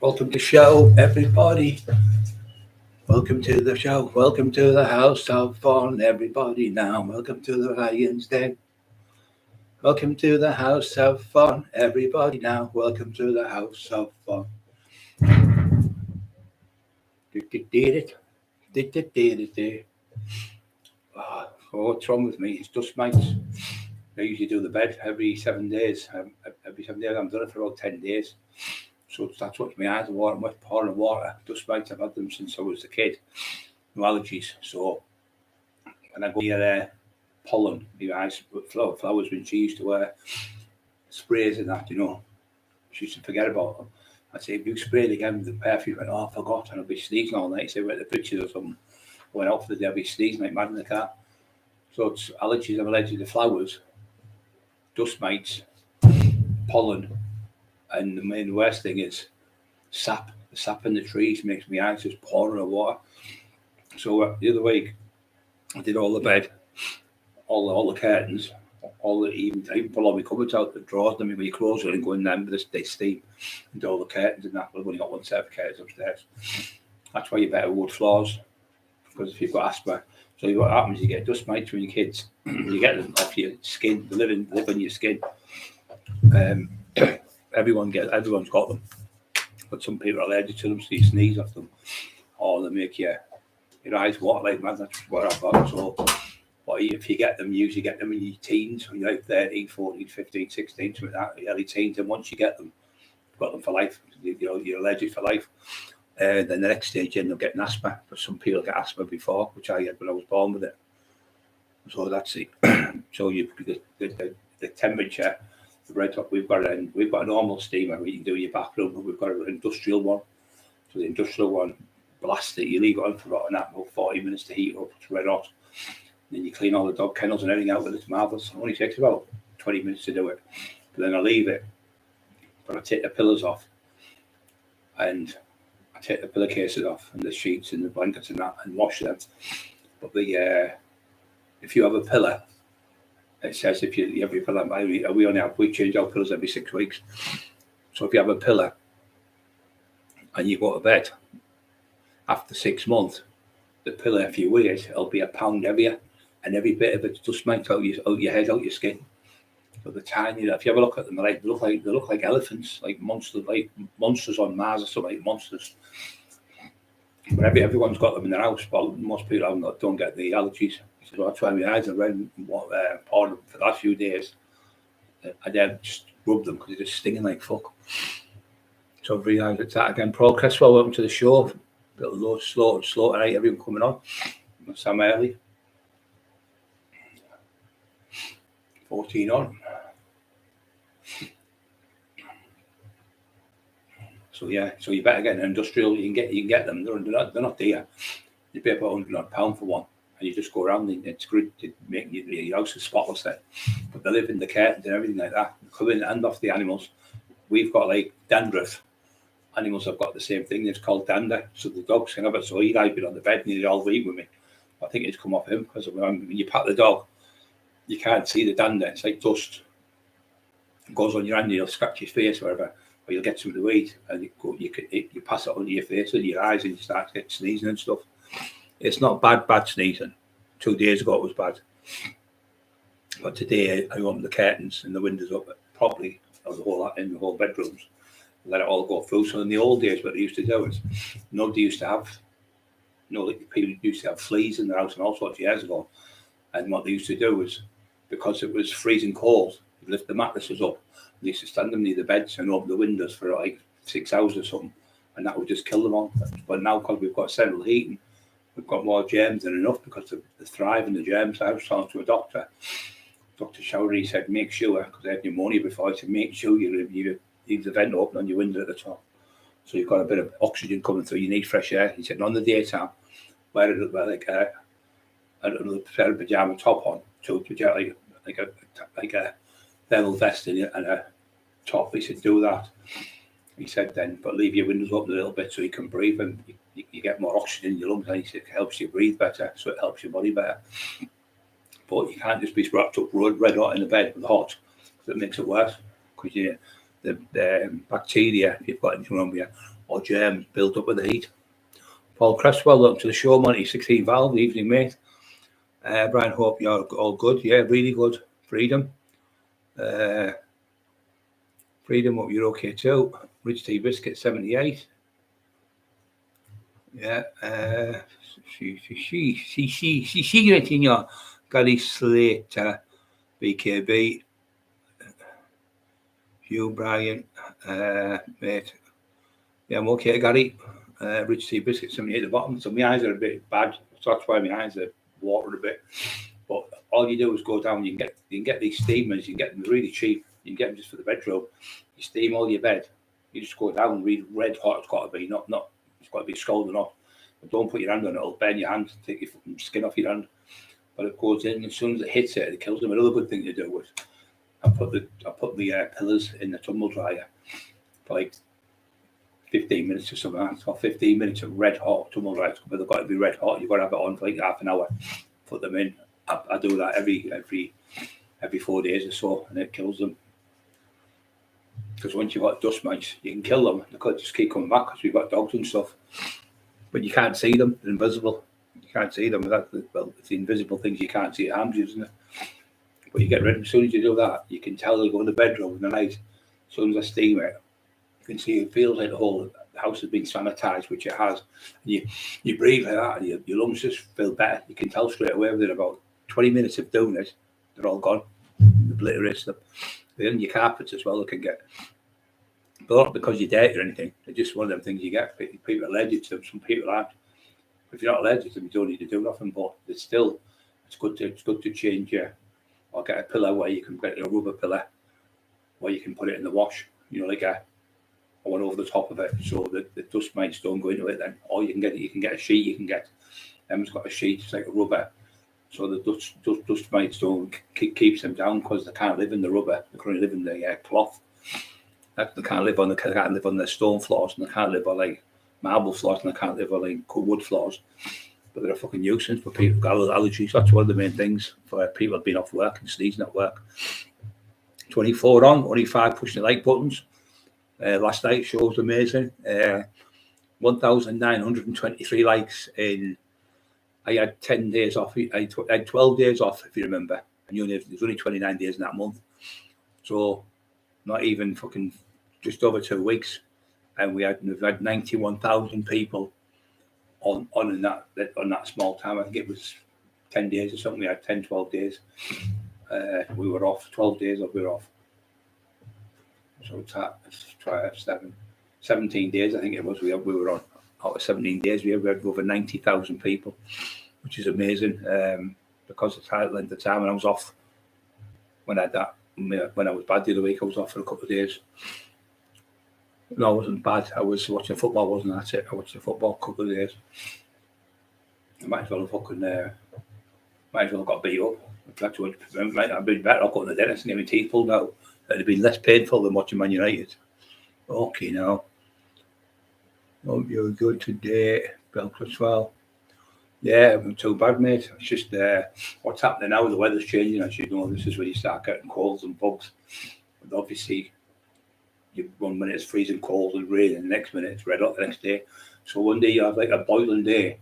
Welcome to the show, everybody. Welcome to the show. Welcome to the house of fun, everybody. Now, welcome to the Lion's Den. Welcome to the house of fun, everybody. Now, welcome to the house of fun. Oh, what's wrong with me? It's dust mites. I usually do the bed every 7 days. Every 7 days, I'm done it for about 10 days. So that's what my eyes are watering with, pouring water. Dust mites, I've had them since I was a kid. No allergies. So when I go near pollen, my eyes with flowers, when she used to wear sprays and that, she used to forget about them. I'd say, if you sprayed again with the perfume, I went, I forgot, and I'd be sneezing all night. Say, went to the pictures or something. Went out for the day, I'd be sneezing like mad in the car. So it's allergies. I'm allergic to flowers, dust mites, pollen, and the main worst thing is sap. The sap in the trees makes my eyes just pouring of water. So the other week, I did all the bed, all the curtains, even pull all my cupboards out, the drawers, then when you close it and go in them, they steam, and do all the curtains and that. We've only got one set of curtains upstairs. That's why you better wood floors, because if you've got asthma, so what happens, you get dust mites when you're kids. You get them off your skin, they live in your skin. Everyone's got them, but some people are allergic to them, so you sneeze off them, or they make your eyes water like mad. That's what I've got. So, but if you get them, you usually get them in your teens, when you're like 13, 14, 15, 16, something like that, early teens, and once you get them, you've got them for life. You're allergic for life. Then the next stage, you end up getting asthma. But some people get asthma before, which I had when I was born with it. So that's it. So the temperature, the red hot. We've got a normal steamer where you can do your bathroom, but we've got an industrial one. So the industrial one, blast it. You leave it on for about 40 minutes to heat up. It's red hot. And then you clean all the dog kennels and everything out with it. It's marvelous. It only takes about 20 minutes to do it. But then I leave it. But I take the pillows off, and I take the pillowcases off, and the sheets and the blankets and that, and wash them. But if you have a pillow, it says if you have your pillow, we change our pillows every 6 weeks. So if you have a pillow and you go to bed, after 6 months, the pillow, if you weigh it, it'll be a pound heavier, and every bit of it just might out your head, out your skin. But the tiny, if you have a look at them, they look like elephants, like monsters on Mars or something, like monsters. But everyone's got them in their house. But most people don't get the allergies. So that's why my eyes are red and pouring for the last few days. I then just rub them because they're just stinging like fuck. So I've realised it's that again. Progress. Well, welcome to the show. A little low, slow tonight. Everyone coming on. Sam early. 14 on. So you better get an industrial. You can get them. They're not dear. You pay about £100 for one, and you just go around and it's good to make your house is spotless then. But they live in the curtains and everything like that. They come in and off the animals. We've got like dandruff. Animals have got the same thing. It's called dander. So the dogs can have it. So Eli's been on the bed and he's all week with me. I think it's come off him because when you pat the dog, you can't see the dander. It's like dust. It goes on your hand and you'll scratch your face or whatever. Or you'll get some of the weed and you pass it under your face and your eyes and you start to get sneezing and stuff. It's not bad sneezing. 2 days ago it was bad. But today I opened the curtains and the windows up properly in the whole bedrooms. Let it all go through. So in the old days, what they used to do is nobody used to have, people used to have fleas in their house and all sorts of years ago. And what they used to do was, because it was freezing cold, they'd lift the mattresses up. They used to stand them near the beds and open the windows for like 6 hours or something, and that would just kill them all. But now, because we've got central heating, we've got more germs than enough because of the thrive in the germs. I was talking to a doctor, Dr. Showery, said make sure, because I had pneumonia before, he said make sure you leave the vent open on your window at the top, so you've got a bit of oxygen coming through. You need fresh air. He said on the daytime, wear like a pair of pajama top on, so like a thermal vest in it and a top. He said do that. He said then, but leave your windows open a little bit so you can breathe and you get more oxygen in your lungs, and he said it helps you breathe better, so it helps your body better. But you can't just be wrapped up red hot in the bed with hot, because it makes it worse. Because the bacteria, if you've got anything wrong with you, or germs built up with the heat. Paul Cresswell, welcome to the show, Monty 16 Valve, evening, mate. Brian, hope you're all good. Yeah, really good. Freedom. Freedom, hope you're okay too. Rich Tea Biscuit 78. Yeah. She getting your Gary Slater, BKB. Hugh Bryan, mate. Yeah, I'm okay, Gary. Rich Tea Biscuit 78 at the bottom. So my eyes are a bit bad. So that's why my eyes are watered a bit. But all you do is go down. You can get these steamers. You can get them really cheap. You can get them just for the bedroom. You steam all your bed. You just go down and read red hot. It's got to be not. It's got to be scalding hot. But don't put your hand on it. It'll burn your hand. Take your skin off your hand. But it goes in. As soon as it hits it, it kills them. Another good thing to do was I put the pillars in the tumble dryer for like 15 minutes or something. Or 15 minutes of red hot tumble dryers. But they've got to be red hot. You've got to have it on for like half an hour. Put them in. I do that every 4 days or so, and it kills them. Because once you've got dust mites, you can kill them. They could just keep coming back because we've got dogs and stuff. But you can't see them. They're invisible. You can't see them. Well, it's the invisible things you can't see. It harms you, isn't it? But you get rid of them. As soon as you do that, you can tell they go in the bedroom in the night. As soon as I steam it, you can see it feels like the whole house has been sanitized, which it has. And you breathe like that, and your lungs just feel better. You can tell straight away within about 20 minutes of doing it, they're all gone. Obliterates them. Then your carpets as well, they can get. But not because you're dirty or anything. It's just one of them things you get. People are allergic to them. Some people aren't. If you're not allergic to them, you don't need to do nothing. But it's good to change or get a pillow where you can get a rubber pillow where you can put it in the wash. You know, like a one over the top of it, so that the dust mites don't go into it. Then, or you can get a sheet. You can get. Emma's got a sheet. It's like a rubber. So the dust mites don't keeps them down because they can't live in the rubber. They can only live in the cloth. They can't live on the stone floors, and they can't live on like marble floors, and they can't live on like wood floors. But they're a fucking nuisance for people who've got allergies. That's one of the main things for people who've been off work and sneezing at work. 24 on, only 5 pushing the like buttons. Last night show was amazing. 1,923 likes in. I had 10 days off. I had 12 days off, if you remember. And there's only 29 days in that month. So not even fucking just over 2 weeks. And we've had 91,000 people on that small time. I think it was 10 days or something. We had 10, 12 days. We were off. 12 days we were off. So let's try 17 days, I think it was. We were on. Out of 17 days, we had over 90,000 people, which is amazing. Because of the length of time, and I was off when I was bad the other week. I was off for a couple of days. No, I wasn't bad. I was watching football, wasn't that it? I watched the football a couple of days. I might as well have got beat up. I've been better off going to the dentist and getting my teeth pulled out. It'd have been less painful than watching Man United. Okay, now. Hope you're good today, Bill Cresswell. Yeah, I'm too bad, mate. It's just what's happening now. The weather's changing, as you know. This is where you start getting colds and bugs. But obviously, 1 minute it's freezing cold and rain, and the next minute it's red hot the next day. So one day you have like a boiling day,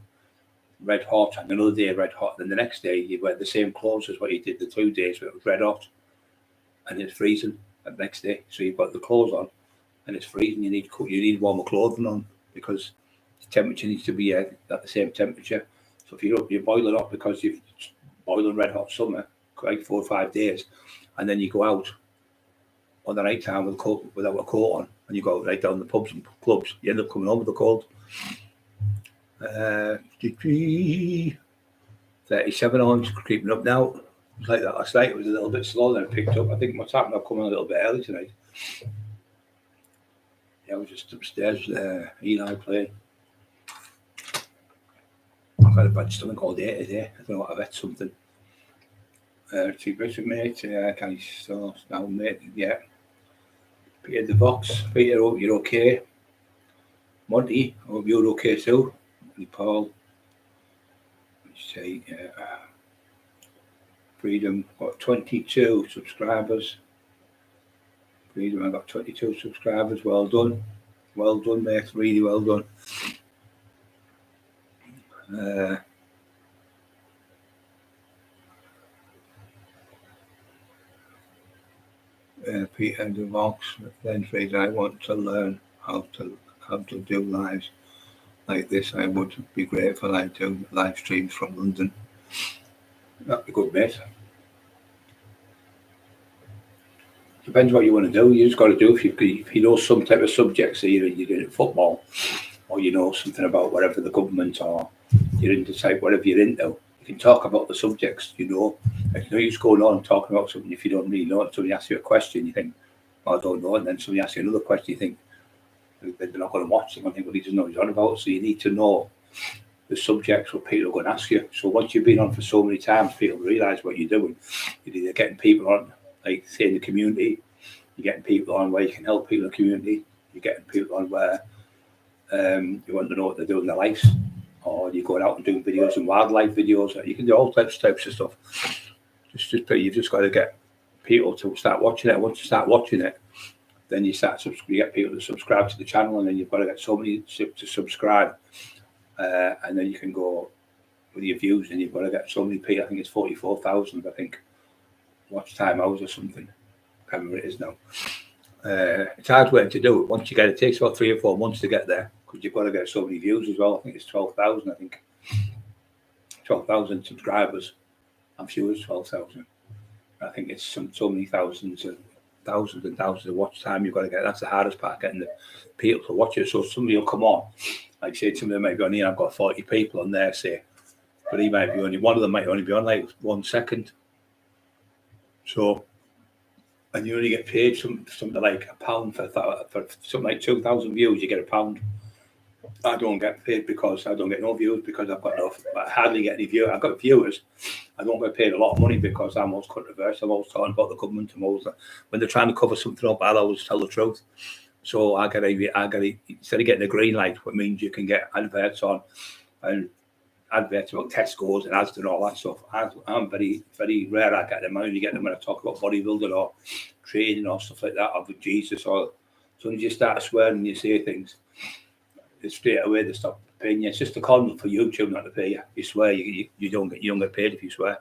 red hot, and another day red hot. Then the next day you wear the same clothes as what you did the 2 days where it was red hot, and it's freezing the next day. So you've got the clothes on, and it's freezing. You need warmer clothing on because the temperature needs to be at the same temperature. So if you're boiling up because you've boiling red hot summer, like 4 or 5 days, and then you go out on the night time without a coat on, and you go right down the pubs and clubs, you end up coming home with a cold. 37 on, creeping up now. It was like that last night. It was a little bit slow, then it picked up. I think what's happened, I've come in a little bit early tonight. Yeah, I was just upstairs, Eli playing. I've had a bad stomach all day today. I don't know what I've had something. Too basic, mate. Can you still now, mate? Yeah. Peter the Vox. Peter, I hope you're okay. Monty, I hope you're okay too. And Paul. Let's say, Freedom got 22 subscribers. Freedom, I got 22 subscribers. Well done. Well done, mate. Really well done. Peter DeVox, then phrase, I want to learn how to do lives like this. I would be grateful. I do live streams from London. That'd be good, mate. Depends what you want to do. You just got to do if you know some type of subjects. So you're doing football, or you know something about whatever the government, or you're into type whatever you're into. You can talk about the subjects. You know, like, you just going on and talking about something. If you don't really know it, somebody asks you a question, you think, oh, I don't know, and then somebody asks you another question, you think they're not going to watch them. I think, well, he doesn't know what he's on about. So you need to know the subjects what people are going to ask you. So once you've been on for so many times, people realise what you're doing. You're either getting people on, like say in the community, you're getting people on where you can help people in the community, you're getting people on where you want to know what they're doing in their lives, or you're going out and doing videos and wildlife videos. You can do all types of stuff. You've just got to get people to start watching it. Once you start watching it, then you get people to subscribe to the channel, and then you've got to get somebody to subscribe, and then you can go with your views, and you've got to get so many people. I think it's 44,000. I think watch time hours or something. I can't remember what it is now. It's hard work to do it. Once you get it, takes about 3 or 4 months to get there, because you've got to get so many views as well. I think it's 12,000. I think 12,000 subscribers. I'm sure it's 12,000. I think it's so many thousands and thousands of watch time you've got to get. That's the hardest part, getting the people to watch it. So somebody will come on, like say somebody might be on here, I've got 40 people on there, say, but he might be only, one of them might only be on like 1 second. So, and you only get paid something like £1 for something like 2,000 views, you get £1. I don't get paid because I don't get no views, because I've got enough. I hardly get any viewers. I've got viewers. I don't get paid a lot of money because I'm always controversial. I'm always talking about the government. I'm always, when they're trying to cover something up, I'll always tell the truth. So I get instead of getting a green light, which means you can get adverts on, and adverts about Tesco's and Asda and all that stuff. I'm very, very rare. I get them. I only get them when I talk about bodybuilding or training or stuff like that, or with Jesus. Or as soon as you start swearing and you say things, straight away they stop paying you. It's just a condom for YouTube not to pay you. You swear, you don't get paid if you swear.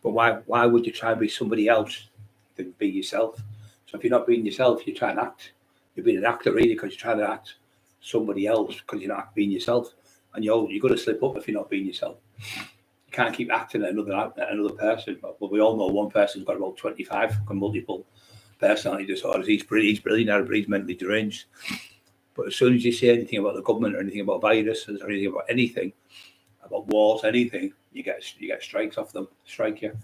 But why would you try and be somebody else than be yourself? So if you're not being yourself, you try and act. You're being an actor really, because you're trying to act somebody else, because you're not being yourself. And you're going to slip up if you're not being yourself. You can't keep acting at another person. But we all know one person's got about 25 multiple personality disorders. He's brilliant, but he's mentally deranged. But as soon as you say anything about the government or anything about viruses or anything about wars, anything, you get strikes off them. Strike you,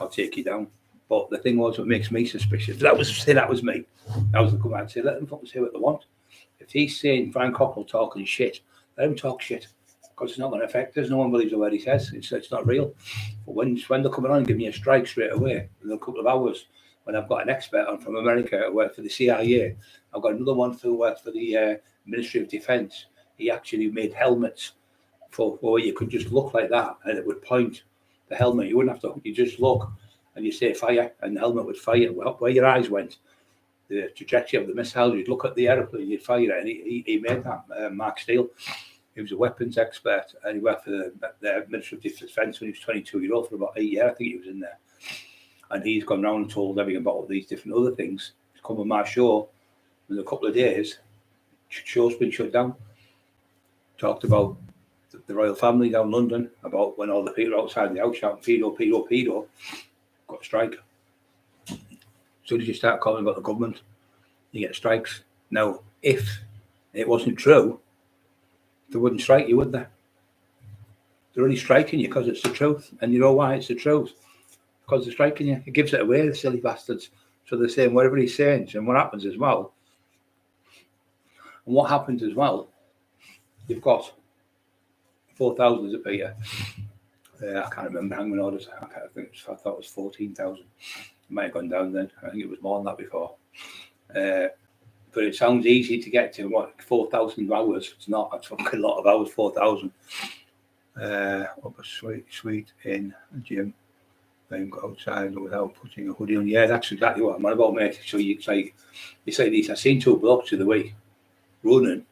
I'll take you down. But the thing was, what makes me suspicious, that was me. That was the government. I'd say, let them fucking say what they want. If he's saying Frank Cockerill talking shit, let him talk shit, because it's not going to affect us. No one believes a word he says. It's not real. But when they're coming on and giving me a strike straight away in a couple of hours, when I've got an expert on from America who worked for the CIA, I've got another one who worked for the Ministry of Defence. He actually made helmets for where you could just look like that, and it would point the helmet. You wouldn't have to. You just look, and you say fire, and the helmet would fire where your eyes went. The trajectory of the missile, you'd look at the aeroplane, you'd fire it, and he made that. Mark Steele, he was a weapons expert, and he worked for the Ministry of Defence when he was 22 years old for about 8 years. I think he was in there. And he's gone around and told everything about all these different other things. He's come on my show in a couple of days. Show's been shut down. Talked about the royal family down London, about when all the people outside the house shouting pedo, pedo, pedo, got a strike. As soon as you start calling about the government, you get strikes. Now, if it wasn't true, they wouldn't strike you, would they? They're only striking you because it's the truth. And you know why it's the truth? Because they're striking you. It gives it away, the silly bastards. So they're saying whatever he's saying. And what happens as well, you've got 4,000 a Peter. I can't remember how many orders. I thought it was 14,000. It might have gone down then. I think it was more than that before. But it sounds easy to get to. 4,000 hours? It's not. That's a lot of hours. 4,000. Up a suite in a gym. Then go outside without putting a hoodie on. Yeah, that's exactly what I'm on about, mate. So you say these. I've seen 2 blokes of the week running.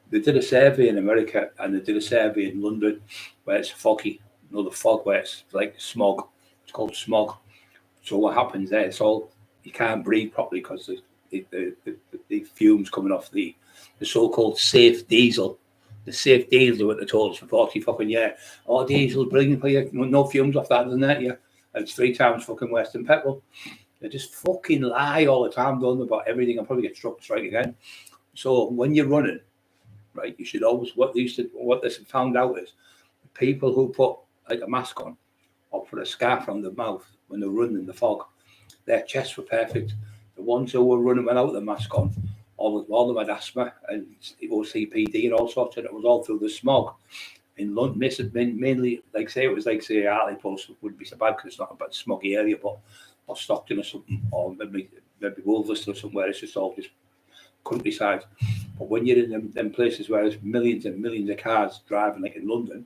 They did a survey in America and they did a survey in London where it's foggy. You know, the fog where it's like smog. It's called smog. So what happens there? It's all, you can't breathe properly because the fumes coming off the so-called safe diesel. The safe diesel went to told us for 40 fucking years. Oh, diesel, brilliant for you. No fumes off that, isn't it? Yeah. And it's 3 times fucking worse than petrol. They just fucking lie all the time, don't they, about everything. I'll probably get struck strike again. So when you're running, right, you should always, what this found out is people who put like a mask on or put a scarf around their mouth when they're running in the fog, their chests were perfect. The ones who were running without the mask on, all of them had asthma and CPD and all sorts, and it was all through the smog. In London, mainly, like say, it was like, say, Hartlepool wouldn't be so bad because it's not a bad smoggy area, but or Stockton or something, or maybe Wolverhampton or somewhere, it's just all just countryside. But when you're in them places where there's millions and millions of cars driving, like in London,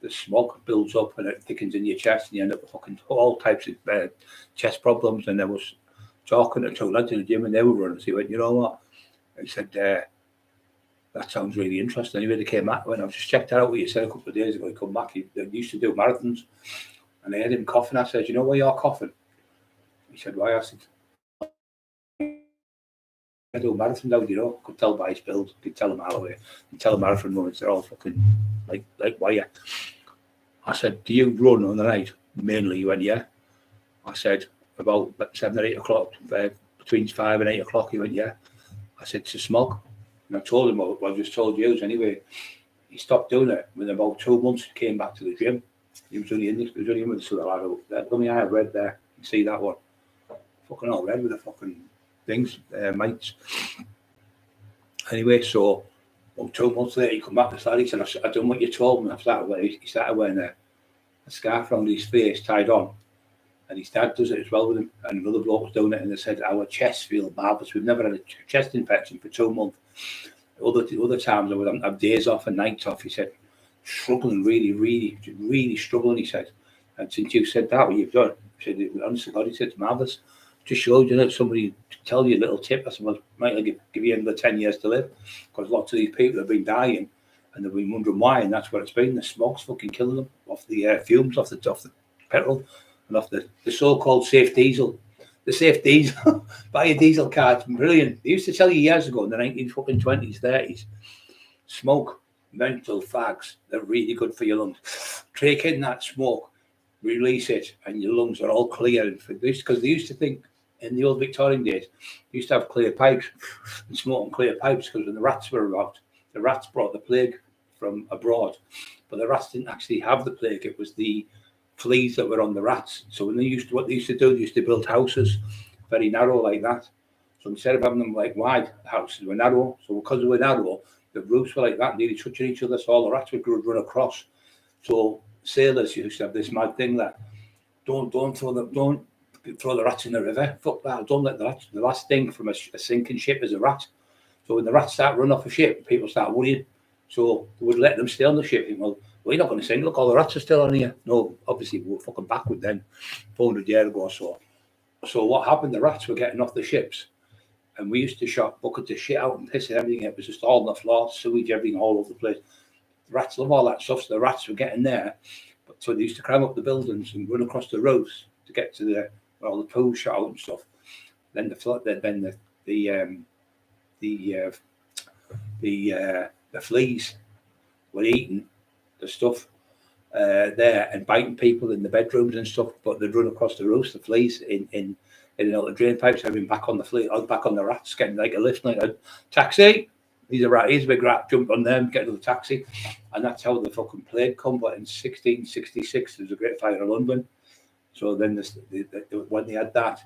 the smog builds up and it thickens in your chest, and you end up with fucking all types of chest problems. And I was talking to 2 lads in the gym, and they were running. So he went, you know what? He said, that sounds really interesting. Anyway, they came back when I just checked that out what you said a couple of days ago. He come back, they used to do marathons, and they had him coughing. I said, you know why you're coughing? He said, why? I said, I do marathon now, you know. Could tell by his build, could tell him how away, could tell marathon runners, they're all fucking like wire. I said, do you run on the night? Mainly. He went, yeah. I said, about 7 or 8 o'clock, between 5 and 8 o'clock. He went, yeah. I said, it's a smog. And I told him what I just told you anyway. He stopped doing it. Within about 2 months, he came back to the gym. He was only in with the sort of lad. Let me have red there. You see that one? Fucking all red with the fucking things, mates. Anyway, so about 2 months later, he come back to the lad. He said, I done what you told me. He started wearing a scarf around his face, tied on. And his dad does it as well with him. And another bloke was doing it, and they said, our chests feel marvellous. We've never had a chest infection for 2 months. Other times I would have days off and nights off. He said, struggling, really struggling, he said. And since you said that, what you've done, he said, honestly, God, he said, it's marvellous. Just showed you that somebody tell you a little tip. I said, well, might I give you another 10 years to live? Because lots of these people have been dying and they've been wondering why, and that's what it's been. The smog's fucking killing them off the fumes, off the petrol, and off the so-called safe diesel. The safe diesel, buy a diesel car, it's brilliant. They used to tell you years ago in the 1920s, 30s, smoke, menthol, fags, they're really good for your lungs. Take in that smoke, release it, and your lungs are all clear. Because they used to think in the old Victorian days, they used to have clear pipes and smoke on clear pipes because when the rats were about, the rats brought the plague from abroad, but the rats didn't actually have the plague. It was the fleas that were on the rats. So when they used to build houses very narrow like that. So instead of having them like wide, the houses were narrow. So because they were narrow, the roofs were like that, nearly touching each other. So all the rats would run across. So sailors used to have this mad thing that don't throw the rats in the river. Fuck that! Don't let the rats. The last thing from a sinking ship is a rat. So when the rats start running off a ship, people start worrying. So they would let them stay on the ship. Well, we're not going to sink. Look, all the rats are still on here. No, obviously we were fucking backward then, 400 years ago or so. So what happened? The rats were getting off the ships, and we used to shot buckets of shit out and piss and everything. It was just all on the floor, sewage, everything all over the place. The rats love all that stuff, so the rats were getting there. But so they used to climb up the buildings and run across the roofs to get to the pool shot out and stuff. Then the fleas were eating the stuff there and biting people in the bedrooms and stuff, but they'd run across the roofs, the fleas in the drain pipes, having back on the flea, back on the rats, getting like a lift, like a taxi. He's a big rat, jump on them, get to the taxi. And that's how the fucking plague come. But in 1666, there was a great fire in London. So then when they had that,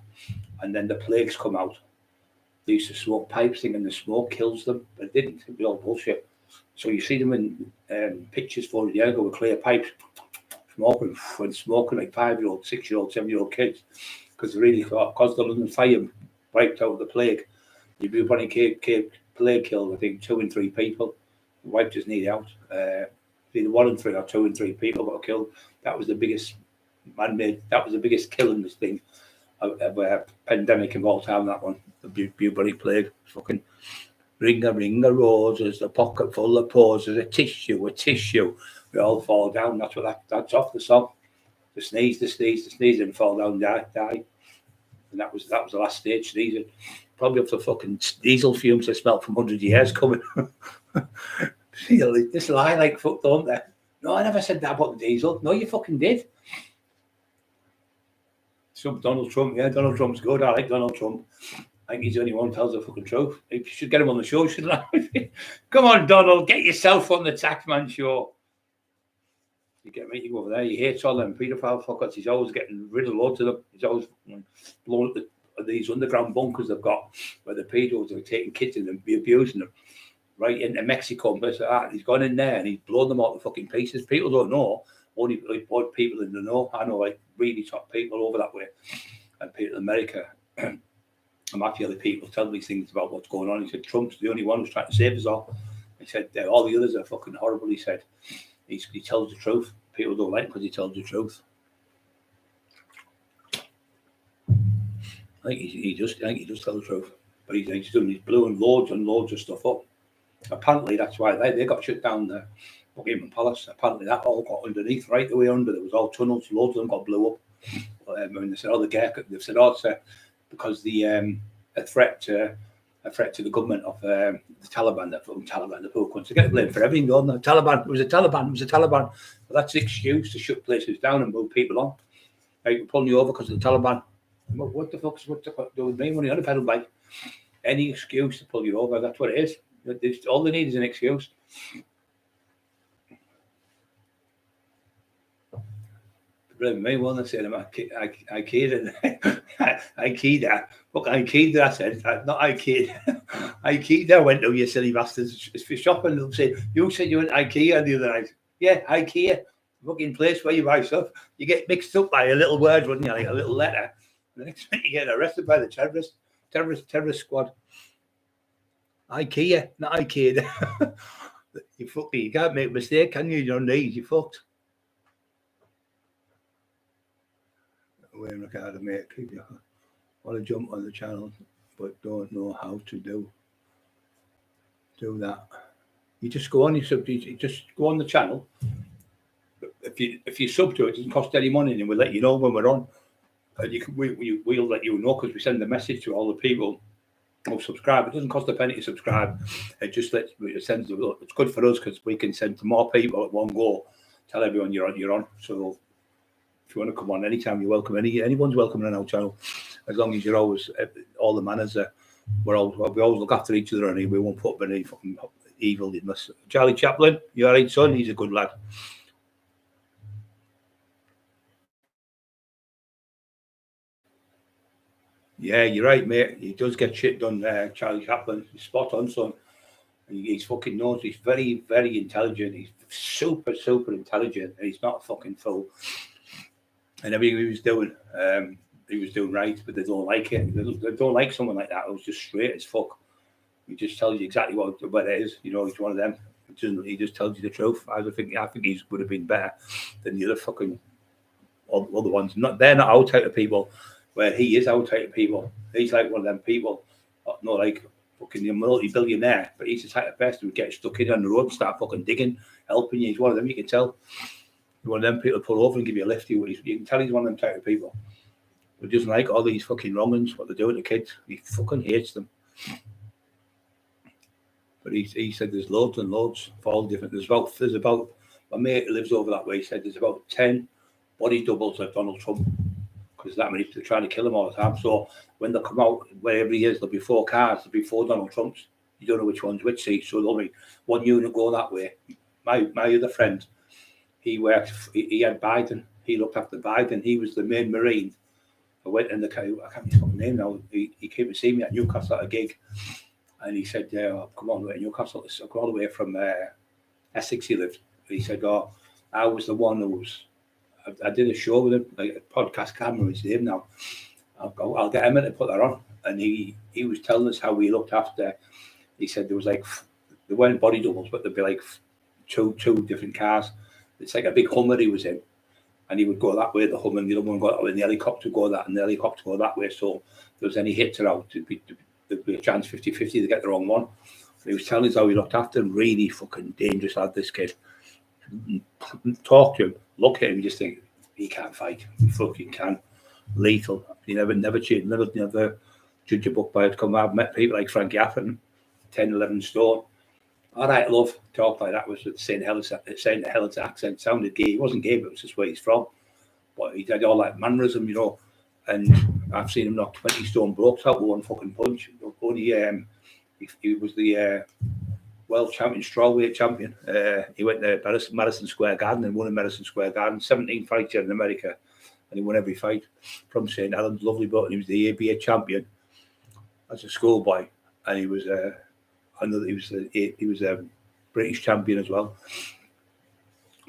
and then the plagues come out, they used to smoke pipes thinking the smoke kills them, but it didn't. It was all bullshit. So you see them in pictures 4 years ago with clear pipes, smoking like 5-year-old, 6-year-old, 7-year-old kids, because they really thought, because the London fire wiped out the plague. You'd probably plague killed, I think, 2 and 3 people. Wiped his knee out. Either 1 and 3 or 2 and 3 people got killed. That was the biggest man-made. That was the biggest killing this thing of a pandemic of all time. That one, the bubonic plague, fucking Ring a roses, a pocket full of pauses, a tissue. We all fall down. That's off the song. The sneeze, and fall down, die. And that was the last stage, sneezing. Probably up to fucking diesel fumes I smelt from 100 years coming. This lie like fuck, don't they? No, I never said that about the diesel. No, you fucking did. Some Donald Trump, yeah, Donald Trump's good. I like Donald Trump. I think he's the only one who tells the fucking truth. You should get him on the show, shouldn't I? Come on, Donald, get yourself on the Taxman show. You get me, you go over there, he hates all them paedophile fuckers. He's always getting rid of loads of them. He's always blowing up these underground bunkers they've got where the pedos are taking kids and abusing them right into Mexico and places like that. He's gone in there and he's blown them all to fucking pieces. People don't know. Only like people in the know. I know like really top people over that way and people in America. I'm actually other people tell these things about what's going on. He said Trump's the only one who's trying to save us all. He said all the others are fucking horrible. He said he tells the truth. People don't like him because he tells the truth. I think he does tell the truth, but he's blowing loads and loads of stuff up. Apparently that's why they got shut down the Buckingham Palace. Apparently that all got underneath, right the way under. There was all tunnels, loads of them got blew up. They said, they've said, it's because a threat to the government of the Taliban, the poor country. They get blamed for everything, don't they? It was a Taliban. Well, that's the excuse to shut places down and move people on. Like, pulling you over because of the Taliban. What the fuck's doing me when you're on a pedal bike? Any excuse to pull you over, that's what it is. All they need is an excuse. Blame me, one that said I keyed it. I keyed that. Look, I keyed that. I said, not I keyed. I keyed that. I went to you silly bastards. It's for shopping. They'll say, you said you went IKEA the other night. Yeah, IKEA. Fucking place where you buy stuff. You get mixed up by a little word, wouldn't you? Like a little letter. And the next minute you get arrested by the terrorist squad. IKEA, not IKEA. You can't make a mistake, can you? You're on knees, you're fucked. Wayne Ricardo, mate, I want to jump on the channel, but don't know how to do that. You just go on, you just go on the channel. If you sub to it, it doesn't cost any money, and we'll let you know when we're on. And we'll let you know because we send a message to all the people who subscribe. It doesn't cost a penny to subscribe. It's good for us because we can send to more people at one go. Tell everyone you're on. So if you want to come on anytime, you're welcome. Anyone's welcome on our channel, as long as you're always all the manners. We always look after each other, and we won't put up any fucking evil in us. Charlie Chaplin, you're right, son. He's a good lad. Yeah, you're right, mate. He does get shit done there, Charlie Chaplin. He's spot on, son. He's fucking knows. He's very, very intelligent. He's super, super intelligent, and he's not a fucking fool. And everything he was doing right, but they don't like it. They don't like someone like that who's just straight as fuck. He just tells you exactly what it is. You know, he's one of them. He just tells you the truth. I think he would have been better than the other fucking other ones. They're not our type of people. Where he is our type of people. He's like one of them people, not like fucking a multi-billionaire, but he's the type of person who gets stuck in on the road and start fucking digging, helping you. He's one of them, you can tell. One of them people pull over and give you a lift. You can tell he's one of them type of people. Who doesn't like all these fucking wrong'uns, what they're doing to kids. He fucking hates them. But he said there's loads and loads of all different. There's about my mate who lives over that way. He said there's about 10 body doubles of Donald Trump. Because that many people are trying to kill him all the time. So when they come out, wherever he is, there'll be 4 cars, there'll be 4 Donald Trumps. You don't know which one's which seat. So there'll be one unit go that way. My other friend, he had Biden. He looked after Biden. He was the main Marine. I went in the car, I can't remember his name now. He came to see me at Newcastle at a gig. And he said, come on, to Newcastle. I come all the way from Essex he lived. He said, I was the one who was, I did a show with him, like a podcast camera, his name now. I'll get him in to put that on. And he was telling us how we looked after. He said there was like, they weren't body doubles, but there'd be like two different cars. It's like a big Hummer he was in. And he would go that way, the Hummer, and the other one go that way, and the helicopter go that, and the helicopter go that way. So if there was any hits around, there'd be a chance 50-50 to get the wrong one. He was telling us how he looked after him. Really fucking dangerous lad, this kid. Talk to him, look at him, you just think, he can't fight. He fucking can. Lethal. You never judge a book by it. I've met people like Frankie Atherton, 10, 11 stone. All right, love. Talk like that was with St. Helens accent. Sounded gay. He wasn't gay, but it was just where he's from. But he had all that mannerism, you know. And I've seen him knock 20 stone blokes out with one fucking punch. Only he was the world champion, strawweight champion. He went to Madison Square Garden and won in Madison Square Garden. 17 fights here in America, and he won every fight from St. Helens. Lovely bloke. He was the ABA champion as a schoolboy, and he was he was a British champion as well.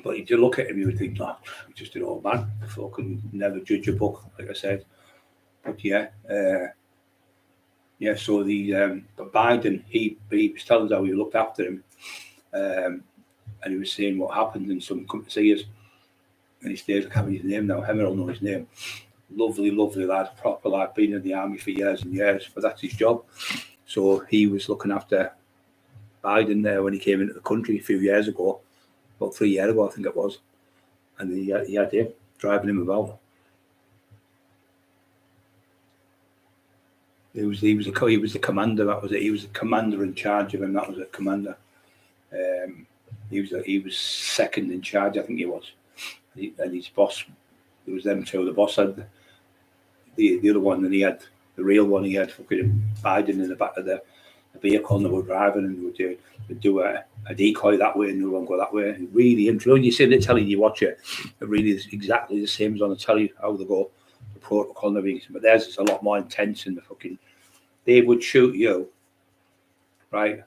But if you look at him, you would think, no, he's just an old man. Fucking never judge a book, like I said. But yeah. So but Biden, he was telling us how he looked after him, and he was saying what happened, and some come to see us, and he stays. I can't remember his name now. Hemmer will know his name. Lovely lad, proper lad, been in the army for years and years, but that's his job. So he was looking after Biden there when he came into the country a few years ago, about 3 years ago, I think it was, and he had him driving him about. He was the commander. That was it. He was the commander in charge of him. That was it, commander. He was second in charge, I think he was. And his boss, it was them two. The boss had the other one, and he had the real one. He had fucking Biden in the back of the vehicle, and they were driving, and they'd do a decoy that way, and the other one go that way. Really interesting. You see the telly, you watch it. It really is exactly the same as on the telly how they go, the protocol and everything. But theirs is a lot more intense in the fucking. They would shoot you, right,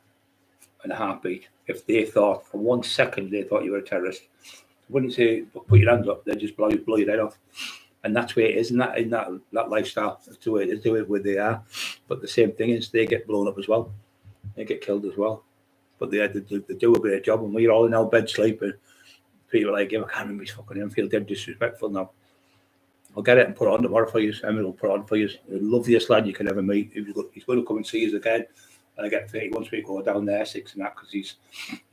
in a heartbeat. If they thought, for 1 second, they thought you were a terrorist. They wouldn't say, put your hands up, they'd just blow your head off. And that's where it is in that lifestyle. That's the way it is, the way where they are. But the same thing is, they get blown up as well. They get killed as well. But they do a great job, and we're all in our bed sleeping. People are like, I can't remember his fucking name, I feel dead disrespectful now. I'll get it and put it on tomorrow for you. Emily will put it on for you. The loveliest lad you can ever meet. He's going to come and see us again. And I get 30 once we go down there, Essex and that, because he's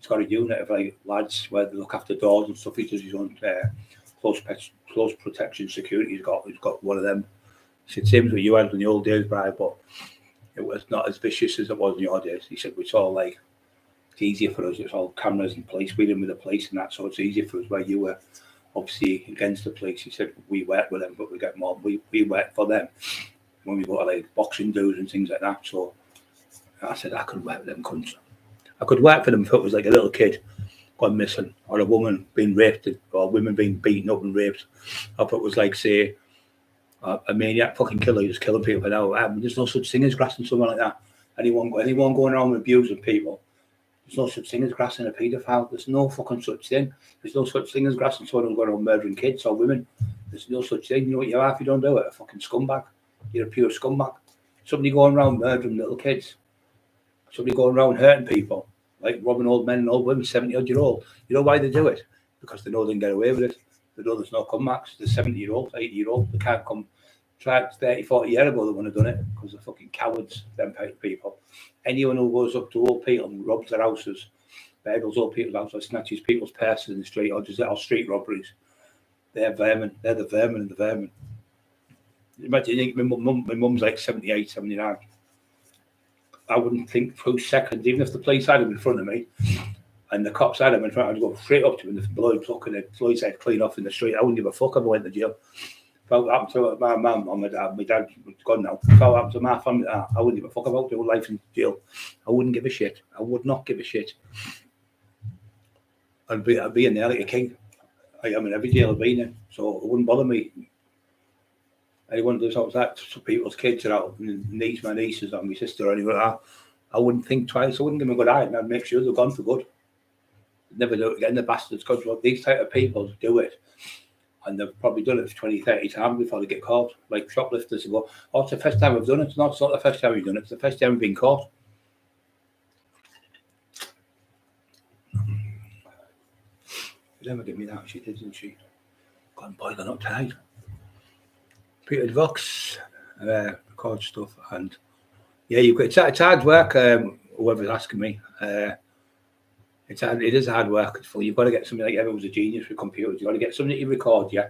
got a unit of like lads where they look after doors and stuff. He does his own close protection security. He's got one of them. It's same as what you had in the old days, Brian, but it was not as vicious as it was in your days. He said it's all like, it's easier for us. It's all cameras and police. We're in with the police and that, so it's easier for us where you were obviously against the police. He said we work with them, but we get more. We work for them when we go to like boxing dues and things like that. So I said I could work with them cunts. I could work for them if it was like a little kid gone missing, or a woman being raped, or women being beaten up and raped. Or if it was like, say, a maniac fucking killer who's killing people now. There's no such thing as grassing someone like that. Anyone going around abusing people. There's no such thing as grassing a paedophile. There's no fucking such thing. There's no such thing as grassing someone going around murdering kids or women. There's no such thing. You know what you are if you don't do it? A fucking scumbag. You're a pure scumbag. Somebody going around murdering little kids. Somebody going around hurting people. Like robbing old men and old women, 70-odd-year-old. You know why they do it? Because they know they can get away with it. They know there's no comebacks. The 70-year-old, 80-year-old, they can't come. Tried 30, 40 years ago they wouldn't have done it because they're fucking cowards, them people. Anyone who goes up to old people and robs their houses, burgles old people's houses, snatches people's purses in the street, or street robberies, they're vermin. They're the vermin and the vermin. Imagine, my mum's like 78, 79. I wouldn't think for a second, even if the police had him in front of me and the cops had him in front, I'd go straight up to him and the blood fucking Floyd's head clean off in the street. I wouldn't give a fuck if I went to jail. If that happened to my mum or my dad was gone now. If that happened to my family, I wouldn't give a fuck about doing life in jail. I wouldn't give a shit. I would not give a shit. I'd be in there like a king. I am in every jail I've been in, so it wouldn't bother me. Anyone does that, some people's kids are out, my nieces or my sister or anything like that, I wouldn't think twice. I wouldn't give them a good eye, and I'd make sure they're gone for good. Never do it again, the bastards. Because these type of people do it, and they've probably done it 20, 30 times before they get caught. Like shoplifters who go, oh, it's the first time I've done it. It's not the first time you've done it, it's the first time you've been caught. She never gave me that, she did, didn't she? Gone boiling up tonight. Peter Vox, record stuff, and yeah, it's hard work. whoever's asking me. It is hard work. You've got to get something like everyone's a genius with computers. You've got to get something to record, yeah.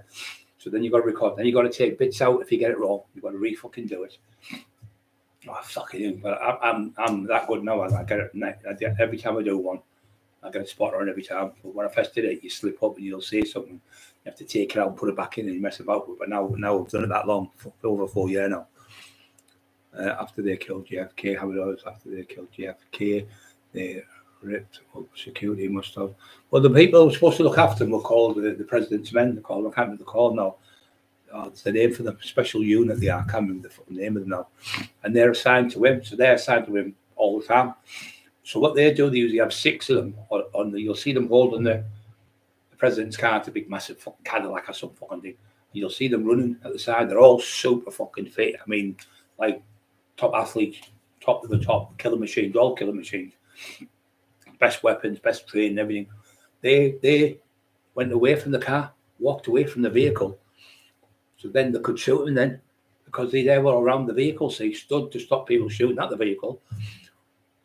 So then you've got to record. Then you've got to take bits out if you get it wrong. You've got to re-fucking do it. Oh, fucking hell. But I'm that good now. I get it every time I do one. I get a spot on every time. But when I first did it, you slip up and you'll say something. You have to take it out and put it back in and you mess about with it. But now I've done it that long, for over 4 years now. After they killed JFK, how it was after they killed JFK, they ripped up security, must have. Well, the people who were supposed to look after them were called the president's men. They called them, I can't remember the call now. It's the name for the special unit they are. I can't remember the name of them now. And they're assigned to him, so they're assigned to him all the time. So what they do, they usually have 6 of them you'll see them holding the president's car, it's a big massive fucking Cadillac or some fucking thing. You'll see them running at the side. They're all super fucking fit. I mean, like top athletes, top of the top, killer machines, all killer machines. Best weapons, best training, everything. They went away from the car, walked away from the vehicle. So then they could shoot him then, because they were around the vehicle. So he stood to stop people shooting at the vehicle,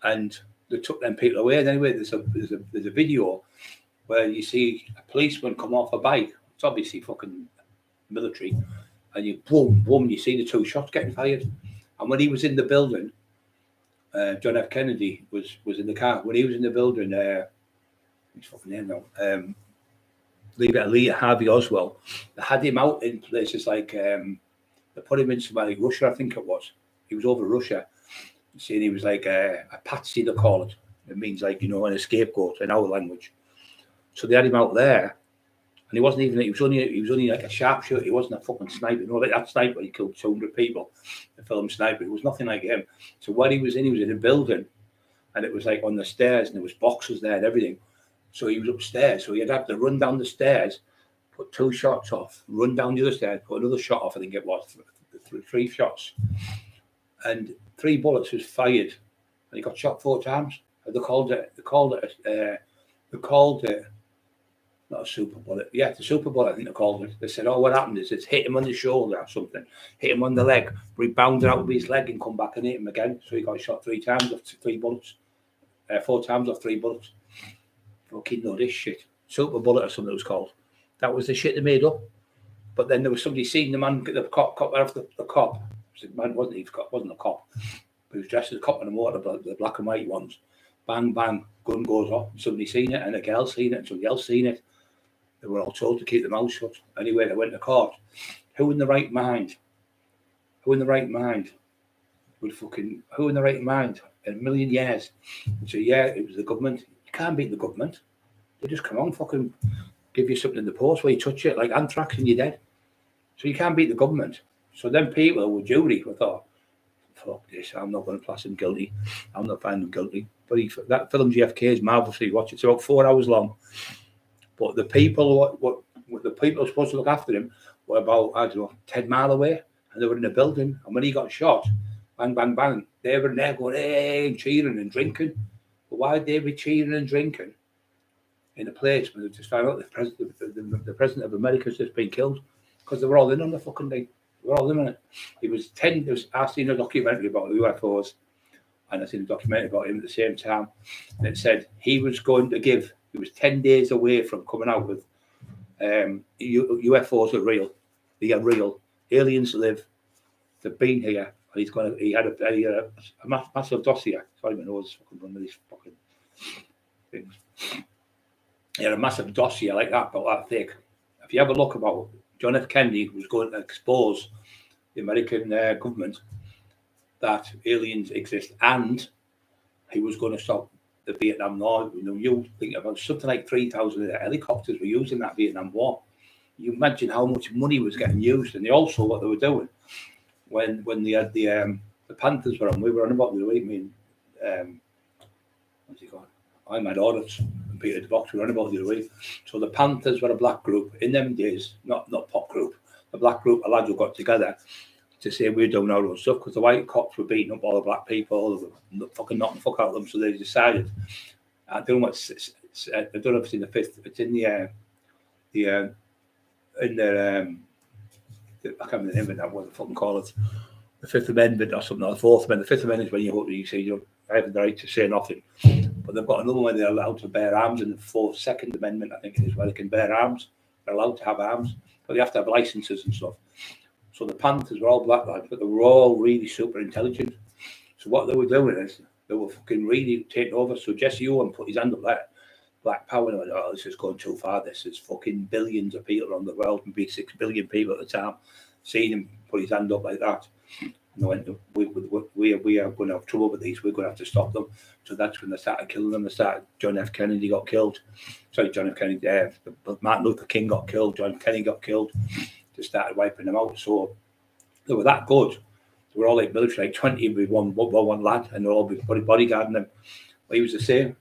and they took them people away. And anyway, there's a video where you see a policeman come off a bike. It's obviously fucking military, and you boom, boom, you see the 2 shots getting fired. And when he was in the building, John F. Kennedy was in the car. When he was in the building, his fucking name now, Lee Harvey Oswald, they had him out in places like, they put him in somewhere like Russia, I think it was. He was over Russia. Saying he was like a patsy, they call it. It means like, an scapegoat in our language. So they had him out there, and he was only like a sharpshooter. He wasn't a fucking sniper. Like that sniper, he killed 200 people. The film Sniper, it was nothing like him. So what he was in a building, and it was like on the stairs, and there was boxes there and everything. So he was upstairs, so he'd have to run down the stairs, put 2 shots off, run down the other stairs, put another shot off. I think it was 3 shots, and 3 bullets was fired, and he got shot 4 times. And they called it not a super bullet. Yeah, the super bullet, I think they called it. They said, oh, what happened is it's hit him on the shoulder or something, hit him on the leg, rebounded out with his leg and come back and hit him again. So he got shot 3 times off 3 bullets, 4 times off 3 bullets. Fucking know this shit. Super bullet or something it was called. That was the shit they made up. But then there was somebody seen the man get the cop off the cop. The man wasn't a cop. But he was dressed as a cop in the motor, the black and white ones. Bang, bang, gun goes off. Somebody seen it, and a girl seen it, and somebody else seen it. They were all told to keep their mouth shut. Anyway, they went to court. Who in the right mind in a million years would say, yeah, it was the government? You can't beat the government. They just come on, fucking give you something in the post where you touch it, like anthrax, and you're dead. So you can't beat the government. So then people were jury who thought, fuck this, I'm not going to class him guilty. I'm not finding him guilty. But that film JFK is marvelously watched. It's about 4 hours long. But the people, what the people supposed to look after him were about, 10 miles away, and they were in a building. And when he got shot, bang, bang, bang, they were in there going, hey, and cheering and drinking. But why would they be cheering and drinking in a place where they just found out the president of America has just been killed? Because they were all in on the fucking thing. They were all in on it. I've seen a documentary about the UFOs, and I've seen a documentary about him at the same time. And it said he was 10 days away from coming out with UFOs are real. They are real. Aliens live. They've been here. And he had a massive dossier. Sorry, my nose fucking one of these fucking things. He had a massive dossier like that, about that thick. If you have a look about John F. Kennedy was going to expose the American government that aliens exist, and he was going to stop the Vietnam War. You think about something like 3,000 helicopters were used in that Vietnam War. You imagine how much money was getting used, and also what they were doing when they had the Panthers were on. We were on about the week. What's he called? I'm at audits and Peter the Box. We were on about the other week. So the Panthers were a black group in them days, not pop group. A black group of lads who got together to say we're doing our own stuff because the white cops were beating up all the black people, they were fucking knocking the fuck out of them. So they decided. I don't know if it's in the fifth. It's in the I can't remember the name of that. What the fucking call it? The Fifth Amendment or something. Or the Fourth Amendment. The Fifth Amendment is when you say I have the right to say nothing. But they've got another one they're allowed to bear arms in the Second Amendment, I think it is, where they can bear arms. They're allowed to have arms, but they have to have licenses and stuff. So the Panthers were all black lads, but they were all really super intelligent. So what they were doing is they were fucking really taking over. So Jesse Owen put his hand up there, Black Power, and went, oh, this is going too far. This is fucking billions of people around the world, maybe 6 billion people at the time, seeing him put his hand up like that. And they went, we are going to have trouble with these. We're going to have to stop them. So that's when they started killing them. John F. Kennedy got killed. Sorry, John F. Kennedy. Martin Luther King got killed. John Kennedy got killed. They started wiping them out. So they were that good. They were all like military, like 20 with one lad, and they're all bodyguarding them. Well, he was the same.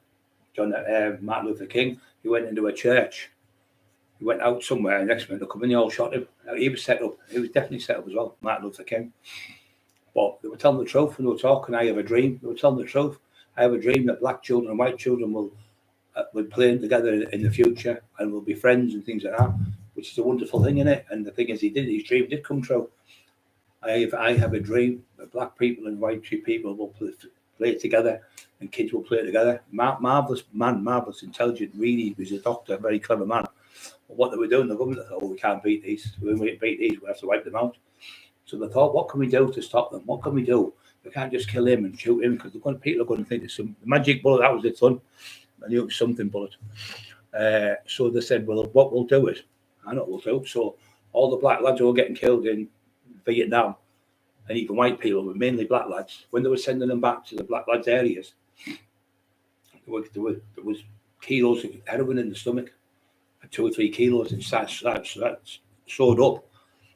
Martin Luther King, he went into a church. He went out somewhere, and next minute they come in, they all shot him. He was set up. He was definitely set up as well, Martin Luther King. But they were telling the truth when they were talking. I have a dream. They were telling the truth. I have a dream that black children and white children will play together in the future and will be friends and things like that, which is a wonderful thing, isn't it? And the thing is, his dream did come true. I have a dream that black people and white people will play together and kids will play together. Marvellous man, marvellous, intelligent, really, he was a doctor, a very clever man. But what they were doing, the government thought, oh, we can't beat these. When we beat these, we have to wipe them out. So they thought, what can we do to stop them? What can we do? We can't just kill him and shoot him because people are going to think it's some magic bullet. That was its son. I knew it was something bullet. So they said, well, what we'll do is, I know what we'll do. So all the black lads who were getting killed in Vietnam, and even white people, but mainly black lads, when they were sending them back to the black lads' areas, there was kilos of heroin in the stomach, 2 or 3 kilos, and that sewed up.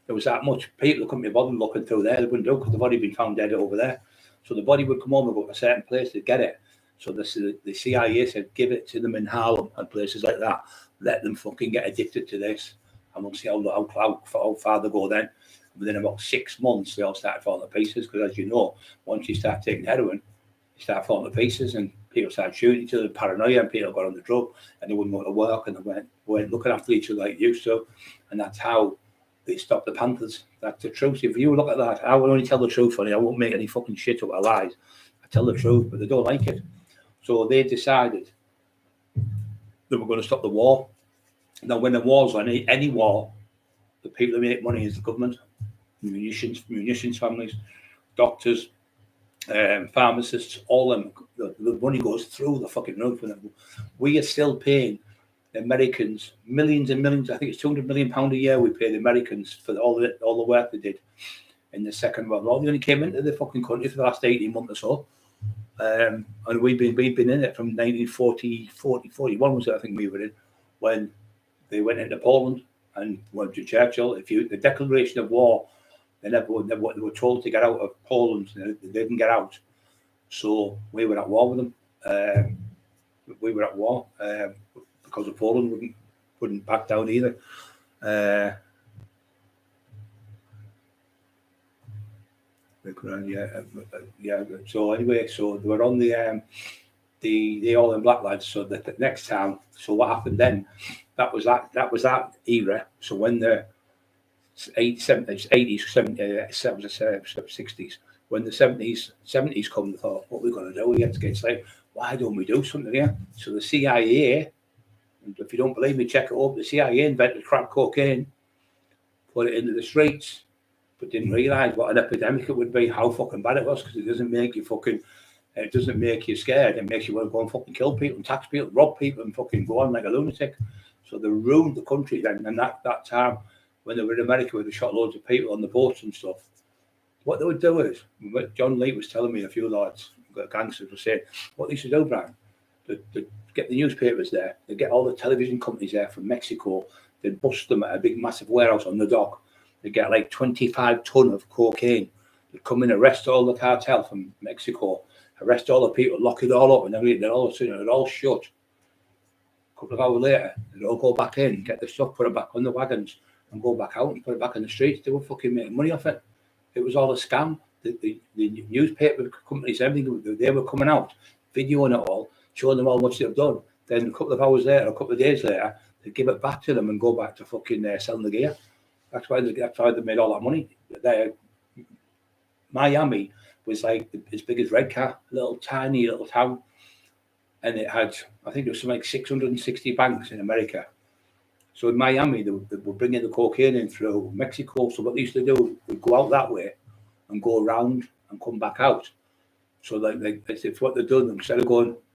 There was that much. People couldn't be bothered looking through there. They wouldn't do because the body had been found dead over there. So the body would come home and go to a certain place to get it. So the CIA said, give it to them in Harlem and places like that. Let them fucking get addicted to this. And we'll see how far they go then. Within about 6 months, they all started falling to pieces because, as you know, once you start taking heroin, you start falling to pieces and people started shooting each other, paranoia, and people got on the drug and they wouldn't go to work and they weren't looking after each other like they used to. And that's how they stopped the Panthers. That's the truth. If you look at that, I will only tell the truth on it. I won't make any fucking shit up or lies. I tell the truth, but they don't like it. So they decided they were going to stop the war. Now, when the war's on, any war, the people who make money is the government, munitions families, doctors, pharmacists, all them. The money goes through the fucking roof. We are still paying the Americans millions and millions. I think it's £200 million a year we pay the Americans for all the work they did in the Second World War. They only came into the fucking country for the last 18 months or so. And we've been in it from 1941 was it, I think we were in, when they went into Poland and went to Churchill. The declaration of war, they were told to get out of Poland. They didn't get out, so we were at war with them. We were at war because of Poland wouldn't back down either. Yeah. So anyway, so they were on the all in black lads. So the next time, so what happened then? That was that era. So when the 80s, 60s, when the 70s come, they thought, what are we going to do? We have to get saved. Why don't we do something here? So the CIA, and if you don't believe me, check it up. The CIA invented crack cocaine, put it into the streets, but didn't realise what an epidemic it would be, how fucking bad it was, because it doesn't make you scared. It makes you want to go and fucking kill people and tax people, rob people and fucking go on like a lunatic. So they ruined the country then. And that time when they were in America where they shot loads of people on the boats and stuff, what they would do is, John Lee was telling me, a few lads, gangsters were saying, what they should do, Brian, they get the newspapers there, they get all the television companies there from Mexico, they'd bust them at a big massive warehouse on the dock, they get like 25 ton of cocaine, they'd come in, arrest all the cartel from Mexico, arrest all the people, lock it all up, and everything, then all of a sudden it all shut. A couple of hours later, they'd all go back in, get the stuff, put it back on the wagons, and go back out and put it back in the streets. They were fucking making money off it. It was all a scam. The newspaper companies, everything, they were coming out, videoing it all, showing them how much they've done. Then a couple of hours later, a couple of days later, they give it back to them and go back to fucking selling the gear. That's why they made all that money. Miami was like as big as Redcar, little tiny little town. And it had, I think it was something like 660 banks in America. So in Miami, they were bringing the cocaine in through Mexico. So what they used to do, would go out that way and go around and come back out. So like it's what they're doing, instead of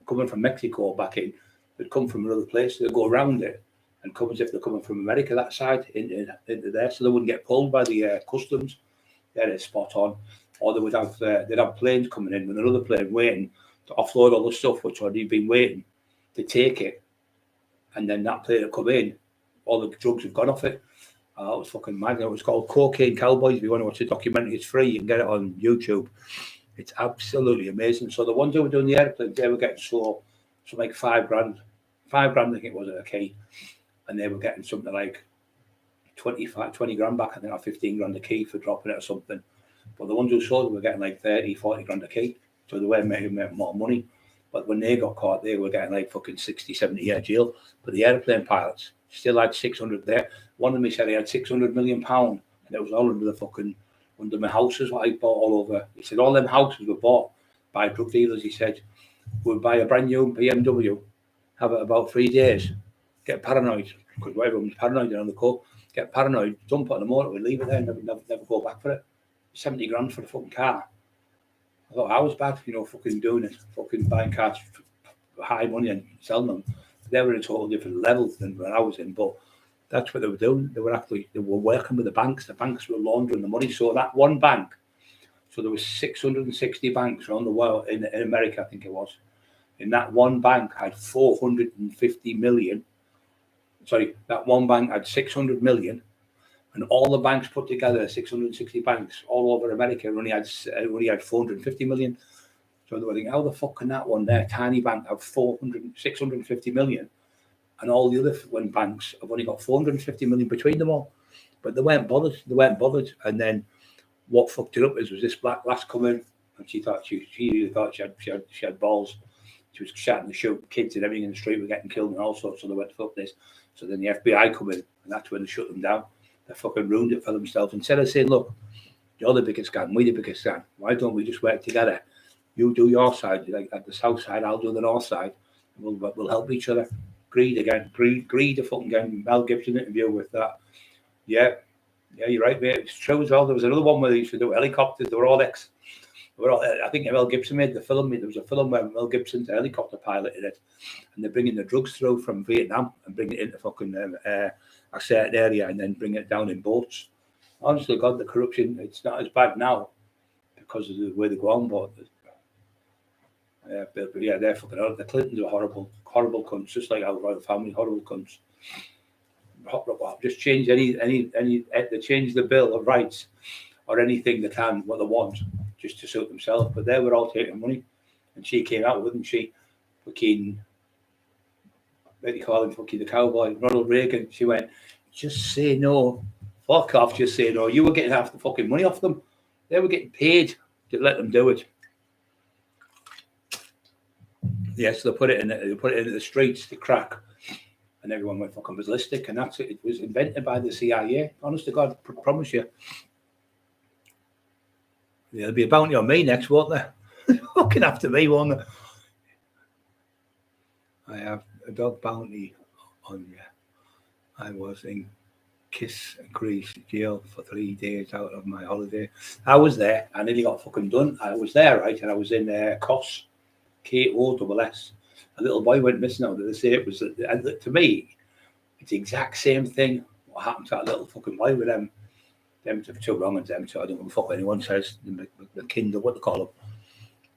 coming from Mexico back in, they'd come from another place. They'd go around it and come as if they're coming from America that side into there, so they wouldn't get pulled by the customs. They're spot on. Or they would have they'd have planes coming in with another plane waiting to offload all the stuff which already been waiting to take it, and then that plane would come in. All the drugs have gone off it. It was fucking mad. It was called Cocaine Cowboys. If you want to watch the documentary, it's free. You can get it on YouTube. It's absolutely amazing. So the ones who were doing the airplanes, they were getting so like $5 grand. $5 grand, I think it was a key. And they were getting something like 20 grand back, I think, or 15 grand a key for dropping it or something. But the ones who sold them were getting like 30, 40 grand a key. So they were making more money. But when they got caught, they were getting like fucking 60, 70 year jail. But the airplane pilots still had 600 there. One of them said he had £600 million, and it was all under my houses, what I bought all over. He said all them houses were bought by drug dealers. He said, we'd buy a brand new BMW, have it about 3 days, get paranoid, because everyone's paranoid on the coke, get paranoid, jump on the motor, we leave it there, never go back for it. 70 grand for the fucking car. I thought I was bad, fucking doing it, fucking buying cars for high money and selling them. They were in a totally different level than where I was in, but that's what they were doing. They were working with the banks. The banks were laundering the money. So that one bank, so there was 660 banks around the world, in America, I think it was. And that one bank had 450 million. Sorry, that one bank had 600 million. And all the banks put together, 660 banks all over America, only had 450 million. So they were thinking, how the fuck can that one there, tiny bank, have 650 million? And all the other banks have only got 450 million between them all. But they weren't bothered. And then what fucked it up was this black lass coming, and she thought she really thought she had balls. She was shouting to shoot kids and everything in the street were getting killed and all sorts. So they went, fuck this. So then the FBI come in, and that's when they shut them down. They fucking ruined it for themselves. Instead of saying, look, you're the biggest gang, we're the biggest gang. Why don't we just work together? You do your side, like at the south side, I'll do the north side. We'll help each other. Greed again. Greed a fucking gang. Mel Gibson interview with that. Yeah, you're right, mate. It's true as well. There was another one where they used to do helicopters. They were all I think Mel Gibson made the film. There was a film where Mel Gibson's a helicopter pilot in it, and they're bringing the drugs through from Vietnam and bringing it into fucking a certain area and then bring it down in boats. Honestly, God, the corruption, it's not as bad now because of the way they go on, but yeah, they're fucking horrible. The Clintons are horrible cunts, just like our royal family, horrible cunts. Just change they change the Bill of Rights or anything they can, what they want, just to suit themselves. But they were all taking money, and she came out, wouldn't she? Fucking, what do you call him? Fucking the cowboy, Ronald Reagan. She went, just say no. Fuck off, just say no. You were getting half the fucking money off them. They were getting paid to let them do it. Yes, they put it into the streets to crack, and everyone went fucking ballistic, and that's it. It was invented by the CIA. Honest to God, promise you. There'll be a bounty on me next, won't there? Fucking after me, won't there? I have a dog bounty on you. I was in Kiss and Greece jail for 3 days out of my holiday. I was there. I nearly got fucking done. I was there, right? And I was in Kos. Koss. A little boy went missing out. They say it was, and to me, it's the exact same thing. What happened to that little fucking boy with them two wrong and them two? I don't know what the fuck anyone says. The Kindle, what they call them,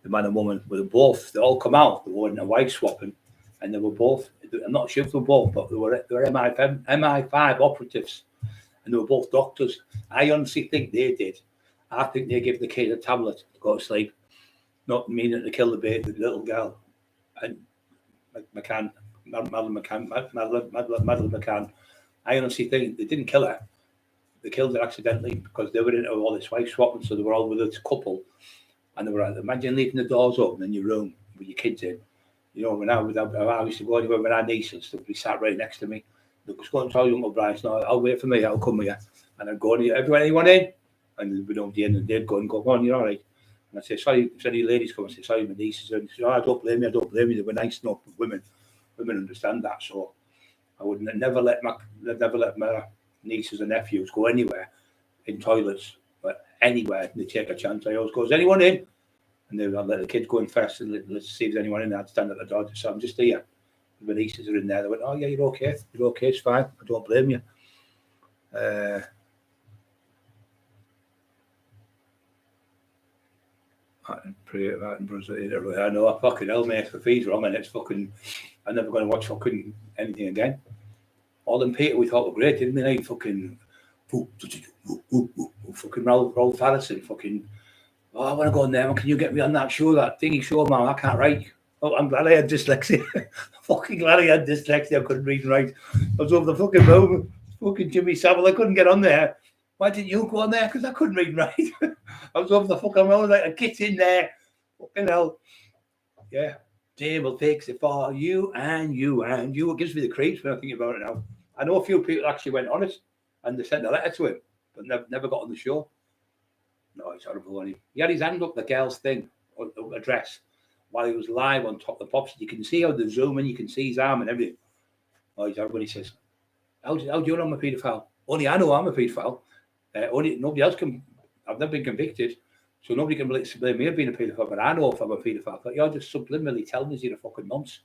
the man and woman, were both. They all come out. They were in a wife swapping, and they were both. I'm not sure if they were both, but they were MI5 operatives, and they were both doctors. I honestly think they did. I think they gave the kid a tablet to go to sleep. Not meaning to kill the little girl, and Madeline McCann. I honestly think they didn't kill her. They killed her accidentally because they were into all this wife swapping, so they were all with a couple, and they were like, imagine leaving the doors open in your room with your kids in. When I used to go anywhere with our nieces, they'd be sat right next to me. Look, just go and tell Uncle Brian, no, I'll wait for me, I'll come with you. And I'd go, anyone in? And there'd be nobody in, and they'd go, go on, you're all right. And I say, sorry, if any ladies come, I say, sorry, my nieces. And she said, oh, I don't blame you. They were nice enough. Women understand that. So I would never let my nieces and nephews go anywhere in toilets, but anywhere they take a chance. I always go, is anyone in? And then I'll let the kids go in first and let's see if there's anyone in there. I'd stand at the door. So I'm just here. My nieces are in there. They went, oh yeah, you're okay. You're okay. It's fine. I don't blame you. I know, I fucking hell, mate. If he's wrong, and it's fucking, I'm never going to watch fucking anything again. All them Peter we thought were great, didn't they? Like fucking Rolf Harrison, fucking. Oh, I want to go on there, man. Can you get me on that show, that thingy show, man? I can't write. Oh, I'm glad I had dyslexia. Fucking glad I had dyslexia. I couldn't read and write. I was over the fucking moon. Fucking Jimmy Savile. I couldn't get on there. Why didn't you go on there? Because I couldn't read and write. I was over the fucking moon. Like, get in there. Fucking hell. Yeah. Dave will fix it for you and you and you. It gives me the creeps when I think about it now. I know a few people actually went on it and they sent a letter to him, but never got on the show. No, it's horrible. He had his hand up the girl's thing, address, while he was live on Top of the Pops. You can see how the zoom in, you can see his arm and everything. Oh, he's horrible. He says, how do you know I'm a paedophile? Only I know I'm a paedophile. Only nobody else can. I've never been convicted, so nobody can blame me of being a paedophile, but I know if I'm a paedophile. But you're just subliminally telling us you're a fucking nonce.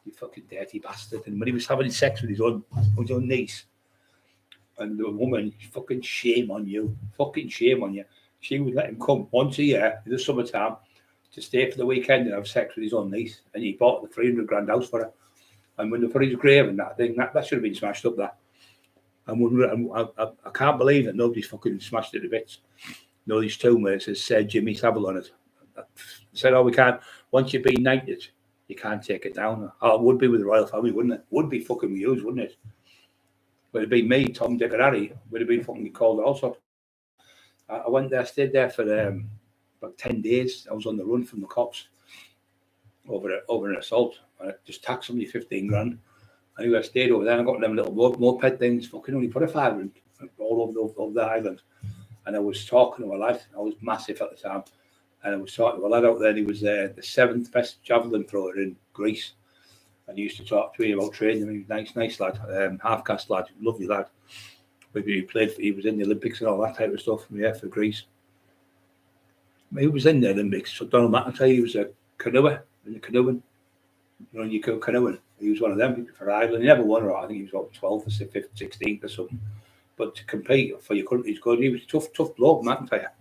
You fucking dirty bastard. And when he was having sex with his own niece, and the woman, fucking shame on you. Fucking shame on you. She would let him come once a year in the summertime to stay for the weekend and have sex with his own niece. And he bought the 300 grand house for her. And when they put his grave and that thing, that should have been smashed up there. I can't believe that nobody's fucking smashed it to bits. No, these two where it says Jimmy Savile on it. Said, oh, we can't, once you've been knighted, you can't take it down. Oh, it would be with the royal family, wouldn't it? Would be fucking used, wouldn't it? But it'd be me, Tom, Dick, and Harry, would have been fucking called also. I went there, stayed there for about 10 days. I was on the run from the cops over an assault. I just taxed somebody 15 grand. Anyway, I stayed over there and I got them little moped things, fucking only put a $500 all over the island. And I was talking to a lad, I was massive at the time, and I was talking to a lad out there, and he was the 7th best javelin thrower in Greece. And he used to talk to me about training. He was a nice lad, half-caste lad, lovely lad. He was in the Olympics and all that type of stuff, yeah, for Greece. He was in the Olympics, so Donald McIntyre, he was a canoer, in the canoeing. You know, you go canoeing. He was one of them for Ireland. He never won, or I think he was about 12th or 15th, 16th or something. But to compete for your country's good, he was a tough bloke, McIntyre.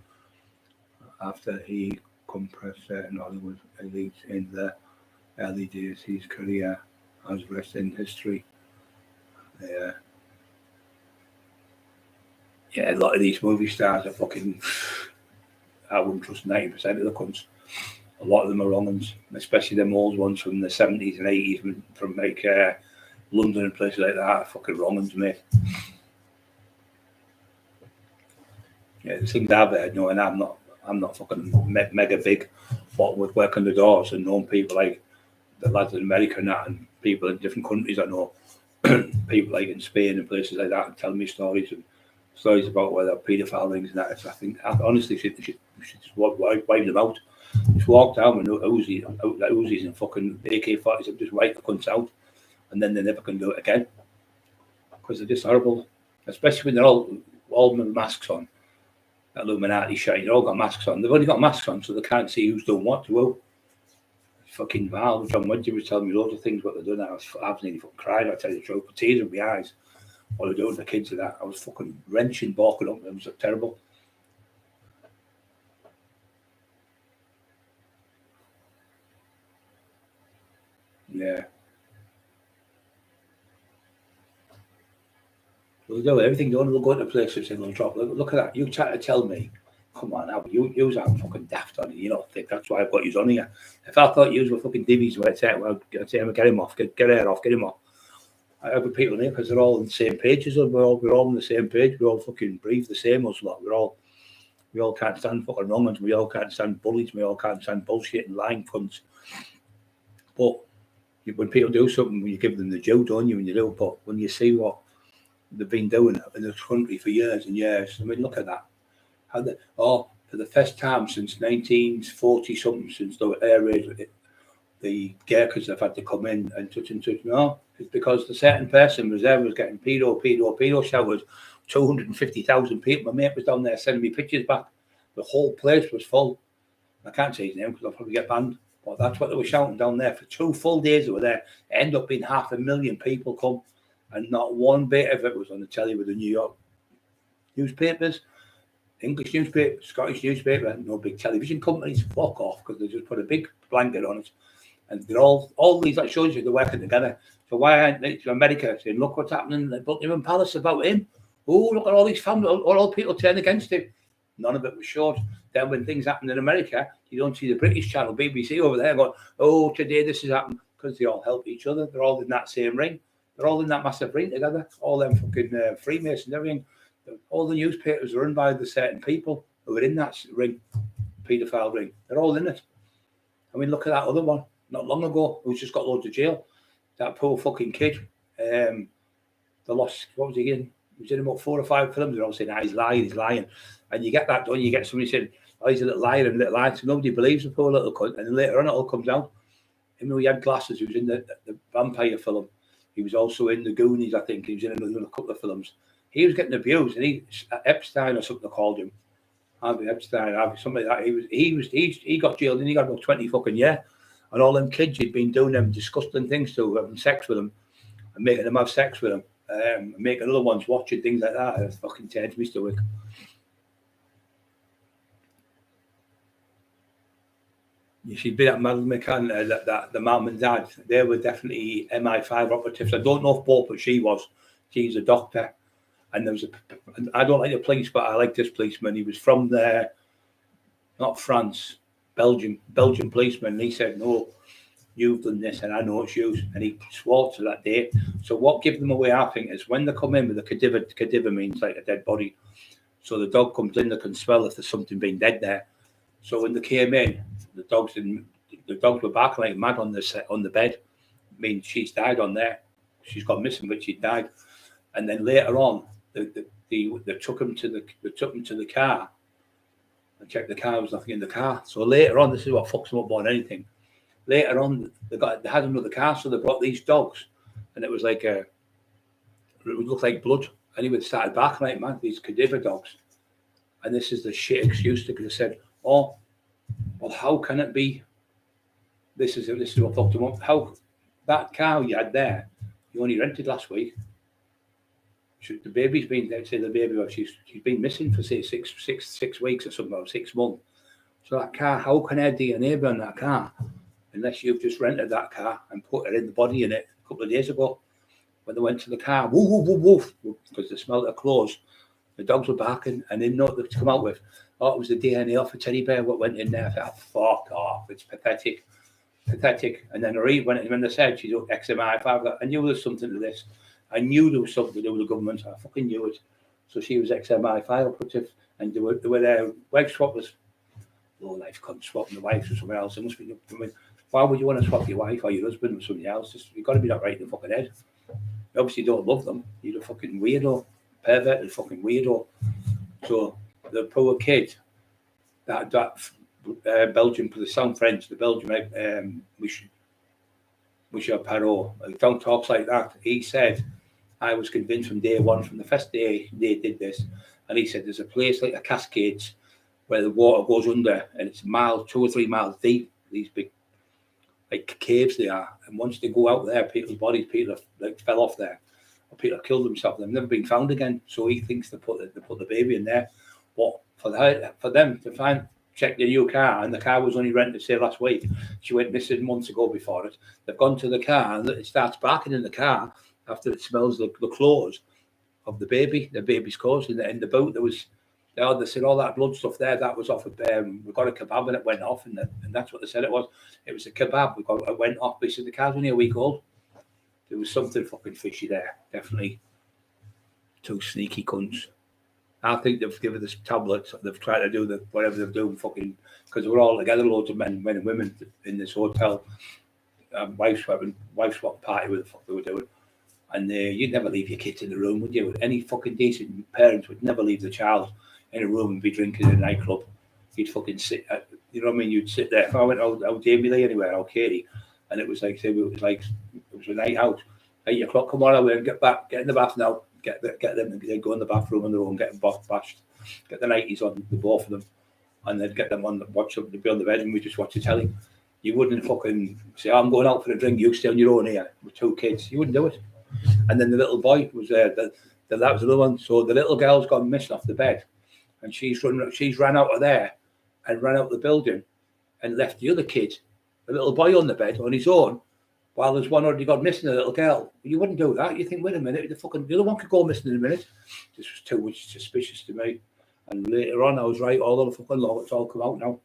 After he compressed certain Hollywood elites in the early days, his career has rested in history. Yeah, a lot of these movie stars are fucking. I wouldn't trust 90% of the cunts. A lot of them are wrong ones, especially them old ones from the 70s and 80s, from like London and places like that. Are fucking wrong ones, mate. Yeah, the things I've heard, no, and I'm not fucking mega big, but would work on the doors and known people like the lads in America and that, and people in different countries I know, people like in Spain and places like that, and telling me stories about where they're paedophile rings and that. I think honestly, she should just wipe them out. Just walk down with Uzis and fucking AK-40s and just wipe the cunts out, and then they never can do it again because they're just horrible. Especially when they're all with masks on. That Illuminati shit, they've all got masks on. They've only got masks on, so they can't see who's doing what to who. Fucking Val, John Wedgie was telling me loads of things what they're doing. I was nearly fucking crying. I tell you the truth, with tears in my eyes. What they're doing to the kids and that. I was fucking wrenching, balking up. It was terrible. Yeah. They'll do everything. They'll go into places and they'll drop. Look at that. You try to tell me, come on now, you aren't fucking daft on it. You don't think that's why I've got you on here. If I thought you were fucking divvies, I'd say, get him off, get her off, get him off. I have people in here because they're all on the same page as us. We're all on the same page. We all fucking breathe the same as lot. We all can't stand fucking wrong ones. We all can't stand bullies. We all can't stand bullshit and lying cunts. But when people do something, you give them the due, don't you? When you do, but when you see what they've been doing in this country for years and years, I mean, look at that. for the first time since 1940 something, since the air raid, the Gurkhas have had to come in and touch. No, it's because the certain person was there was getting pedo showers. 250,000 people. My mate was down there sending me pictures back. The whole place was full. I can't say his name because I'll probably get banned. But that's what they were shouting down there for 2 full days. They were there. It ended up being 500,000 people come, and not one bit of it was on the telly with the New York newspapers, English newspaper, Scottish newspaper, no big television companies. Fuck off, because they just put a big blanket on it, and they're all these, that shows you they're working together. So why aren't they to America saying, look what's happening at Buckingham Palace about him? Oh, look at all these families, all people turn against him. None of it was short. Then when things happen in America, you don't see the British channel, BBC over there going, oh, today this has happened, because they all help each other. They're all in that same ring. They're all in that massive ring together. All them fucking Freemasons and everything. All the newspapers are run by the certain people who are in that ring, paedophile ring. They're all in it. I mean, look at that other one not long ago who's just got loads of jail. That poor fucking kid. The lost, what was he in? He was in about 4 or 5 films. They're all saying, he's lying. And you get that done. You get somebody saying, oh, he's a little liar and a little liar. So nobody believes the poor little cunt. And then later on, it all comes out. Even though he had glasses, he was in the vampire film. He was also in the Goonies, I think. He was in another couple of films. He was getting abused, and Epstein or something they called him. Harvey Epstein, something like that. He got jailed, and he got about 20 fucking years. And all them kids he'd been doing them disgusting things to, having sex with them, and making them have sex with them, and making other ones watch it, things like that. It fucking turns me stomach. You should be that Madeleine McCann, that the mum and dad, they were definitely MI5 operatives. I don't know if both, but she was. She's a doctor. And there was I don't like the police, but I like this policeman. He was from there, not France, Belgium policeman. And he said, no, you've done this, and I know it's you. And he swore to that day. So what gives them away, I think, is when they come in with a cadaver means like a dead body. So the dog comes in, they can smell if there's something being dead there. So when they came in, the dogs were barking like mad on the bed. I mean, she's died on there. She's got missing, but she died. And then later on, they took him to the car and checked the car. There was nothing in the car. So later on, this is what fucks them up more than anything. Later on, they had another car, so they brought these dogs, and it was like it would look like blood. And he would start barking like mad, these cadaver dogs. And this is the shit excuse because they said, oh, well, how can it be? This is what fucked them up. How that cow you had there, you only rented last week. The baby's been there. Say the baby, well, she's been missing for say six weeks or something, or 6 months. So that car, how can her DNA be on that car unless you've just rented that car and put her in the body in it a couple of days ago when they went to the car, woof woof woof woof, because they smelled her clothes. The dogs were barking and they didn't know what to come out with. Oh, it was the DNA off a teddy bear what went in there. I thought, fuck off, it's pathetic. And then when they said she's XMI5, I knew there was something to this. I knew there was something to do with the government. I fucking knew it. So she was XMI5 operative, and they were their wife swappers. Low life cunt swapping the wives or somewhere else. It must be. I mean, why would you want to swap your wife or your husband with somebody else? You've got to be that right in the fucking head. You obviously don't love them. You're a fucking weirdo, pervert, fucking weirdo. So the poor kid, that Belgian, the sound French, the Belgian, Michel Perrault, don't talk like that. He said, I was convinced from day one, from the first day they did this, and he said there's a place like the Cascades where the water goes under and it's 2 or 3 miles deep, these big like caves they are, and once they go out there, people's bodies, people have like fell off there, or people have killed themselves, they've never been found again. So he thinks they put the baby in there. But for them to check the new car, and the car was only rented, say, last week. She went missing months ago before it. They've gone to the car, and it starts barking in the car after it smells the clothes of the baby's clothes in the boot. They said all that blood stuff there, that was off of, we got a kebab and it went off, and that's what they said it was. It was a kebab, it went off. They said the car's only a week old. There was something fucking fishy there, definitely. 2 sneaky cunts. I think they've given us tablets. They've tried to do whatever they're doing, fucking, because we're all together, loads of men and women in this hotel. Wife swap party, with the fuck they were doing. And you'd never leave your kids in the room, would you? Any fucking decent parents would never leave the child in a room and be drinking in a nightclub. you'd fucking sit, you know what I mean? You'd sit there. If I went out Jamie anywhere, out Katie, and it was like, say, it was a night out, 8 o'clock, come on away and get in the bath now, get them, and they'd go in the bathroom on their own, get them bashed, get the 90s on, the both of them, and they'd get them on, watch them, they'd be on the bed, and we just watch the telly. You wouldn't fucking say, I'm going out for a drink, you stay on your own here with 2 kids. You wouldn't do it. And then the little boy was there, that was another one. So the little girl's gone missing off the bed, and she's ran out of there and ran out the building and left the other kid, the little boy, on the bed on his own, while there's one already gone missing, a little girl. You wouldn't do that. You think, wait a minute, the other one could go missing in a minute. This was too much suspicious to me. And later on, I was right, all the fucking law, it's all come out now.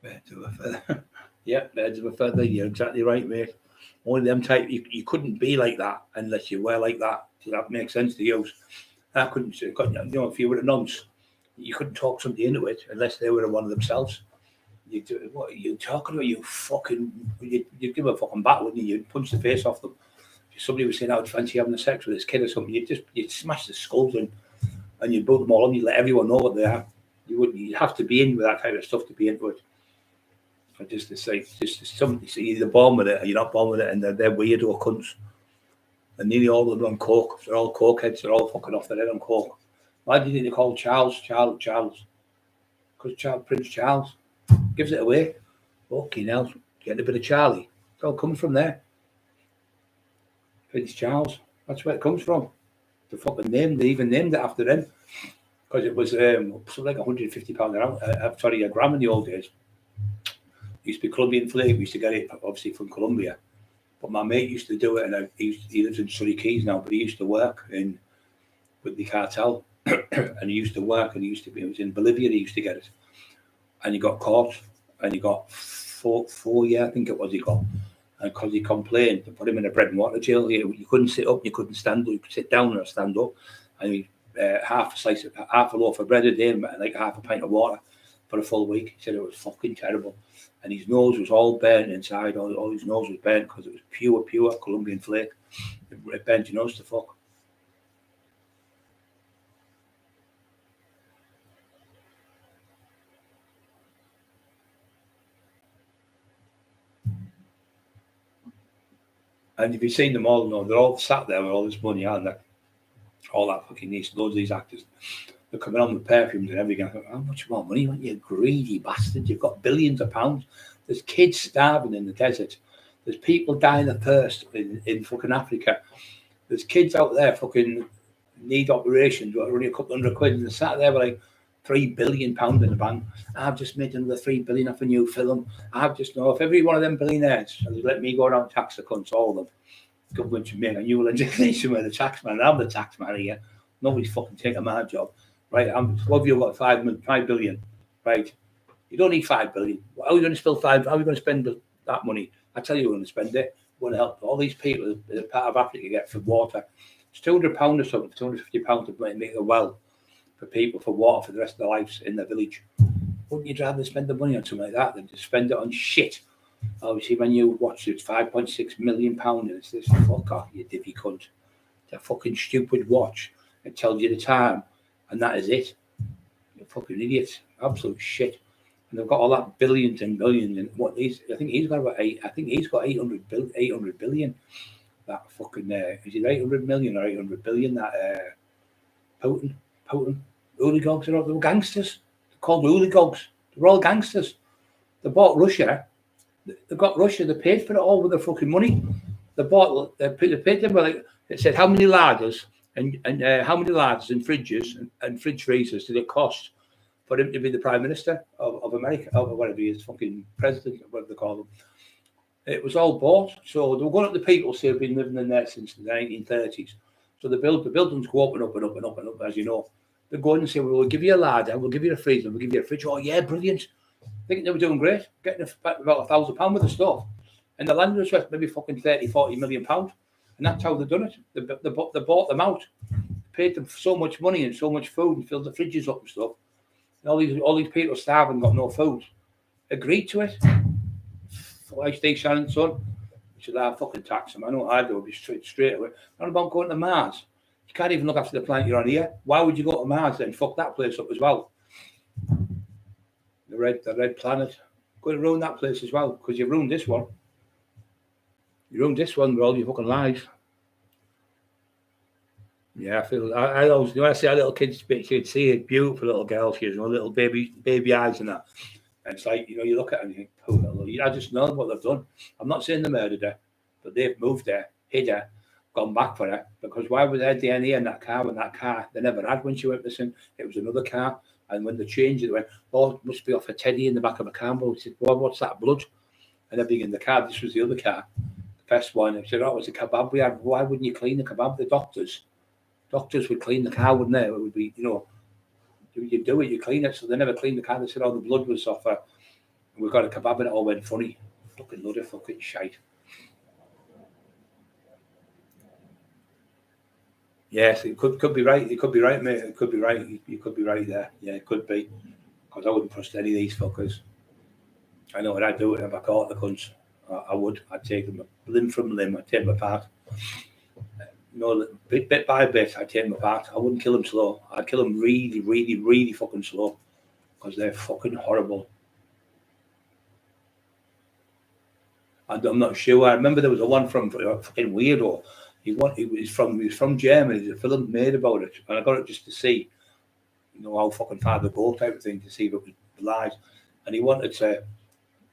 Birds of a feather. Yeah, birds of a feather. You're exactly right, mate. Only them type, you couldn't be like that unless you were like that. Does that make sense to you? I couldn't, you know, if you were a nonce, you couldn't talk somebody into it unless they were one of themselves. What are you talking about? You fucking, you'd give a fucking bat, wouldn't you? You'd punch the face off them. If somebody was saying, I would fancy having a sex with this kid or something, you'd smash the skulls in and you'd build them all on, you'd let everyone know what they are. You'd have to be in with that type of stuff to be into it. Just to say, somebody, so you're either born with it or you're not born with it, and they're weirdo cunts. And nearly all of them on coke. They're all cokeheads. They're all fucking off their head on coke. Why do you think they call Charles? Because Prince Charles gives it away. Fucking hell, getting a bit of Charlie. It all comes from there. Prince Charles. That's where it comes from. The fucking name. They even named it after him because it was something like £150 a gram in the old days. It used to be Colombian flake. We used to get it obviously from Colombia, but my mate used to do it, and he lives in Surrey Keys now. But he used to work with the cartel, and he used to work, and it was in Bolivia. He used to get it, and he got caught, and he got 4 years, I think it was. He got, and because he complained, they put him in a bread and water jail. You couldn't sit up, you couldn't stand up. You could sit down or stand up, and he half a loaf of bread a day, and like half a pint of water for a full week. He said it was fucking terrible. And his nose was all burnt inside. All his nose was burnt because it was pure Colombian flake. It burnt your nose to fuck. And if you've seen them all, no, they're all sat there with all this money and all that fucking loads of these actors. They're coming on with perfumes and everything. I go, how much more money want you, greedy bastard? You've got billions of pounds. There's kids starving in the desert. There's people dying of thirst in fucking Africa. There's kids out there fucking need operations that are only a couple £100 and they're sat there with like £3 billion in the bank. I've just made another $3 billion off a new film. I've just know if every one of them billionaires let me go around and tax the cunts, all of them, government should make a new legislation where the tax man, I'm the tax man here. Nobody's fucking taking my job. Right, what have you got? 5 billion, right? You don't need 5 billion. How are you going to spill 5? How are you going to spend that money? I tell you, we're going to spend it. We're going to help all these people that part of Africa get for water. It's £200 or something, £250 to make a well for people for water for the rest of their lives in their village. Wouldn't you rather spend the money on something like that than to spend it on shit? Obviously, when you watch it, it's £5.6 million, and it's this, fuck off, you divvy cunt. It's a fucking stupid watch. It tells you the time. And that is it. You're fucking idiots. Absolute shit. And they've got all that billions and billions and what these. I think he's got about 800 billion. That fucking is it 800 million or 800 billion? That Putin, hooligans are all, they were gangsters. They're called hooligans. They're all gangsters. They bought Russia. They got Russia. They paid for it all with their fucking money. They paid them like it said how many larders. And how many lads and fridges and fridge freezers did it cost for him to be the Prime Minister of America, or whatever he is, fucking president, or whatever they call him? It was all bought. So they were going up to people who have been living in there since the 1930s. So the buildings go up and up and up and up and up, as you know. They go in and say, well, we'll give you a larder, we'll give you a freezer, we'll give you a fridge. Oh, yeah, brilliant. Thinking they were doing great, getting about £1,000 worth of stuff. And the land was worth maybe fucking 30, 40 million pounds. And that's how they done it. They bought them out, paid them so much money and so much food and filled the fridges up and stuff. And all these people starving, got no food. Agreed to it. Why stay Shannon's son? We should have fucking tax them. I know what I'd do, would be straight away. Not about going to Mars. You can't even look after the planet you're on here. Why would you go to Mars then? Fuck that place up as well. The red planet. Going to ruin that place as well, because you ruined this one. You ruined this one with all your fucking lies. Yeah, I feel I always, when I see a little kid's picture, you'd see a beautiful little girl, she has, little baby eyes and that. And it's like, you look at her and you think, I just know what they've done. I'm not saying they murdered her, but they've moved her, hid her, gone back for her. Because why was there DNA in that car when that car they never had when she went missing? It was another car. And when they changed it, they went, oh, it must be off a teddy in the back of McCann. He said, well, what's that, blood? And everything in the car. This was the other car, the first one. And said, oh, it was a kebab we had. Why wouldn't you clean the kebab? The doctors would clean the car, wouldn't they? It would be, you do it, you clean it. So they never cleaned the car. They said, oh, the blood was off her. And we got a kebab and it all went funny. Fucking load of fucking shite. Yes, it could be right. It could be right, mate. It could be right. You could be right there. Yeah, it could be. Because I wouldn't trust any of these fuckers. I know what I'd do if I caught the cunts. I would. I'd take them limb from limb. I'd take them apart. Bit by bit, I'd take them apart. I wouldn't kill them slow. I'd kill them really, really, really fucking slow. Because they're fucking horrible. I'm not sure. I remember there was a one from a fucking weirdo. He was from Germany. There's a film made about it, and I got it just to see, how fucking far they go type of thing, to see if it was lies. And he wanted to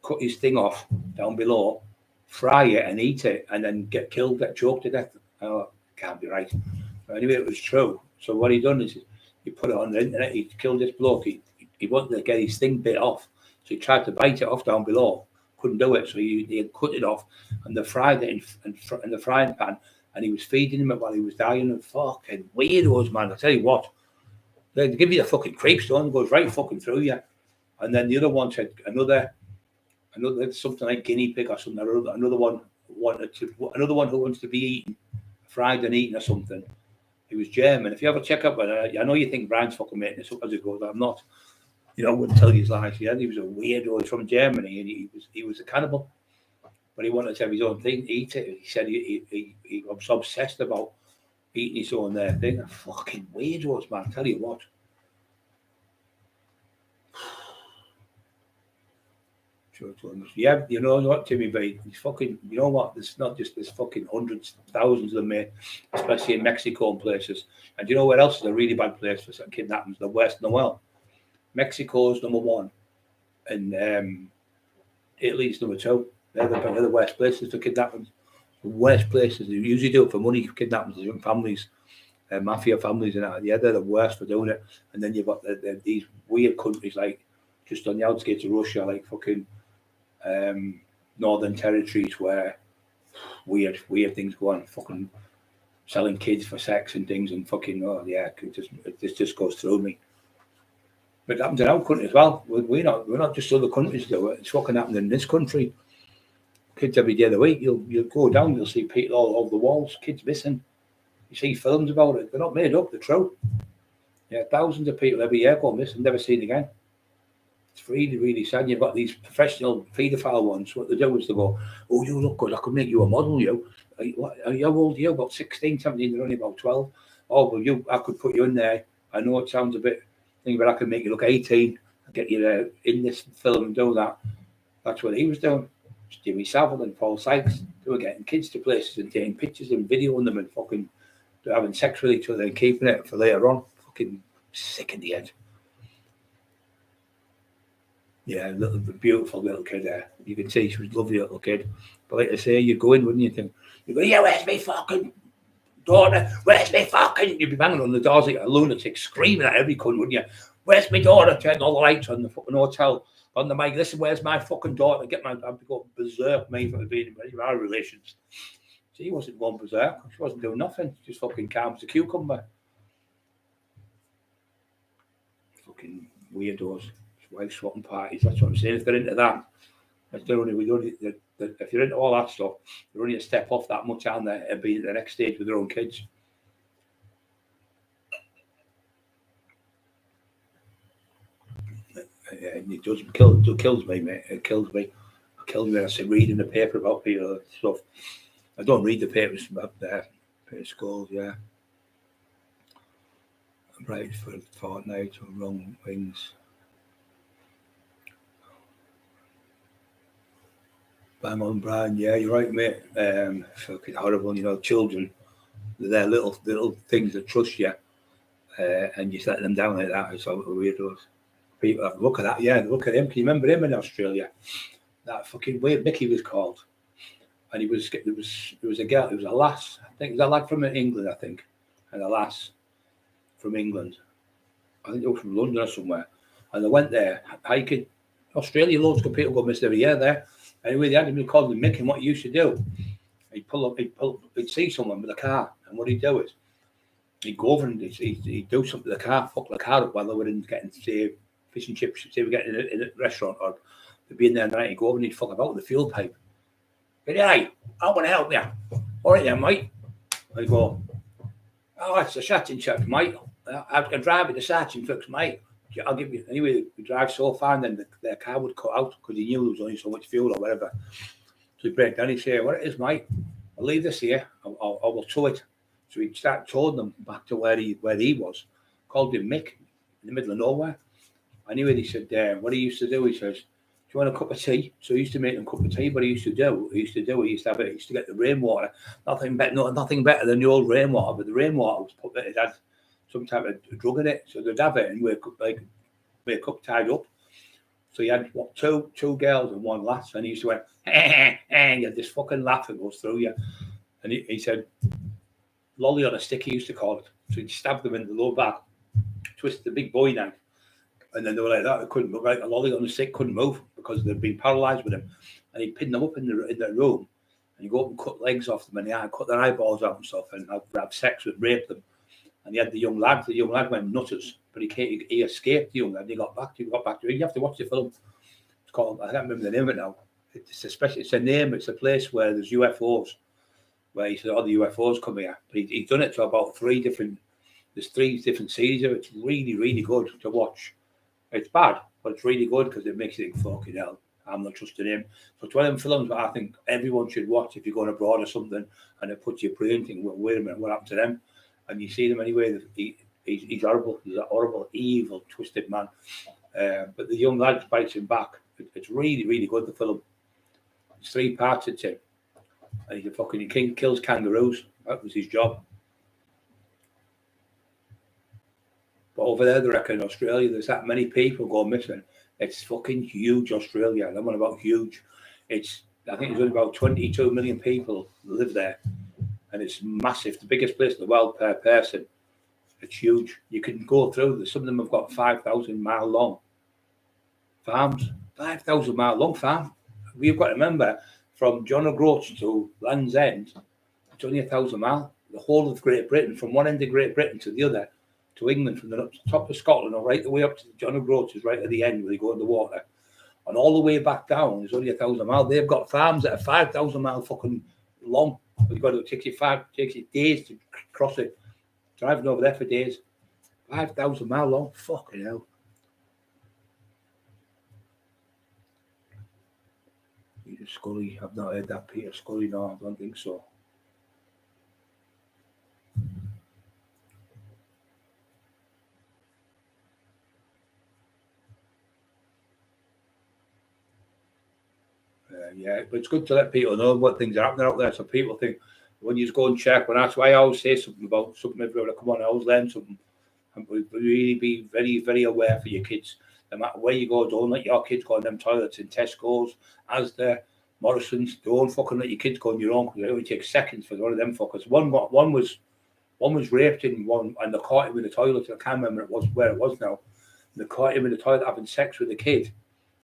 cut his thing off down below, fry it and eat it, and then get choked to death. Oh, can't be right. But anyway, it was true. So what he done is he put it on the internet. He killed this bloke. He wanted to get his thing bit off, so he tried to bite it off down below. Couldn't do it, so he cut it off, and they fried it in the frying pan. And he was feeding him while he was dying. And fucking weirdos, man. I tell you what, they give you the fucking creeps, don't goes right fucking through you. And then the other one said another something like guinea pig or something. Another one who wants to be eaten, fried and eaten or something. He was German. If you ever check up, I know you think Brian's fucking making this up as it goes. I'm not. I wouldn't tell you his lies. Yeah, he was a weirdo. He's from Germany, and he was a cannibal. But he wanted to have his own thing, eat it. He said he was obsessed about eating his own thing. Fucking weirdos, man. I tell you what. Yeah, you know what, Timmy B? He's fucking, you know what? There's not just this fucking hundreds, thousands of them, mate, especially in Mexico and places. And do you know where else is a really bad place for kidnappings? The worst in the world. Mexico's number one, and Italy's number two. They're the worst places for kidnappings. The worst places. They usually do it for money, kidnappings, young families, mafia families, and that. Yeah, they're the worst for doing it. And then you've got these weird countries like just on the outskirts of Russia, like fucking northern territories where weird things go on. Fucking selling kids for sex and things, and fucking it just goes through me. But it happens in our country as well. We're not just other countries do it. It's fucking happening in this country. Kids every day of the week, you'll go down, you'll see people all over the walls, kids missing. You see films about it. They're not made up, they're true. Yeah, thousands of people every year go missing, never seen again. It's really, really sad. You've got these professional paedophile ones. What they do is they go, oh, you look good, I could make you a model, you. How old are you? About 16, 17, they're only about 12. Oh, well, I could put you in there. I know it sounds a bit thing, but I could make you look 18 and get you there in this film and do that. That's what he was doing. Jimmy Savile and Paul Sykes, they were getting kids to places and taking pictures and videoing them and fucking having sex with each other and keeping it for later on. Fucking sick in the head. Yeah, beautiful little kid there. You can see she was a lovely little kid. But like I say, you go in, wouldn't you? You go, yeah, where's my fucking daughter? Where's my fucking? You'd be banging on the doors like a lunatic, screaming at every cunt, wouldn't you? Where's my daughter? Turning all the lights on the fucking hotel. On the mic, listen, where's my fucking daughter? I'd go berserk, me, for being in our relations. So he wasn't going berserk. She wasn't doing nothing. Just fucking calm as a cucumber. Fucking weirdos. Wife swapping parties. That's what I'm saying. If they're into that, If you're into all that stuff, they're only a step off that much, aren't they, and be at the next stage with their own kids. It does kills me, mate. It kills me. It kills me when I see reading the paper about people and stuff. I don't read the papers up there. Schools, yeah. Right for a fortnight or wrong things. Bang on, Brian. Yeah, you're right, mate. Fucking horrible. Children, they're little things that trust you, and you let them down like that. It's all weirdos. People look at that. Yeah, look at him. Can you remember him in Australia? That fucking weird Mickey was called, and there was a girl. It was a lass. I think it was a lad from England. I think, and a lass from England. I think they were from London or somewhere, and they went there hiking. Australia, loads of people go missing every year there. Anyway, they had him called him Mickey. And what he used to do, he'd see someone with a car, and what he'd do is he'd go over and he'd do something to the car, fuck the car up while they were getting, say, fish and chips, say we're getting in a restaurant, or they'd be in there at night. He'd go over and he'd fuck about with the fuel pipe. Hey, I want to help you. All right then, mate. I'd go, oh, it's a shotting chuck, mate. I can drive it to Sargent Fix, mate. I'll give you. Anyway, we drive so far, and then their car would cut out because he knew there was only so much fuel or whatever. So he'd break down. He'd say, "What it is, mate? I'll leave this here. I will tow it." So he'd start towing them back to where he was. Called him Mick in the middle of nowhere. Anyway, he said, "What he used to do," he says, "Do you want a cup of tea?" So he used to make them a cup of tea. But he used to get the rainwater. Nothing better than the old rainwater. But the rainwater was put there. It had some type of drug in it, so they'd have it and wake up tied up. So you had two girls and one lass, and he used to went, and you had this fucking laugh that goes through you. And he said, lolly on a stick, he used to call it. So he'd stab them in the lower back, twist the big boy knife, and then they were like that. They couldn't look like a lolly on a stick, couldn't move because they'd been paralysed with him. And he'd pin them up in their room, and you go up and cut legs off them, and cut their eyeballs out and stuff, and have sex with, rape them. And he had the young lad. The young lad went nutters, but he escaped. The young lad. He got back to him. You have to watch the film. It's called. I can't remember the name of it now. It's a name. It's a place where there's UFOs. Where he said, "Oh, the UFOs come here." But he's done it to about three different series of it. It's really, really good to watch. It's bad, but it's really good because it makes you think, "Fucking hell, I'm not trusting him." So it's one of them films that I think everyone should watch if you're going abroad or something, and it puts your brain thinking, "Well, wait a minute, what happened to them?" And you see them anyway. He's horrible. He's a horrible, evil, twisted man. But the young lad bites him back. It's really, really good, the film. It's 3 parts, it's it. And he's a fucking king, kills kangaroos. That was his job. But over there, they reckon in Australia, there's that many people go missing. It's fucking huge, Australia. I'm on about huge. I think there's only about 22 million people live there. And it's massive, the biggest place in the world per person. It's huge. You can go through. Some of them have got 5,000 mile long farms. 5,000 mile long farm. We've got to remember, from John O'Groats to Land's End, it's only 1,000 miles. The whole of Great Britain, from one end of Great Britain to the other, to England, from the top of Scotland, or right the way up to John O'Groats is right at the end where they go in the water, and all the way back down is only 1,000 miles. They've got farms that are 5,000 mile fucking long. You've got to takes you days to cross it. Driving over there for days. 5,000 mile long. Fucking hell. Peter Scully. I've not heard that. Peter Scully. No, I don't think so. Yeah, but it's good to let people know what things are happening out there, so people think when you go and check. When that's why I always say something about something everywhere. Come on, I always learn something, and really be very, very aware for your kids. No matter where you go, don't let your kids go in them toilets in Tesco's, Asda, Morrison's. Don't fucking let your kids go on your own because it only takes seconds for one of them fuckers. One was raped in one, and they caught him in the toilet. I can't remember where it was now. They caught him in the toilet having sex with the kid.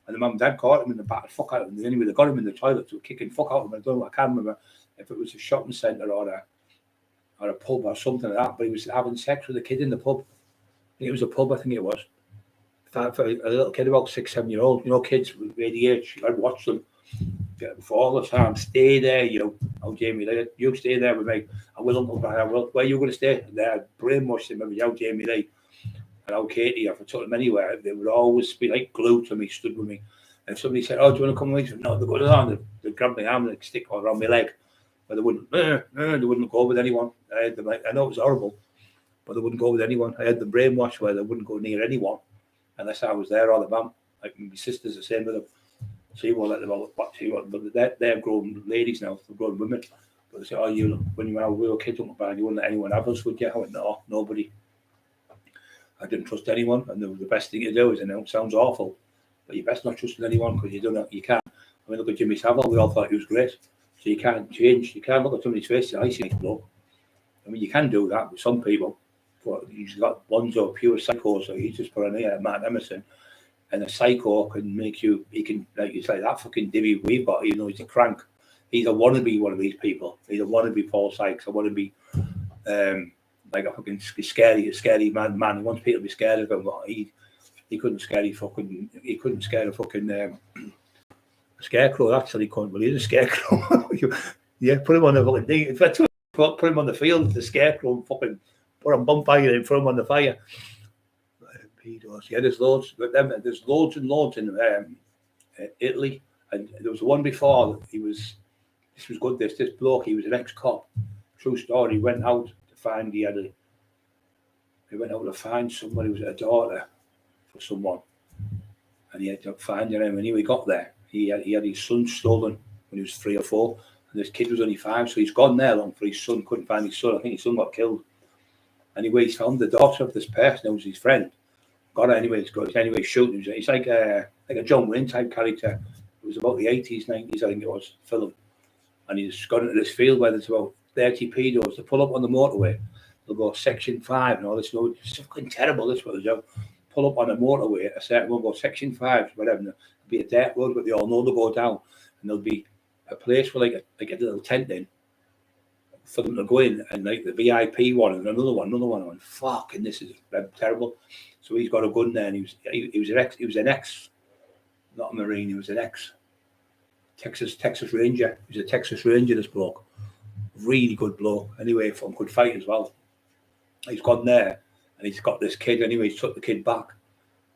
And the mum and dad caught him in the back, fuck out of him. Anyway, they got him in the toilet, so kicking fuck out of him. I don't know, I can't remember if it was a shopping centre or a pub or something like that, but he was having sex with a kid in the pub. I think it was a pub, I think it was. For a little kid, about 6, 7 year old, kids with ADHD, I'd watch them. Get before all the time. Stay there, you. Oh, Jamie, Lee, you stay there with me. I will, Uncle Brian. I will. Where are you going to stay? There, brainwashed him. Remember, you, Jamie Lee, and old Katie. If I took them anywhere, they would always be like glued to me, stood with me. And if somebody said, "Oh, do you want to come with me?" No, they're going on. They'd grab my arm and they'd stick around my leg, but they wouldn't. They wouldn't go with anyone. I had them like, I know it was horrible, but they wouldn't go with anyone. I had them brainwashed where they wouldn't go near anyone unless I was there or the mum. Like my sister's the same with them. So you won't let them all back to you. But they're grown ladies now, they're grown women. But they say, "Oh, you when you were kids, you wouldn't let anyone have us, would you?" I went, "No, nobody." I didn't trust anyone, and the best thing to do is, and it sounds awful, but you best not trust anyone because you don't know, you can't. I mean, look at Jimmy Savile, we all thought he was great. So you can't change, you can't look at somebody's face and I see blow. I mean, you can do that with some people, but you've got ones who are pure psychos, so you just put on here, Matt Emerson, and a psycho can make you, he can, like you say, that fucking divvy we've got, you know, he's a crank. He's a wannabe one of these people. He's a wannabe Paul Sykes, a wannabe, like a fucking scary man. He wants people to be scared of him, but he couldn't scare a fucking scarecrow. Actually, couldn't believe a scarecrow. Yeah, put him on the fucking thing. Put him on the field, the scarecrow, and fucking put a bonfire and throw him on the fire. Pedos. Yeah, there's loads. But there's loads and loads in Italy, and there was one before. This was good. This bloke, he was an ex-cop. True story. He went out to find somebody who was a daughter for someone, and he had to find him. And when he got there, he had his son stolen when he was 3 or 4, and this kid was only 5, so he's gone there long for his son. Couldn't find his son. I think his son got killed. Anyway, he's found the daughter of this person who was his friend. Got her anyway. He's shooting. He's like a John Wayne type character. It was about the 80s, 90s, I think it was, film. And he's gone into this field where there's about 30 pedos. They pull up on the motorway. They'll go section 5 and all this. It's fucking terrible. This what they do. Pull up on a motorway at a certain one, go section 5, whatever. There'll be a dirt road, but they all know they'll go down. And there'll be a place where like a little tent in for them to go in, and like the VIP one and another one. I went, fuck, and this is terrible. So he's got a gun there, and he was an ex, not a Marine. He was an ex Texas Ranger. He was a Texas Ranger. This bloke, really good bloke. Anyway, from good fight as well. He's gone there, and he's got this kid. Anyway, he took the kid back,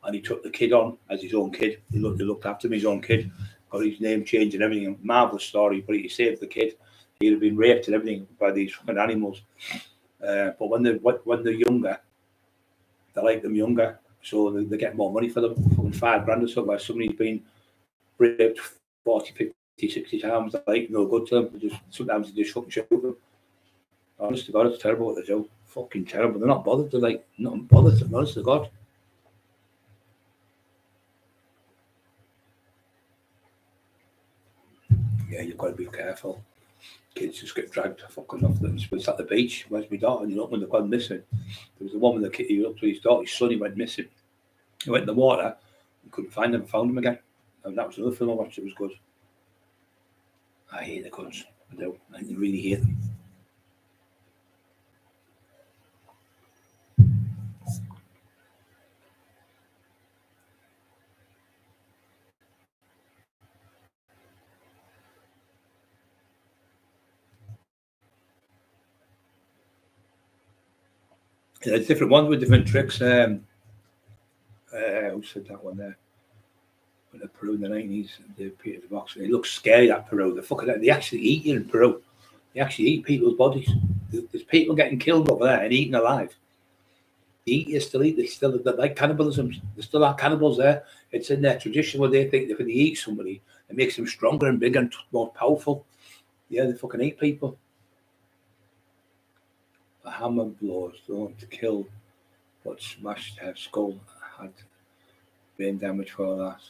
and he took the kid on as his own kid. He looked after him, his own kid. Got his name changed and everything. Marvelous story, but he saved the kid. He'd have been raped and everything by these fucking animals. But when they're younger, they like them younger, so they get more money for them. Fucking $5,000 or something. Like somebody's been raped 40, 50, 60 times. They like no good to them. Sometimes they just fucking shoot them. Honest to God, it's terrible what they do. Fucking terrible. They're not bothered. They're like not bothered. Honest to God. Yeah, you've got to be careful. Kids just get dragged fucking off them. It's at the beach. Where's my daughter? You know, when they've gone missing. There was a woman, the kid, he was up to his daughter, his son, he went missing. He went in the water and couldn't find him, found him again. And that was another film I watched, it was good. I hate the cunts. I do. I really hate them. There's different ones with different tricks. Who said that one there? When the Peru in the 90s, they Peter the Boxer. It looks scary, that Peru. They actually eat you in Peru. They actually eat people's bodies. There's people getting killed over there and eaten alive. They eat you, still eat. They still like cannibalism. There still are cannibals there. It's in their tradition where they think that when they eat somebody, it makes them stronger and bigger and more powerful. Yeah, they fucking eat people. The hammer blows don't kill, but smashed her skull. Had brain damage for that.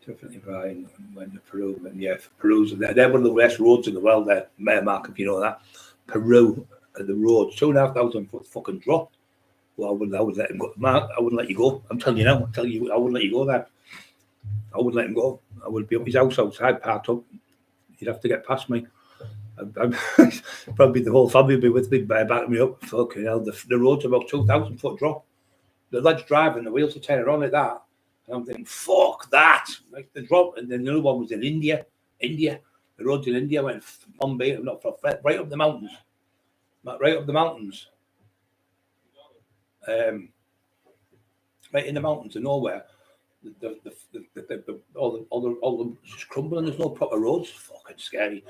Definitely Brian went to Peru. And yeah, Peru's they're one of the worst roads in the world there, Mark, if you know that. Peru, the road, 2,500 foot fucking drop. Well, I would let him go. Mark, I wouldn't let you go. I'm telling you now, I wouldn't let you go there. I wouldn't let him go. I would be up his house outside, parked up. You'd have to get past me. Probably the whole family would be with me, backing me up. Fucking hell, the road's about 2,000 foot drop. The ledge driving, the wheels are turning around like that. And I'm thinking, fuck that. Like the drop, and then the other one was in India. The roads in India went Bombay, not for right up the mountains. Right up the mountains. Right in the mountains of nowhere. All the just crumbling. There's no proper roads. Fucking scary.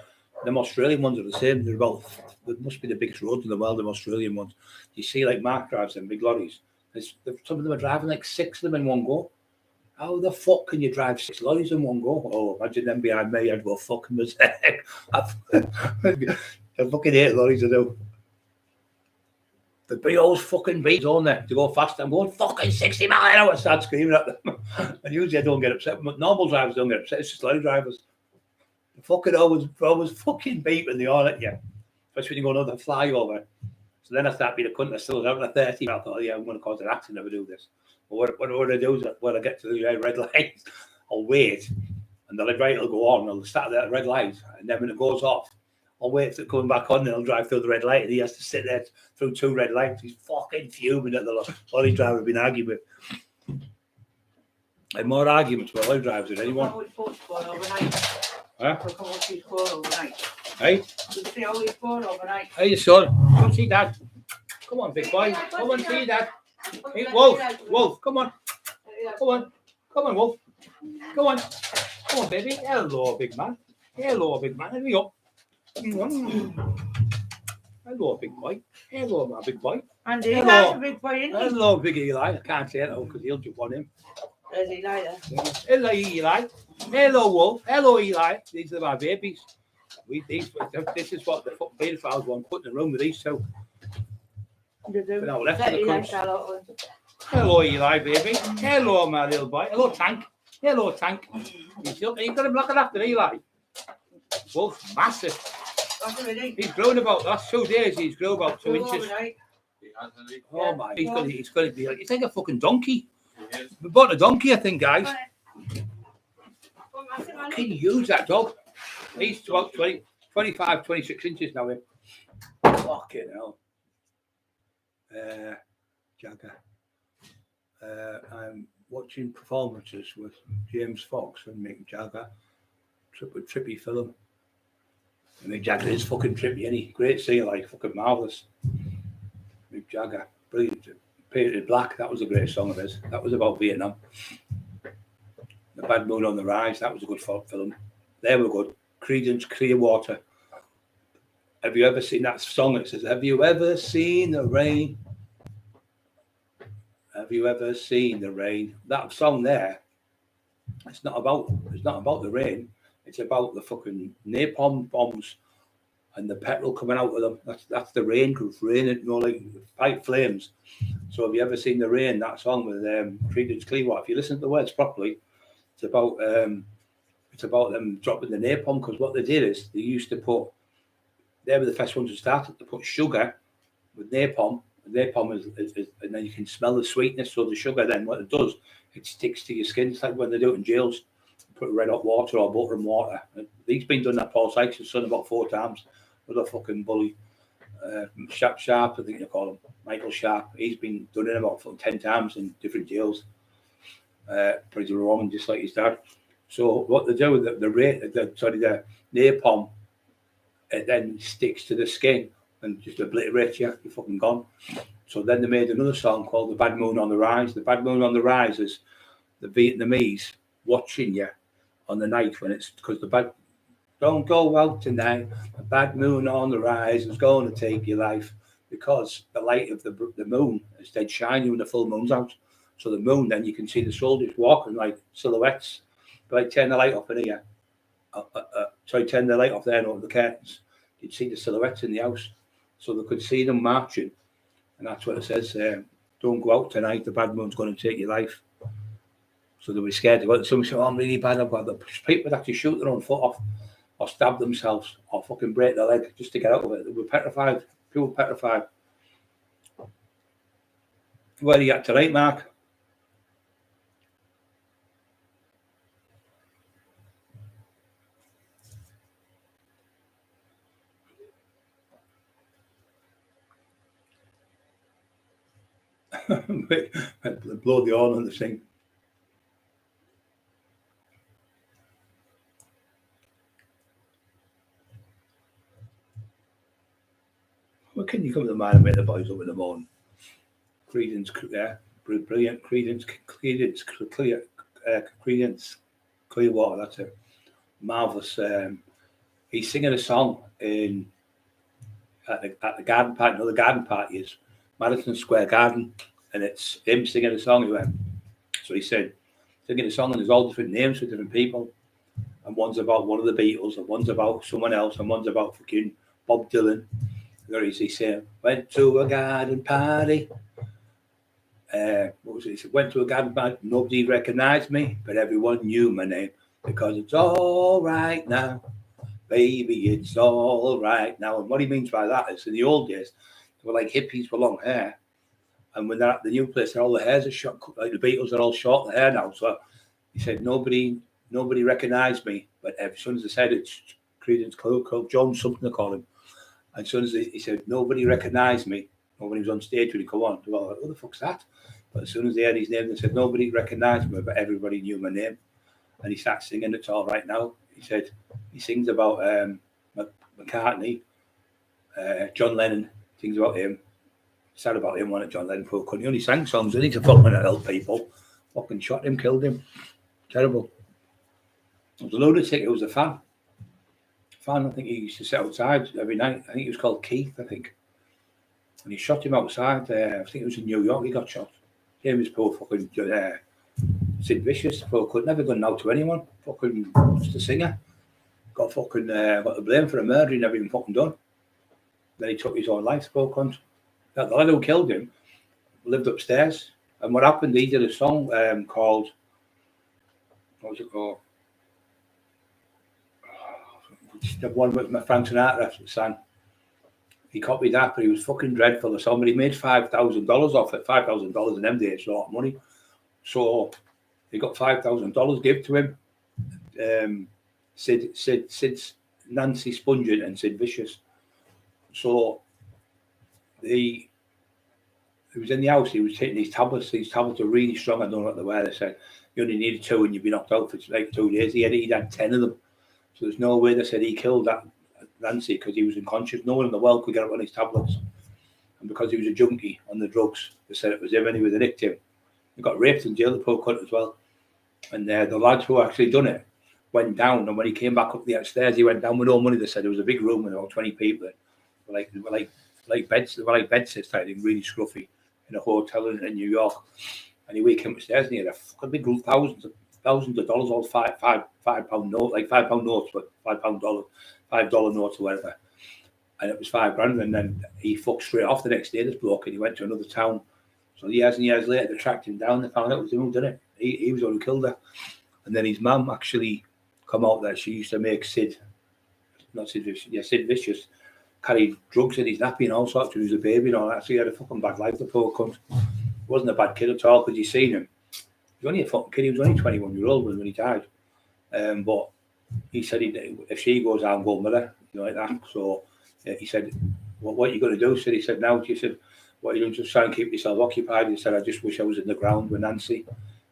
Them Australian ones are the same. They're about. They must be the biggest roads in the world. Them Australian ones. You see, like Mark drives them big lorries. Some of them are driving like 6 of them in one go. How the fuck can you drive 6 lorries in one go? Oh, imagine them behind me. I'd go fucking berserk. I fucking hate lorries. I do. The big old fucking beats on there to go fast. I'm going fucking 60 miles an hour. I start screaming at them. And usually I don't get upset. But normal drivers don't get upset. It's just lorry drivers. The fucking always fucking beeping the all at you. Especially when you go another flyover. So then I start being a cunt. I still was out at 30. I thought, yeah, I'm going to cause an accident if I do this. But what I do is when I get to the red light, I'll wait. And the red light will go on. I'll start at the red light. And then when it goes off, I'll wait for it coming back on and I'll drive through the red light and he has to sit there through 2 red lights. He's fucking fuming at the lorry driver I've been arguing with. I had more arguments with lorry drivers than anyone. Huh? Hey? Hey, your son. Come see Dad. Come on, big boy. Come on, see Dad. Hey, Wolf, come on. Come on, Wolf. Come on, baby. Hello, big man. Hello, big man. Here we go. Hello, big boy. Hello, my big boy. And that's a big boy, isn't he? Hello, big Eli. I can't say that because he'll jump on him. There's Eli there. Hello, Eli. Hello, Wolf. Hello, Eli. These are my babies. This is what the fuck pedophiles want, put in the room with these two. Now left of the coast. Hello, Eli, baby. Hello, my little boy. Hello, Tank. Hello, Tank. You've got him looking after Eli. Wolf, massive. He's grown about the last 2 days. He's grown about 2 inches. Oh my! He's going to be like. He's like a fucking donkey. We bought a donkey, I think, guys. Can you use that dog? He's about 25, 26 inches now. Fucking hell. Jagger. I'm watching performances with James Fox and Mick Jagger. Trippy film. And Mick Jagger is fucking trippy, isn't he? Great singer, like fucking marvellous. Mick Jagger, brilliant. Painted Black, that was a great song of his. That was about Vietnam. The Bad Moon on the Rise, that was a good film. They were good. Creedence Clearwater. Have you ever seen that song? It says, have you ever seen the rain? Have you ever seen the rain? That song there, it's not about the rain. It's about the fucking napalm bombs and the petrol coming out of them. That's the rain, because raining, like fight flames. So have you ever seen the rain? That song with Creedence Clearwater. If you listen to the words properly, it's about them dropping the napalm, because what they did is they used to put. They were the first ones who started to put sugar with napalm. Napalm is and then you can smell the sweetness. So the sugar, then what it does, it sticks to your skin. It's like when they do it in jails. Put red hot water or butter and water. He's been doing that, Paul Sykes' son, about 4 times. With a fucking bully. Sharp, I think they call him. Michael Sharp. He's been doing it about 10 times in different jails. Pretty Roman, just like his dad. So what they do, the napalm, it then sticks to the skin and just obliterates you. You're fucking gone. So then they made another song called The Bad Moon on the Rise. The Bad Moon on the Rise is the Vietnamese watching you on the night when it's, because the bad, don't go out tonight, a bad moon on the rise is going to take your life, because the light of the moon is dead shiny when the full moon's out. So the moon, then you can see the soldiers walking like silhouettes. But I turn the light off in here. So I turn the light off there and over the curtains. You'd see the silhouettes in the house. So they could see them marching. And that's what it says, don't go out tonight, the bad moon's going to take your life. So they were scared to go. Somebody said, oh, I'm really bad. I've got the people would actually shoot their own foot off or stab themselves or fucking break their leg just to get out of it. They were petrified. People were petrified. Where are you at tonight, Mark? Blow the horn on the thing. What can you come to the mind and make the boys up in the morning? Credence, brilliant. Credence, Clearwater. That's it. Marvelous. He's singing a song at the garden party. The garden party is Madison Square Garden, and it's him singing a song. He went. So he said, singing a song, and there's all different names for different people, and one's about one of the Beatles, and one's about someone else, and one's about fucking Bob Dylan. There is he saying, went to a garden party. What was it? He said, went to a garden party. Nobody recognised me, but everyone knew my name because it's all right now. Baby, it's all right now. And what he means by that is in the old days, they were like hippies with long hair. And when they're at the new place, all the hairs are short, like the Beatles are all short the hair now. So he said, nobody recognised me. But as soon as they said it's Credence Clearwater Jones, something they call him. And as soon as he said, nobody recognised me. Nobody was on stage when he come on. They were like, who the fuck's that? But as soon as they heard his name, they said, nobody recognised me, but everybody knew my name. And he started singing, it's all right now. He said, he sings about McCartney, John Lennon, sings about him. Sad about him, wasn't it, John Lennon? Poor cunt. He only sang songs, didn't he, to fucking help people. Fucking shot him, killed him. Terrible. It was a lunatic. It was a fan. I think he used to sit outside every night. I think he was called Keith, I think. And he shot him outside. I think it was in New York he got shot. Him, his poor fucking Sid Vicious. Poor cunt. Never done now to anyone. Fucking just a singer. Got the blame for a murder he never even fucking done. Then he took his own life, poor cunt. The lad who killed him lived upstairs. And what happened, he did a song called, what was it called? The one with my Frank Sinatra sang. He copied that, but he was fucking dreadful. The song, but he made $5,000 off it. $5,000 in them days, it's a lot of money. So he got $5,000 given to him. Sid's Nancy Spungen and Sid Vicious. So he was in the house. He was taking these tablets. These tablets are really strong. I don't know what they were. They said you only needed 2 and you'd be knocked out for like 2 days. He had 10 of them. So there's no way they said he killed that Nancy because he was unconscious. No one in the world could get up on his tablets. And because he was a junkie on the drugs, they said it was him and he was addicted. He got raped in jail, the poor cunt as well. And the lads who actually done it went down. And when he came back up the stairs, he went down with no money. They said there was a big room with about 20 people. They were like beds. They were like bed sits, I think, really scruffy in a hotel in New York. And he came upstairs and he had a fucking big group, thousands of dollars, all £5 note, like £5 notes, but $5 notes or whatever. And it was $5,000. And then he fucked straight off the next day, this bloke, and he went to another town. So years and years later, they tracked him down. They found out it was him who did it. He was the one who killed her. And then his mum actually come out that she used to make Sid Vicious, carried drugs in his nappy and all sorts when he was a baby and all that. So he had a fucking bad life, the poor cunt. He wasn't a bad kid at all because you seen him. He was only a fucking kid. He was only 21-year-old when he died. But he said if she goes out, I'm going with her, like that. So he said, well, what are you going to do? He said, now, she said, what are you doing? Just try and keep yourself occupied. He said, I just wish I was in the ground with Nancy.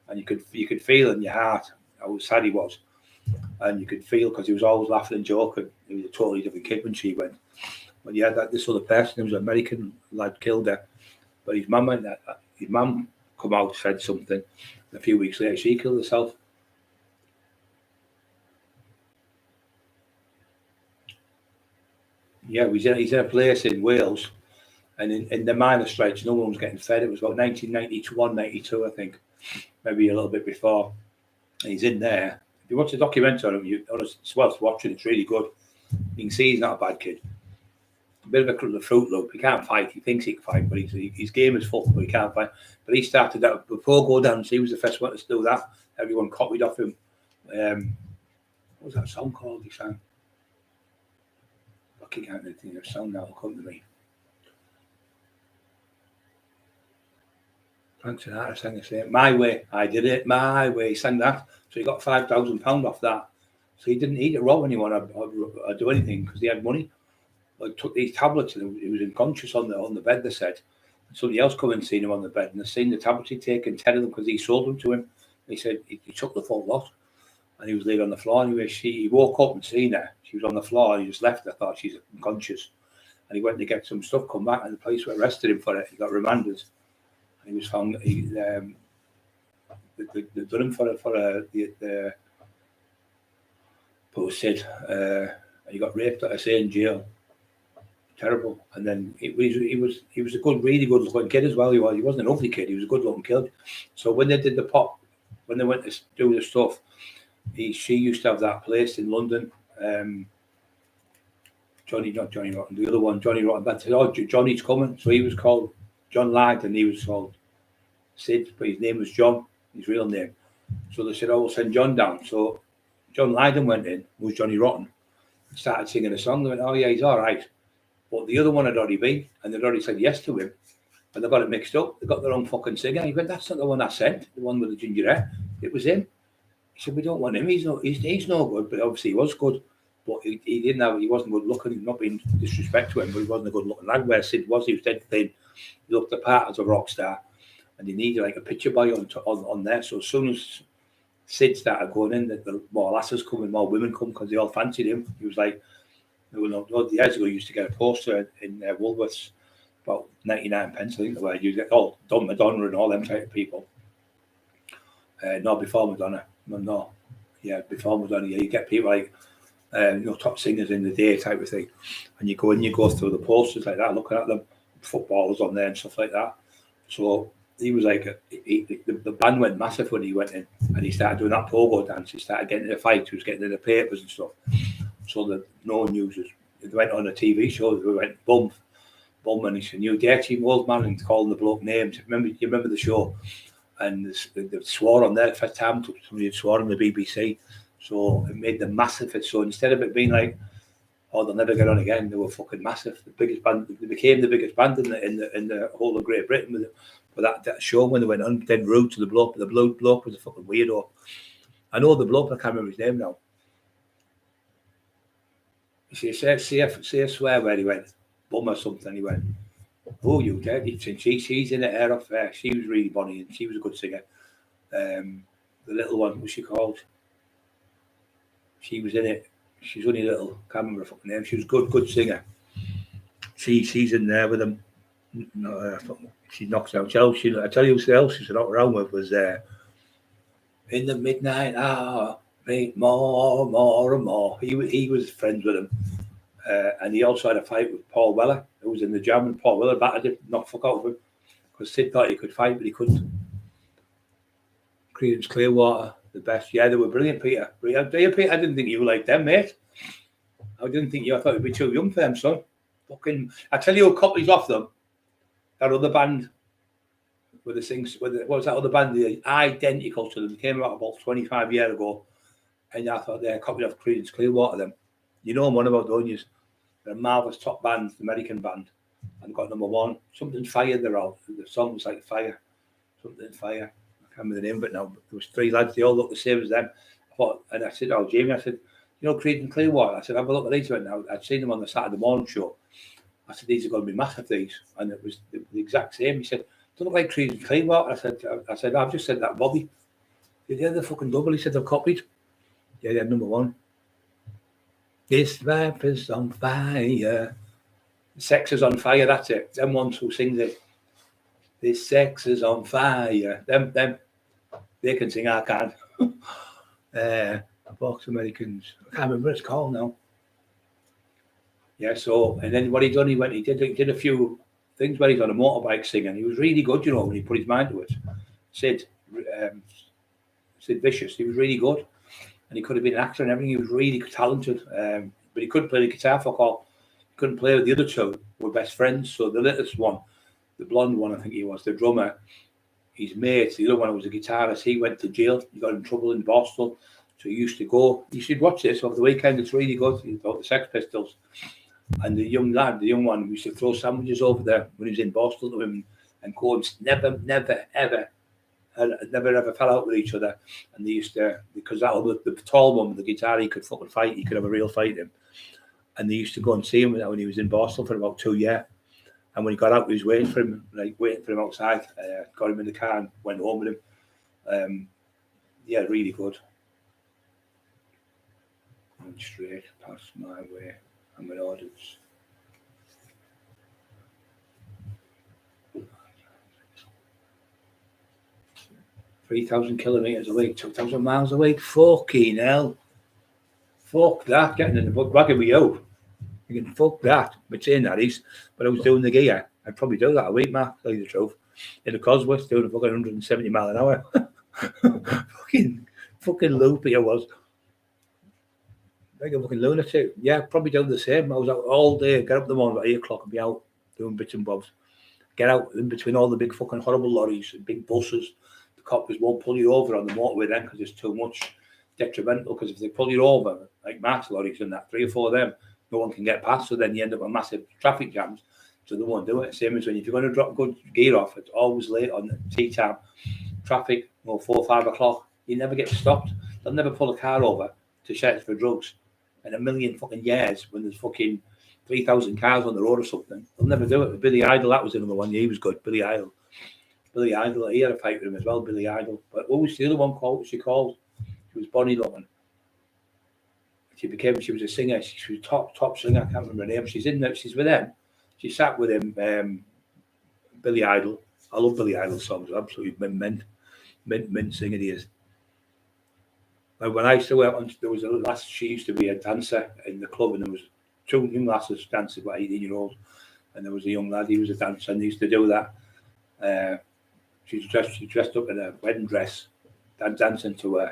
And you could feel in your heart how sad he was. And you could feel because he was always laughing and joking. He was a totally different kid when she went. But yeah, this other person, who was an American lad, killed her. But his mum come out, said something. And a few weeks later, she killed herself. Yeah, he's in a place in Wales, and in the minor strikes, no one was getting fed. It was about 1991, 92, I think, maybe a little bit before. And he's in there. If you watch the documentary on him, it's worth watching. It's really good. You can see he's not a bad kid. A bit of a fruit loop. He can't fight. He thinks he can fight, but his game is full, but he can't fight. But he started that before Go Dance. He was the first one to do that. Everyone copied off him. What was that song called? He sang. I can't think of a song now. Will come to me. Frank Sinatra sang the same. My Way. I did it my way. He sang that. So he got £5,000 off that. So he didn't eat or rob anyone or do anything because he had money. I took these tablets and he was unconscious on the bed, they said. And somebody else come and seen him on the bed and they seen the tablets he'd taken, 10 of them, because he sold them to him. He said he took the full lot and he was laid on the floor. Anyway, he woke up and seen her. She was on the floor and he just left her. I thought she's unconscious. and he went to get some stuff, come back, and the police arrested him for it. He got remanded, and he was found. They done him for the posted, and he got raped, like I say, in jail. Terrible. And then he was a good, really good looking kid as well. He wasn't an ugly kid. He was a good looking kid. So when they did the pop, when they went to do the stuff, she used to have that place in London. Not Johnny Rotten, the other one, Johnny Rotten. That said, oh, Johnny's coming. So he was called John Lyde, and he was called Sid, but his name was John, his real name. So they said, oh, we'll send John down. So John Lydon went in, was Johnny Rotten, started singing a song. They went, oh yeah, he's all right. But the other one had already been, and they'd already said yes to him, and they got it mixed up. They got their own fucking singer. He went, that's not the one I sent, the one with the ginger hair. It was him. He said, we don't want him. He's no good, but obviously he was good. But he wasn't good looking, not being disrespect to him, but he wasn't a good looking lad. Where Sid was, he was dead thin. He looked the part as a rock star, and he needed like a picture boy on there. So as soon as Sid started going in, the more lasses coming, more women come, because they all fancied him. He was like, years ago, you used to get a poster in Woolworths, about 99 pence, I think, where you get all Don Madonna and all them type of people. No, before Madonna. No. Yeah, before Madonna, yeah, you get people like, top singers in the day type of thing. And you go through the posters like that, looking at them, footballers on there and stuff like that. So he was like, the band went massive when he went in, and he started doing that pogo dance. He started getting in a fight. He was getting in the papers and stuff. So that no one uses. They went on a TV show. They went bum, and he said, "You dirty old man," and calling the bloke names. You remember the show? And they swore on there the first time. Somebody had sworn on the BBC. So it made them massive. So instead of it being like, oh, they'll never get on again, they were fucking massive. The biggest band. They became the biggest band in the whole of Great Britain with that show when they went on. Dead rude to the bloke. The bloke was a fucking weirdo. I know the bloke. I can't remember his name now. See a swear where he went, bum or something. He went, oh, you dead? She's in the air off there. She was really bonny and she was a good singer. The little one, what's she called? She was in it. She's only little. Can't remember her fucking name. She was good singer. She's in there with him. No, she knocks out. I tell you who else she's not around with was in the midnight hour. More and more. He was friends with him, and he also had a fight with Paul Weller, who was in the Jam, and Paul Weller battered him, knocked fuck out of him, because Sid thought he could fight, but he couldn't. Creedence Clearwater, the best. Yeah, they were brilliant, Peter. Peter, I didn't think you were like them, mate. I thought you'd be too young for them, son. Fucking, I tell you, copies off them. That other band with the things, what was that other band? They're identical to them. They came out about 25 years ago. And I thought they're copied off Creedence Clearwater. Them, you know, one about don't you? They're a marvelous top band, the American band, and got number one. Something Fire. They're out. The song was like Fire, something Fire. I can't remember the name, but now there was three lads. They all looked the same as them. And I said, "Oh, Jamie," I said, "You know, Creedence Clearwater." I said, "Have a look at these right now." I'd seen them on the Saturday morning show. I said, "These are going to be massive." These, and it was the exact same. He said, "Don't look like Creedence Clearwater." I said, "I've just said that, Bobby." He said, "Yeah, they're fucking double." He said, "They're copied." Yeah, they're number one. This life is on fire. Sex is on fire, that's it. Them ones who sings it. This sex is on fire. Them, they can sing, I can't. Box Americans. I can't remember what it's called now. Yeah, so, and then what he done, he did a few things where he's on a motorbike singing. He was really good, you know, when he put his mind to it. Sid Vicious, he was really good. And he could have been an actor and everything. He was really talented, but he couldn't play the guitar for all. He couldn't play with the other two. Were best friends. So the littlest one, the blonde one, I think he was, the drummer, his mate, the other one was a guitarist. He went to jail. He got in trouble in Boston. So he used to go. You should watch this over the weekend. It's really good. He's about the Sex Pistols. And the young one, we used to throw sandwiches over there when he was in Boston to him and go and never, ever fell out with each other. And they used to, because the tall one with the guitar, he could fucking fight. He could have a real fight him. And they used to go and see him when he was in Boston for about 2 years. And when he got out, he was waiting for him outside. Got him in the car and went home with him. Yeah, really good. Going straight past my way. I'm an audience. 3,000 kilometres a week, 2,000 miles a week. Fucking hell. Fuck that. Getting in the book wagon with you. You can fuck that. But saying that is, but I was doing the gear. I'd probably do that a week, Mark, to tell you the truth. In the Cosworth, doing a fucking 170 mile an hour. fucking loopy I was. Like a fucking lunatic. Yeah, probably doing the same. I was out all day, get up in the morning about 8 o'clock and be out doing bits and bobs. Get out in between all the big fucking horrible lorries and big buses. The coppers won't pull you over on the motorway then because it's too much detrimental. Because if they pull you over, like Mark's lorries and that, 3 or 4 of them, no one can get past. So then you end up with massive traffic jams. So they won't do it. Same as when if you're going to drop good gear off, it's always late on tea time. Traffic, 4 or 5 o'clock, you never get stopped. They'll never pull a car over to search for drugs. In a million fucking years, when there's fucking 3,000 cars on the road or something, they'll never do it. Billy Idol, that was another one. Yeah, he was good. Billy Idol, he had a fight with him as well. Billy Idol. But what was the other one called? She was Bonnie Lovin. She was a singer. She was top singer. I can't remember her name. She's with them. She sat with him. Billy Idol. I love Billy Idol's songs. Absolutely mint singer he is. Like when I used to work on, there was a lass, she used to be a dancer in the club, and there was 2 young lasses dancing, about 18-year-olds, and there was a young lad, he was a dancer, and he used to do that. She dressed up in a wedding dress, dancing to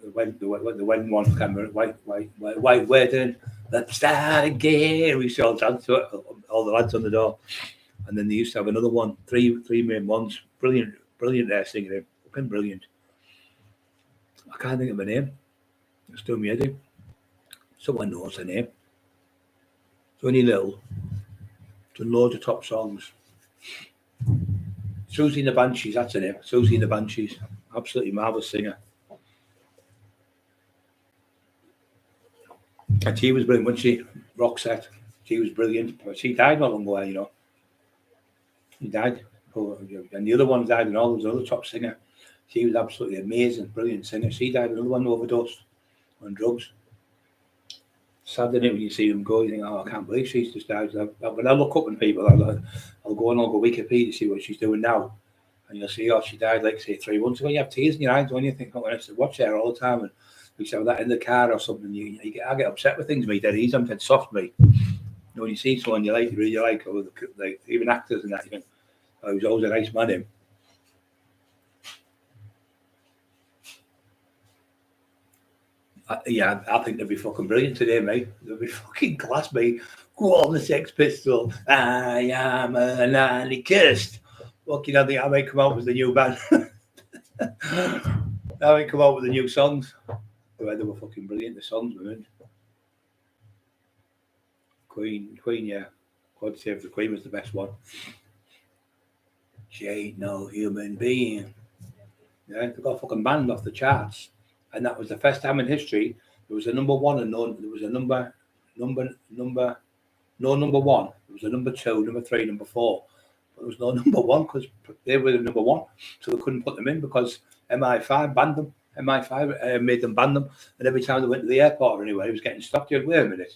the wedding one, white wedding, let's start again. We used to all dance to it, all the lads on the door, and then they used to have another one, three main ones, brilliant there singing it, fucking brilliant. I can't think of her name. It's doing me head in. Someone knows her name. It's only little. Done loads of top songs. Susie and the Banshees, that's her name. Susie and the Banshees. Absolutely marvellous singer. And she was brilliant, wasn't she? Roxette. She was brilliant. But she died not long ago, you know. She died. And the other one died, and all those other top singer. She was absolutely amazing, brilliant singer. She died, another one overdosed on drugs. Sad, isn't it, when you see them go, you think, oh, I can't believe she's just died. When I look up on people, I'll go Wikipedia to see what she's doing now. And you'll see, oh, she died, like, say, 3 months ago. You have tears in your eyes when you think, oh, I used to watch her all the time. And we used to have that in the car or something. I get upset with things, mate. Dead easy, I'm dead soft, mate. You know, when you see someone you really like, or like, even actors and that, you think, oh, he was always a nice man, him. I think they'd be fucking brilliant today, mate. They'd be fucking class, mate. Go on the Sex Pistols. I am an anarchist. Fucking, I think I might come out with the new band. I might come out with the new songs. They were fucking brilliant, the songs, man. Queen, yeah. God Save the Queen was the best one. She ain't no human being. Yeah, they got a fucking band off the charts. And that was the first time in history there was a number one and there was a number one. There was a number 2, number 3, number 4. But there was no number 1 because they were the number 1. So they couldn't put them in because MI5 banned them. MI5 made them ban them. And every time they went to the airport or anywhere, he was getting stopped. You wait a minute.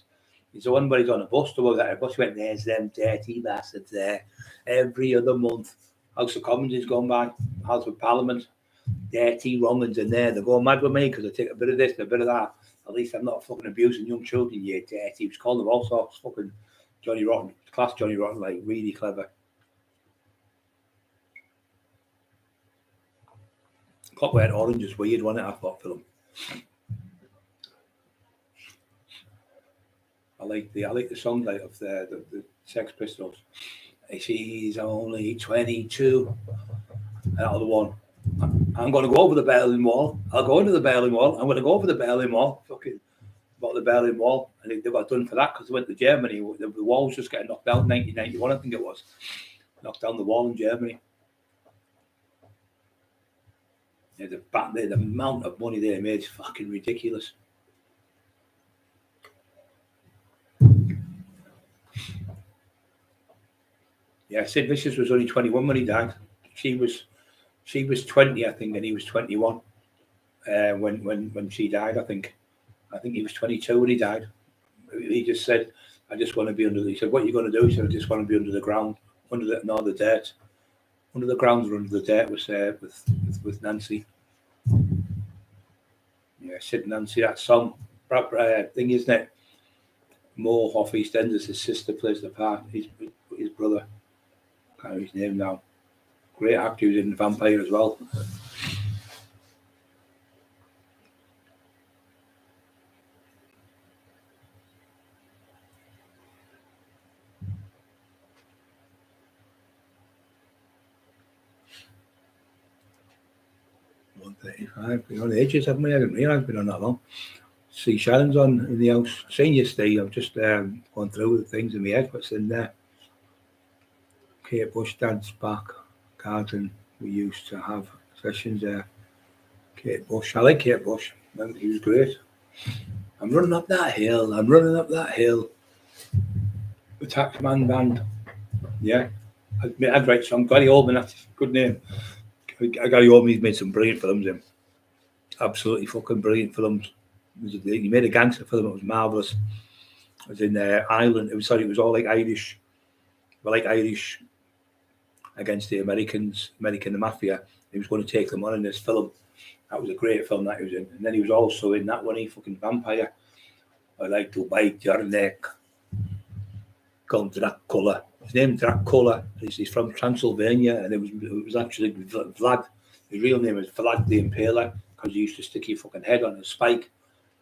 He's the one where he's on a bus to go there. A bus went, there's them dirty bastards there. Every other month. House of Commons is going by. House of Parliament. Dirty Romans in there. They're going mad with me because I take a bit of this and a bit of that. At least I'm not fucking abusing young children, you dirty. He was calling them all sorts. Fucking Johnny Rotten. Class Johnny Rotten, like really clever. Clockwork Orange is weird, wasn't it? I thought film. I like the song like of the Sex Pistols. She's only 22. That other one. I'm going to go over the Berlin Wall. I'll go into the Berlin Wall. I'm going to go over the Berlin Wall. Fucking about the Berlin Wall. And they got done for that because they went to Germany. The wall was just getting knocked down. 1991, I think it was. Knocked down the wall in Germany. Yeah, the amount of money they made is fucking ridiculous. Yeah, Sid Vicious was only 21 when he died. She was 20, I think, and he was 21 when she died. I think he was 22 when he died. He just said, "I just want to be under." He said, "What are you going to do?" He said, "I just want to be under the ground, under the dirt." under the ground or under the dirt with Nancy. Yeah, Sid and Nancy, that song thing, isn't it? Mo off EastEnders, his sister plays the part. His brother, I can't remember his name now. Great actor, he was in Vampire as well. We're on ages, haven't we? I didn't realise we've been on that long. See Shannon's on in the house. Seen you, Steve. I've just gone through the things in my head. What's in there? Kate Bush, Dad's back. Garden. We used to have sessions there. Kate Bush. I like Kate Bush. I think he was great. I'm running up that hill. The Taxman Band. Yeah. I'd write some. Gary Oldman, that's a good name. Gary Oldman's made some brilliant films in. Absolutely fucking brilliant films. He made a gangster film. It was marvellous. It was in Ireland. It was all like Irish. Well, like Irish against the Americans, the mafia. He was going to take them on in this film. That was a great film that he was in. And then he was also in that one, he fucking Vampire. I like to bite your neck. Called Dracula. His name's Dracula. He's from Transylvania, and it was actually Vlad. His real name is Vlad the Impaler, because he used to stick his fucking head on a spike.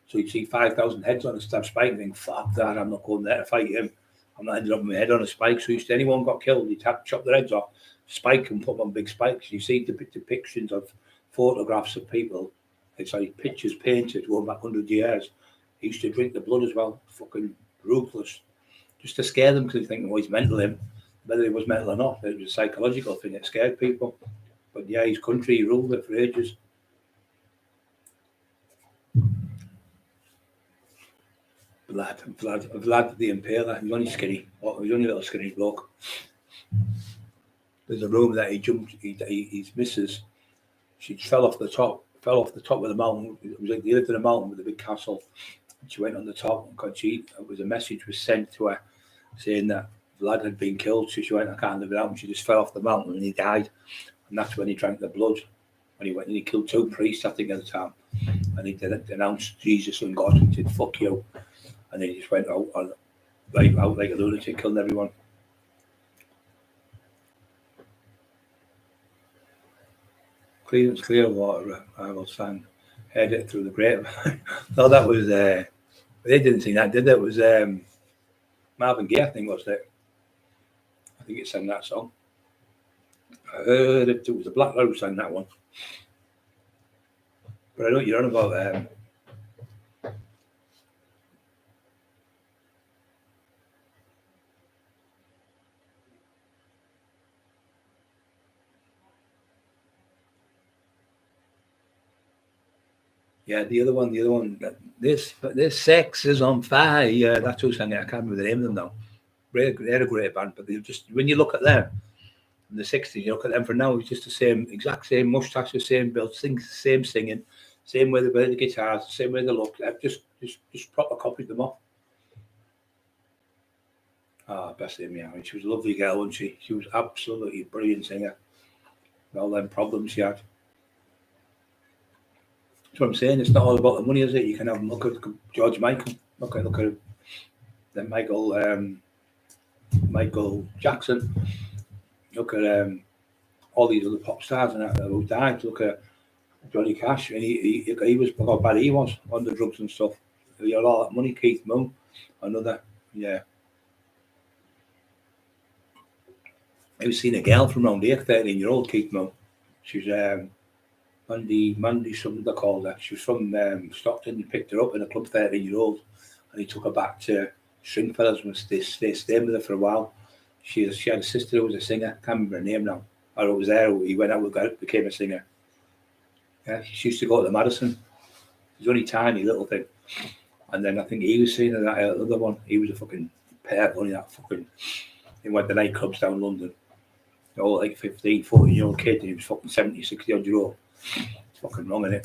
So you'd see 5,000 heads on a spike and think, fuck that, I'm not going there to fight him. I'm not ending up with my head on a spike. So if anyone got killed, he'd have to chop their heads off, spike and put them on big spikes. You see the depictions of photographs of people. It's like pictures painted going back 100 years. He used to drink the blood as well. Fucking ruthless. Just to scare them, because they think, oh, he's mental him. Whether he was mental or not, it was a psychological thing that scared people. But yeah, his country, he ruled it for ages. Vlad the Impaler. He was only skinny. He was only a little skinny bloke. There's a room that he jumped. His missus, she fell off the top of the mountain. It was like they lived in a mountain with a big castle. And she went on the top, and a message was sent to her saying that Vlad had been killed. So she went, I can't live without him. She just fell off the mountain and he died. And that's when he drank the blood. When he went and he killed 2 priests, I think, at the time. And he denounced Jesus and God and said, fuck you. And then he just went out like a lunatic, killing everyone. Clearwater, I will sang, heard it through the grapevine. No, that was, they didn't sing that, did they? It was Marvin Gaye, I think, wasn't it? I think it sang that song. I heard it was the Black Lord who sang that one. But I know what you're on about Yeah, the other one. This sex is on fire. Yeah, that's who sang it. I can't remember the name of them now. They're a great band, but they just, when you look at them in the 60s, you look at them for now, it's just the exact same mustaches, same build, same singing, same way they play the guitars, same way they look. I've just proper copied them off. Best in me. She was a lovely girl, wasn't she? She was absolutely brilliant singer. With all them problems she had. That's what I'm saying. It's not all about the money, is it? You can have look at George Michael. Look at then Michael Jackson. Look at all these other pop stars and that who died. Look at Johnny Cash, and he was how bad he was on the drugs and stuff. He had all that money. Keith Moon, another, yeah. I was seeing a girl from around here, 13-year-old Keith Moon. She's Mandy, something they called her. She was from Stockton. He picked her up in a club, 13-year-old, and he took her back to Stringfellas and stayed with her for a while. She had a sister who was a singer. Can't remember her name now. Or it was there. He went out with her, became a singer. Yeah, she used to go to the Madison. It was only tiny little thing. And then I think he was seeing her, that other one. He was a fucking pair, only that fucking. He went to nightclubs down London. All like 15, 14-year-old kid, and he was fucking 70, 60-odd-year-old. It's fucking wrong, innit?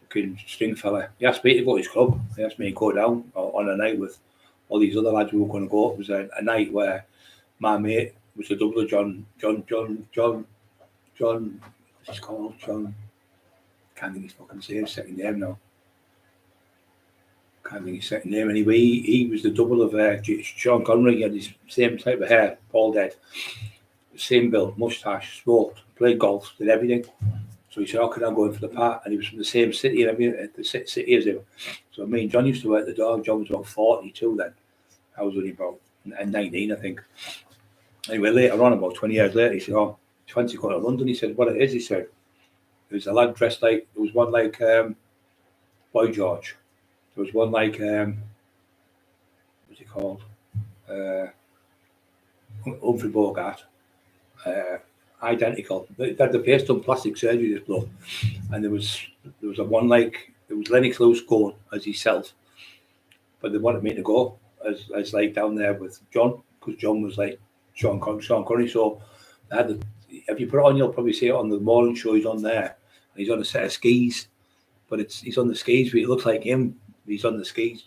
Fucking string fella. He asked me to go to his club. He asked me to go down on a night with all these other lads who were going to go. It was a night where my mate was the double of John, what's his called? John, can't think his fucking second name now. Can't think his second name. Anyway, he was the double of Sean Connery. He had his same type of hair, Paul dead. Same build, moustache, smoked, played golf, did everything. So he said, how can I go in for the part? And he was from the same city and everything, the city as him. So me and John used to work the dog. John was about 42 then. I was only about 19, I think. Anyway, later on, about 20 years later, he said, oh, fancy going to London? He said, what it is, he said, there was a lad dressed like, there was one like Boy George. There was one like, what's he called? Humphrey Bogart. Identical. They had the face done plastic surgery, this bloke. And there was a one like, there was Lennox Lewis going as himself. But they wanted me to go as like down there with John, because John was like Sean Connery. So they had if you put it on, you'll probably see it on the morning show. He's on there. And he's on a set of skis, but he's on the skis, but it looks like him. He's on the skis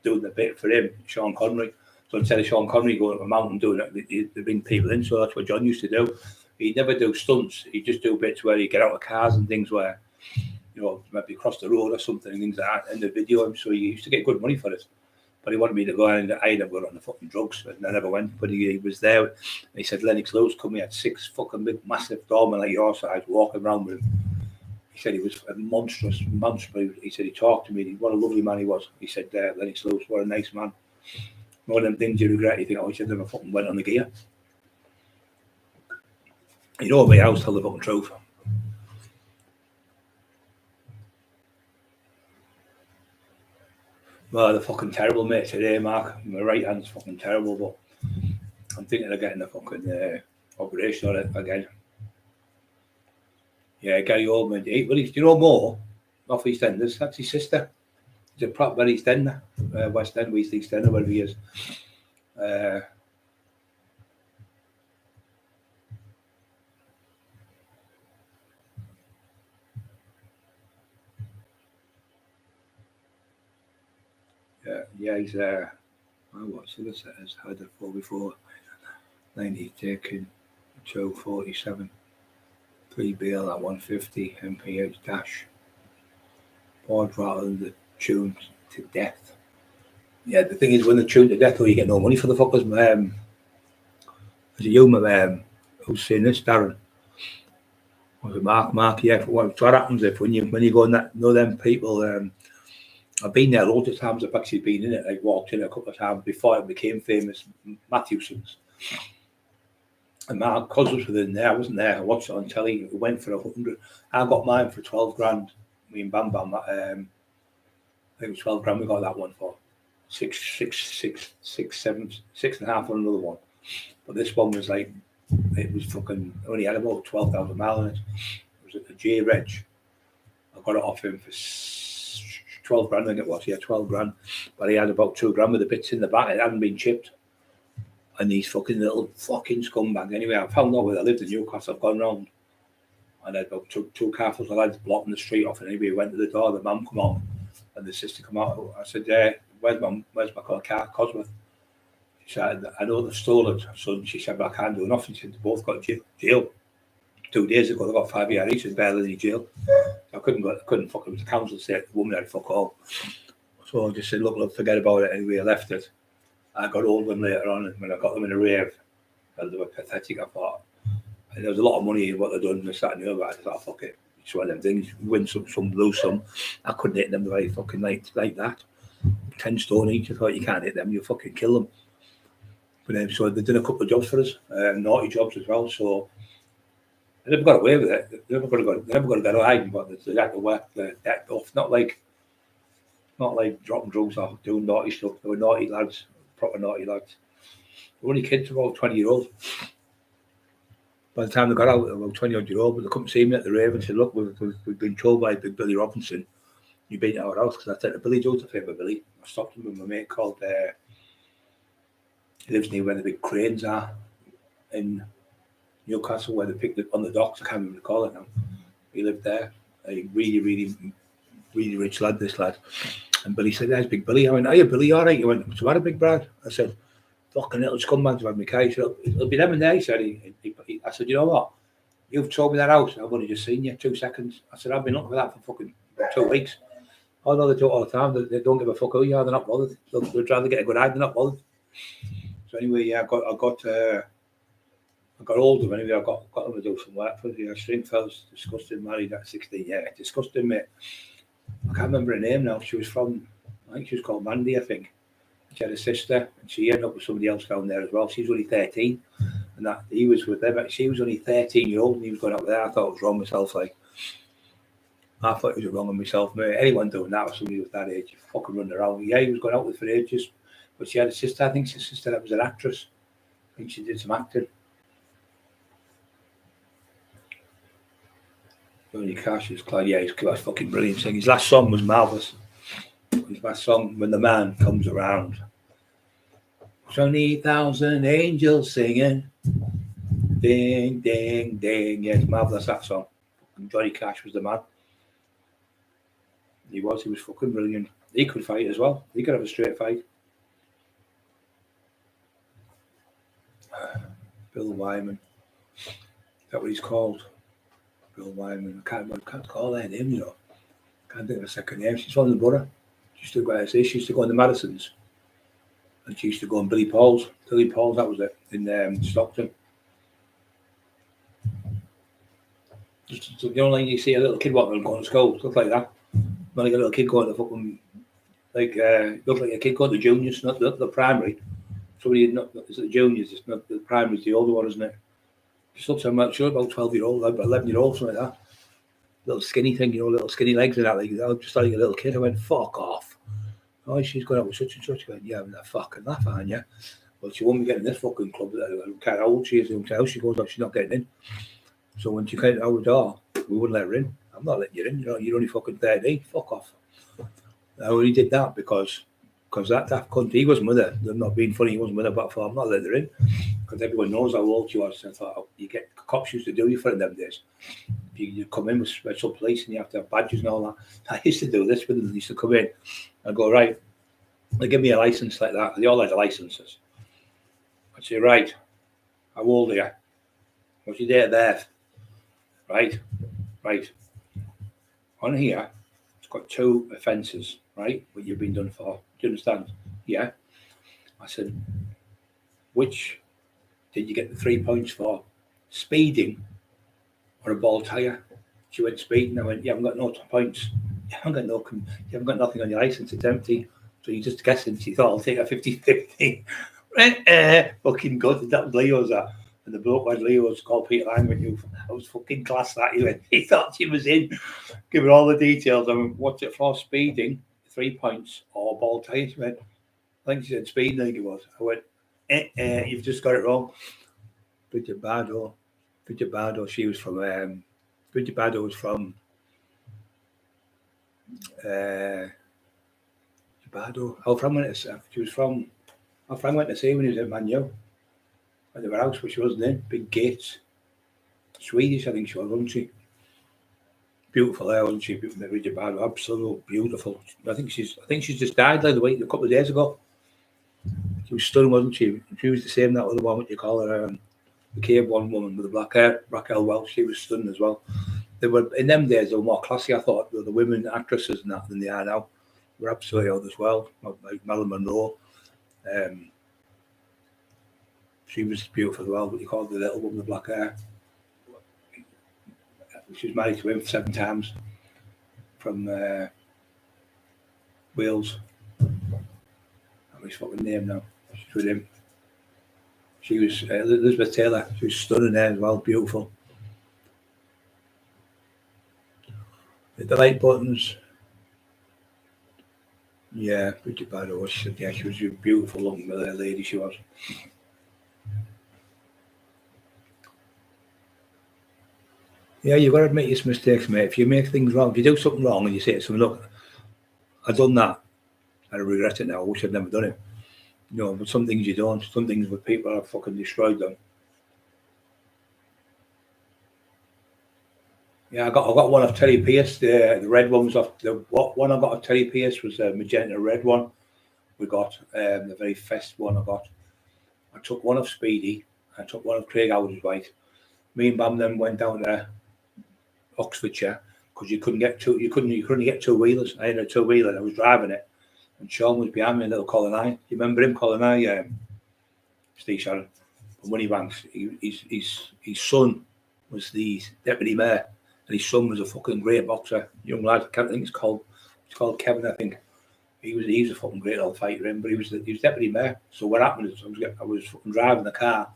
doing the bit for him, Sean Connery. So instead of Sean Connery going up a mountain doing it, they bring people in. So that's what John used to do. He'd never do stunts. He'd just do bits where he'd get out of cars and things where, you know, maybe cross the road or something and things like that, and the video him. So he used to get good money for it. But he wanted me to go, and I ended up going on the fucking drugs, and I never went. But he was there, and he said, Lennox Lewis come, he had 6 fucking big, massive doormen like your size walking around with him. He said he was a monstrous. He said he talked to me. What a lovely man he was. He said, Lennox Lewis, what a nice man. One of them things you regret. You think, oh, he should never fucking went on the gear. You know me, I always tell the fucking truth. Well, they're fucking terrible, mate, today, Mark. My right hand's fucking terrible, but I'm thinking of getting a fucking operation on it again. Yeah, Gary Oldman. Well, do you know more? Off East Enders. That's his sister. He's a prop East Ender, West End, East Ender, wherever he is. Yeah, he's what solicitors had it for before 90 taken 247 3 bail at 150 MPH dash board rattling the tune to death. Yeah, the thing is, when they're tuned to death, though, you get no money for the fuckers. There's a human who's saying this, Darren. Was it Mark? Yeah. What happens if when you go in that, know them people? I've been there loads of times. I've actually been in it. I walked in a couple of times before it became famous. Matthewson's. And Mark Cousins was in there. I wasn't there. I watched it on telly. It went for 100. I got mine for 12 grand. Me and Bam Bam. I think it was 12 grand. We got that one for 6.5 on another one. But this one was like, it was fucking, only had about 12,000 miles on it. It was a J Reg. I got it off him for 12 grand, I think it was. Yeah, 12 grand. But he had about 2 grand with the bits in the back. It hadn't been chipped. And these fucking little fucking scumbag. Anyway, I found out where I lived in Newcastle. I've gone round. And I had about two cars of lads blocking the street off. And anyway, went to the door. The mum come out. And the sister come out. I said, where's my car? Cosworth. She said, I know they've stolen it. So she said, but I can't do nothing. She said, they both got jail. 2 days ago, they got 5 years each in barely jail. I couldn't fuck it. The council said the woman had fuck all. So I just said, look, forget about it. Anyway, I left it. I got hold of them later on, and when I got them in a rave, well, they were pathetic, I thought. And there was a lot of money in what they'd done, this, that, and the other. I thought, fuck it. It's one of them things. Win some, lose some. I couldn't hit them very fucking like that. 10 stone each. I thought, you can't hit them, you fucking kill them. But so they did a couple of jobs for us, naughty jobs as well. So they never got away with it. They never got to go hiding, but they had to work that off. Not like dropping drugs or doing naughty stuff. They were naughty lads, proper naughty lads. They were only kids, about 20-year-olds. By the time they got out, they were about 20-odd-year-old, but they come see me at the rave and said, look, we've been told by Big Billy Robinson, you've been to our house, because I said to Billy, do us a favour, Billy. I stopped him with my mate called, he lives near where the big cranes are in Newcastle, where they picked it on the docks. I can't remember what to call it now. He lived there. A really, really, really rich lad, this lad. And Billy said, there's Big Billy. I went, are you Billy? All right. He went, what's the matter, Big Brad? I said, fucking little scumbags have had my car. He said, it'll be them in there. He said, I said, you know what? You've told me that out. I've only just seen you 2 seconds. I said, I've been looking for that for fucking 2 weeks. I know they do it all the time. They don't give a fuck who you are. They're not bothered. They'd rather get a good eye. They're not bothered. So anyway, yeah, I got older. Anyway, I got them to do some work for the Stringfellas. Disgusting, married at 16. Yeah, disgusting, mate. I can't remember her name now. She was from, I think she was called Mandy, I think. She had a sister, and she ended up with somebody else down there as well. She was only 13, and that he was with them. She was only 13-year-old, and he was going up there. I thought it was wrong myself. Like, I thought it was wrong on myself, mate. Anyone doing that with somebody with that age, you fucking run around. Yeah, he was going out with for ages, but she had a sister. I think her sister that was an actress. I think she did some acting. Johnny Cash is Clyde. Yeah, he's fucking brilliant. His last song was marvellous. His last song, When the Man Comes Around. 20,000 angels singing. Ding, ding, ding. Yeah, it's marvellous, that song. And Johnny Cash was the man. He was fucking brilliant. He could fight as well. He could have a straight fight. Bill Wyman. Is that what he's called? Bill Wyman. I can't call her name, you know. Can't think of a second name. She's from the borough. She used to go on the Madisons, and she used to go on Billy Paul's. Billy Paul's, that was it, in Stockton. Just, you know, like you see a little kid walking going to school, stuff like that. Not like a little kid going to fucking, like, looks like a kid going to juniors, not the primary. Somebody, not, it's the juniors, it's not the primary, it's the older one, isn't it? Just looks, I'm not sure, about 12-year-old, about 11-year-old, something like that. Little skinny thing, you know, little skinny legs and that, like, just like a little kid. I went, fuck off. Oh, she's going out with such and such. I went, yeah, I'm that fucking laugh, aren't you? Well, she won't be getting this fucking club. I don't care how old she is. She goes, oh, she's not getting in. So when she came out the door, we wouldn't let her in. I'm not letting you in. You know, you're only fucking 13. Fuck off. I only did that because that cunt, he wasn't with her. They're not being funny, he wasn't with her, but I thought, I'm not letting her in. Because everyone knows how old she was. I thought, you get cops used to do you for them days. You come in with special police and you have to have badges and all that. I used to do this with them. They used to come in and go, right, they give me a license like that. They all had licenses. I'd say, right, how old are you? What's your date of birth? Right. On here, it's got 2 offences, right, what you've been done for. Do you understand? Yeah. I said, which did you get the 3 points for? Speeding or a bald tyre? She went speeding. I went, you haven't got no points. You haven't got nothing on your licence. It's empty. So you're just guessing. She thought, I'll take a 50-50. Fucking good. That was Leo's that. And the bloke had Leo's called Peter Lang with you. I was fucking class that. He thought she was in. Give her all the details. I went, what's it for? Speeding, 3 points, or bald tyre? She went, I think she said speeding, I think it was. I went, you've just got it wrong. Bridget Bardo, she was from, Bridget Bardo was from, Bardo. Our friend went to see when he was at Man U. At the house, which she wasn't in. Big gates. Swedish, I think she was, wasn't she? Beautiful there, wasn't she? Bridget Bardo, absolutely beautiful. I think she's just died like a couple of days ago. She was stunning, wasn't she? She was the same, that other one, what you call her, the cave one woman with the black hair, Raquel Welch. She was stunning as well. They were, in them days, they were more classy, I thought, the women actresses and that than they are now. They were absolutely odd as well, like Marilyn Monroe. She was beautiful as well, what you call the little woman with the black hair. She was married to him 7 times from Wales. What's his fucking name now? She's with him. She was Elizabeth Taylor. She was stunning there as well, beautiful. The light buttons. Yeah, Bridget Bardo. She was a beautiful looking lady, she was. Yeah, you've got to admit your mistakes, mate. If you make things wrong, if you do something wrong and you say to someone, look, I've done that, I regret it now, I wish I'd never done it. You know, but some things you don't, some things with people have fucking destroyed them. Yeah, I got one of Terry Pierce, the red one was off, one I got of Terry Pierce was a magenta red one. We got the very first one I got. I took one of Speedy. I took one of Craig Howard's white. Me and Bam then went down to Oxfordshire because you couldn't get two wheelers. I had a two wheeler. I was driving it, and Sean was behind me. Little Colin I. You remember him, Colin I? Steve Sharon from Winniebanks. His son was the deputy mayor, and his son was a fucking great boxer, young lad. I can't think it's called Kevin, I think. He was a fucking great old fighter, but he was deputy mayor. So what happened is I was fucking driving the car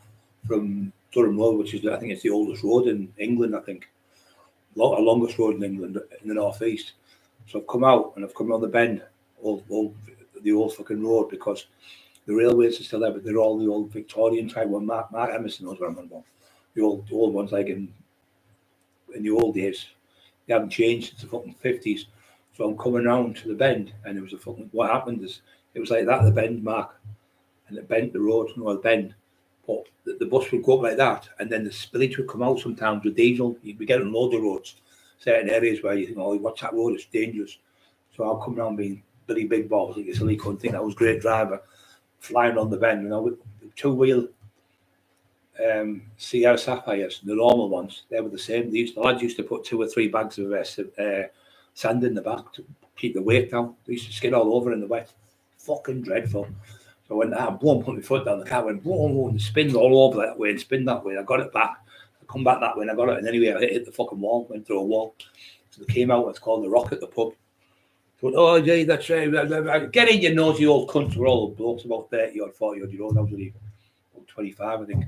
from Durham Road, which is I think it's the oldest road in England. I think the longest road in England in the northeast. So I've come out and I've come on the bend, the old fucking road, because the railways are still there, but they're all the old Victorian type one. Mark Emerson knows what I'm on about. The old ones, like in the old days. They haven't changed since the fucking 50s. So I'm coming round to the bend, and it was what happened is it was like that, the bend, Mark, and it bent the road, the bend. But the bus would go up like that, and then the spillage would come out sometimes with diesel. You'd be getting loads of roads, certain areas where you think, oh, what's that road? It's dangerous. So I'll come round being bloody big balls, like a silly cunt, think I was a great driver, flying on the bend, with the two-wheel Sierra Sapphires, the normal ones, they were the same. The lads used to put 2 or 3 bags of sand in the back to keep the weight down. They used to skid all over in the wet. Fucking dreadful. So I went, boom, put my foot down the car, went boom, and spin all over that way and spin that way. I got it back. I come back that way and I got it. And anyway, I hit the fucking wall, went through a wall. So they came out, it's called the Rock at the pub. So, oh, gee, that's right. Get in, you nosy old cunts. We're all blokes about 30 or 40 odd year old. I was only 25, I think.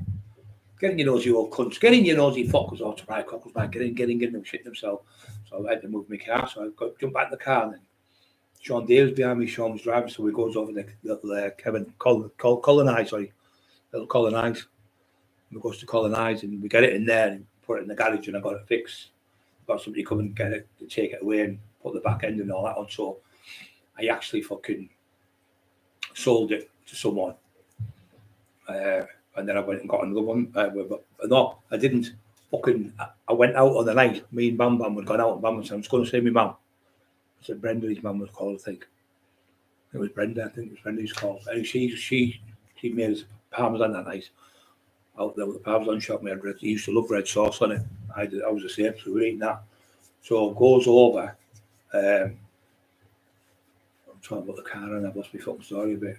Get in, you nosy old cunts. Get in, you nosy fuckers. Oh, try cockles, man. Get in, them shitting themselves. So I had to move my car. So I jumped back in the car and then Sean Dave's behind me. Sean was driving. So we goes over the little Kevin, Colonize, sorry. Little Colonize. We goes to Colonize and we get it in there and put it in the garage and I got it fixed. Got somebody come and get it to take it away and put the back end and all that on. So I actually fucking sold it to someone. And then I went and got another one. No, I didn't. I went out on the night. Me and Bam had gone out, and Bam said, I'm just going to see my mum. I said, Brenda, his mum was called, I think. It was Brenda, I think it was Brenda's called. And she made us parmesan that night. Out there with the parmesan shop, we had he used to love red sauce on it. I was the same, so we were eating that. So it goes over. I'm trying to put the car in, I've lost my fucking story a bit.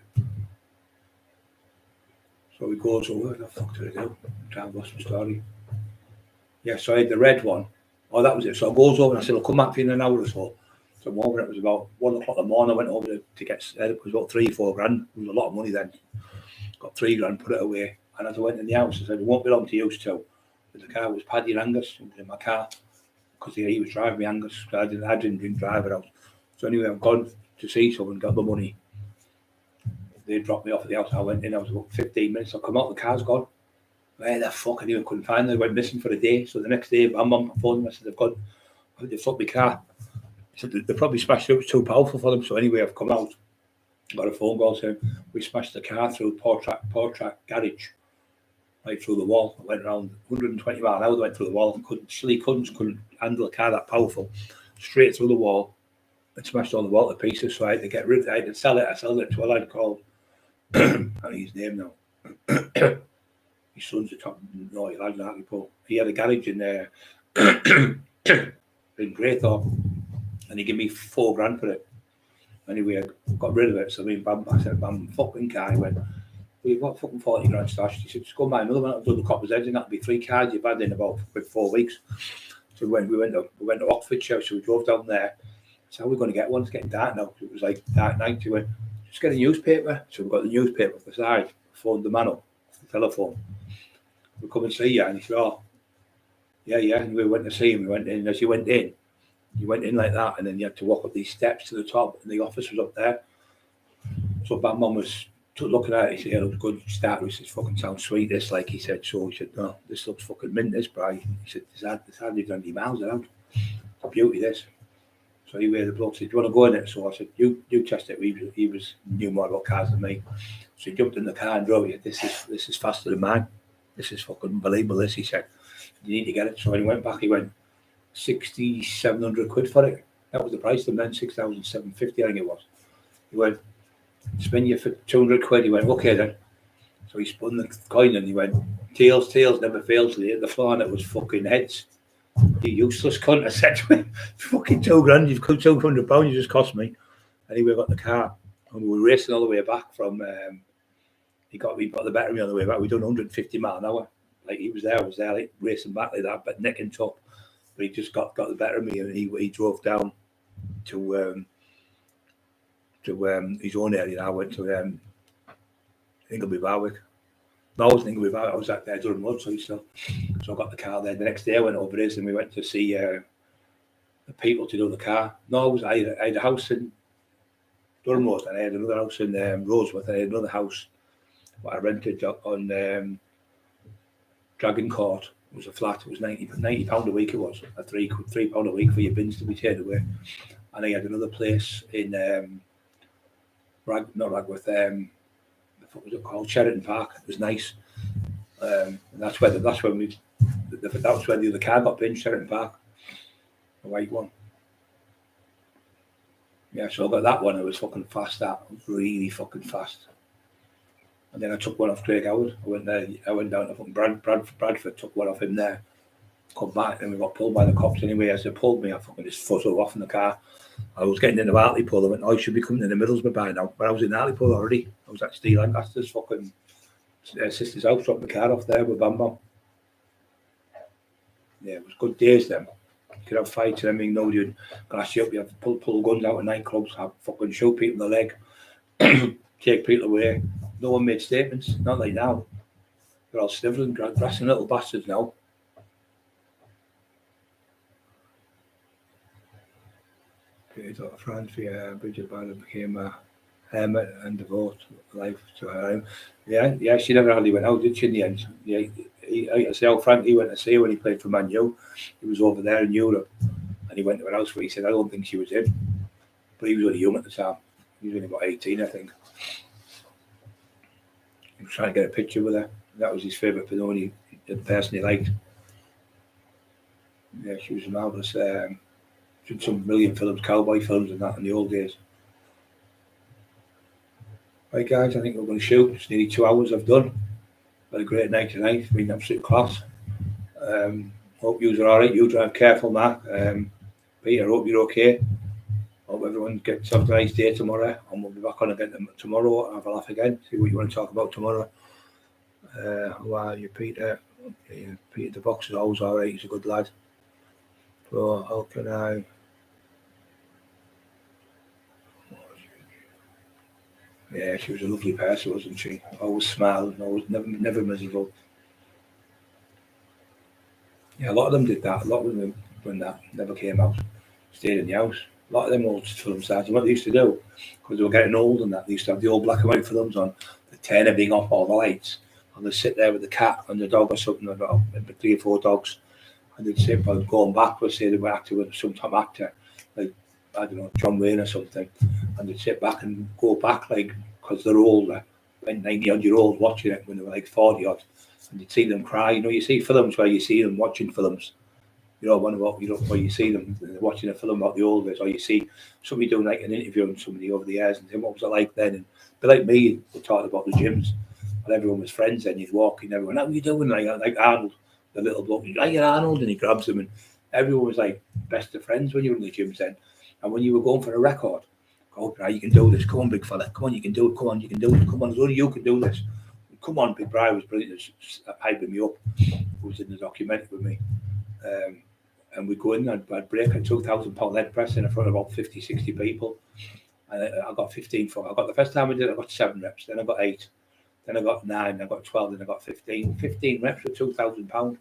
So he goes over, what the fuck did I do? I'm trying to lost my story. Yeah, so I had the red one. Oh, that was it. So I goes over and I said, I'll come back for you in an hour or so. So I'm over, it was about 1 o'clock in the morning. I went over to get, it was about 3-4 grand. It was a lot of money then. Got 3 grand, put it away. And as I went in the house, I said, it won't belong to you two. But the car was Paddy and Angus in my car. Because he was driving me Angus. I didn't drive it out. So anyway, I've gone to see someone, got the money. They dropped me off at the house. I went in, I was about 15 minutes. I come out, the car's gone. Where the fuck? I even couldn't find them. They went missing for a day. So the next day, I'm on my phone. I said, they've fucked my car. I said, they probably smashed it. It was too powerful for them. So anyway, I've come out. Got a phone call saying, we smashed the car through Portrack garage. Right through the wall. I went around 120 miles an hour. Went through the wall. Couldn't handle a car that powerful. Straight through the wall. And smashed all the wall to pieces. So I had to get rid of it. I had to sell it. I sold it to a lad called, I don't know his name now. His son's a top naughty lad, but he had a garage in there in Greythorpe, and he gave me 4 grand for it. Anyway, I got rid of it. So me and Bam, I said, Bam, fucking car. He went, we've got fucking 40 grand stashed. He said, just go and buy another one. I've done the Copper's Edge, and that'll be 3 cars you've had in about 4 weeks. So we went to Oxfordshire, so we drove down there. So how are we going to get one? It's getting dark now. It was like dark night. He went, just get a newspaper. So we got the newspaper off the side, phoned the man up, the telephone. We'll come and see you. And he said, oh, yeah. And we went to see him. We went in. As you went in like that. And then you had to walk up these steps to the top. And the office was up there. So Bam was looking at it. He said, yeah, looks good. Start with this fucking sounds sweet. This, like he said. So he said, no, this looks fucking mint, this, bro. He said, there's hardly 20 miles around. It's a beauty, this. So anyway, the bloke said, do you want to go in it? So I said, you test it. He knew more about cars than me. So he jumped in the car and drove it. This is faster than mine. This is fucking unbelievable, this, he said. You need to get it. So when he went back, he went 6,700 quid for it. That was the price of them then, 6,750, I think it was. He went, spend you for 200 quid. He went, okay then. So he spun the coin and he went, tails never fails. And he hit the floor and it was fucking heads. You useless cunt, I said to him. Fucking £2,000, you've got £200, you just cost me. Anyway, we got in the car and we were racing all the way back from, he got the better of me on the way back. We done 150 mile an hour. Like he was there, I was there, like racing back like that, but neck and top. But he just got the better of me and he drove down to his own area. I went to, I think it'll be Barwick. No, I was thinking about it. I was at there Durham Road, so I got the car there. The next day I went over there and we went to see the people to do the car. No, I had a house in Durham Road and I had another house in Roseworth. I had another house what I rented on Dragon Court. It was a flat. It was £90 a week. It was a £3 a week for your bins to be taken away. And I had another place in not Ragworth. What was it called? Sheraton Park. It was nice. And that's where the other car got pinned. Sheraton Park, the white one. Yeah, so I got that one. It was fucking fast. That was really fucking fast. And then I took one off Craig Howard. I went down to fucking Bradford. Took one off him there. Come back and we got pulled by the cops anyway. As they pulled me, I fucking just footed off in the car. I was getting into Hartlepool. I went, I should be coming in the Middlesbrough by now. But I was in Hartlepool already. I was at Steve Lancaster's fucking sister's house, dropped the car off there with Bam Bam. Yeah, it was good days then. You could have fights and everything. Nobody would glass you up. You have to pull guns out of nightclubs, have fucking shoot people in the leg, take people away. No one made statements. Not like now. They're all snivelling, grassing little bastards now. France via Bridget Barnett became a hermit and devoted life to her. Yeah, she never hardly went out, did she, in the end? Yeah, I say how Frank he went to see when he played for Man U. He was over there in Europe and he went to her house where he said, I don't think she was in. But he was only young at the time. He was only about 18, I think. He was trying to get a picture with her. That was his favourite the person he liked. Yeah, she was a marvellous. Did some brilliant films, cowboy films and that in the old days. Right guys, I think we're going to shoot. It's nearly 2 hours I've done. Had a great night tonight. It's been absolute class. Hope you are alright. You drive careful, Mark. Peter, I hope you're okay. Hope everyone gets a nice day tomorrow and we'll be back on again tomorrow. Have a laugh again. See what you want to talk about tomorrow. How are you, Peter? Peter the Box is always alright. He's a good lad. So how can I... Yeah, she was a lovely person, wasn't she? Always smiling, always never miserable. Yeah, a lot of them did that. A lot of them, when that never came out, stayed in the house. A lot of them old film stars, and what they used to do, because they were getting old and that, they used to have the old black and white films on, they turn everything off, all the lights, and they'd sit there with the cat and the dog or something, or 3 or 4 dogs, and they'd sit by going back, let's say they were acting with some top actor, like, I don't know, John Wayne or something, and they'd sit back and go back, like, because they're older, 90-odd-year-olds watching it when they were like 40-odd, and you'd see them cry. You know, you see films where you see them watching films, you know, where you see them watching a film about the old days, or you see somebody doing like an interview on somebody over the years and saying, what was it like then? And but like me, we talked about the gyms, and everyone was friends then. You'd walk and everyone, how are you doing? Like Arnold, the little bloke, like you're Arnold, and he grabs him, and everyone was like best of friends when you were in the gyms then. And when you were going for a record, oh, you can do this. Come on, big fella. Come on, you can do it. Come on, you can do it. Come on, only you can do this. Come on, Big Brian was brilliant, hyping me up. He was in the documentary with me. And we'd go in and I'd break a £2,000 leg press in front of about 50, 60 people. And I got 15 for it. I got the first time I did it, I got 7 reps. Then I got 8. Then I got 9. I got 12. Then I got 15. 15 reps for £2,000.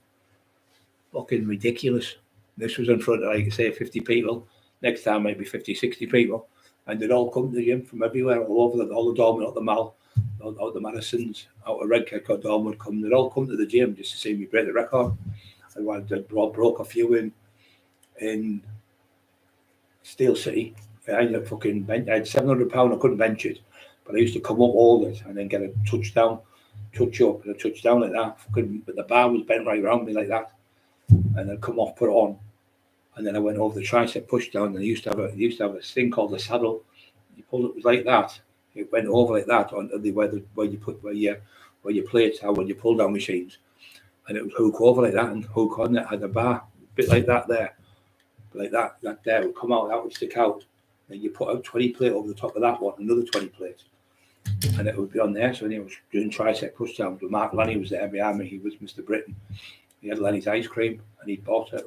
Fucking ridiculous. This was in front of, like, say, 50 people. Next time might be 50, 60 people. And they'd all come to the gym from everywhere, all over all the Dorman, out the Mall, out the Madisons, out of Redkirk or Dorman would come. They'd all come to the gym just to see me break the record. I broke a few in Steel City. I ended up fucking I had £700. I couldn't bench it, but I used to come up all it and then get a touch up and a touchdown like that. Fucking, but the bar was bent right around me like that, and I'd come off, put it on. And then I went over the tricep push down, and I used to have a thing called the saddle. You pulled it, was like that. It went over like that on the where you where your plates are when you pull down machines, and it would hook over like that and hook on. It had a bar, a bit like that there, like that. That there would come out, that would stick out, and you put out 20 plate over the top of that one, another 20 plates, and it would be on there. So when he was doing tricep push downs, Mark Lanny was there behind me. He was Mr. Britain. He had Lenny's ice cream, and he bought it.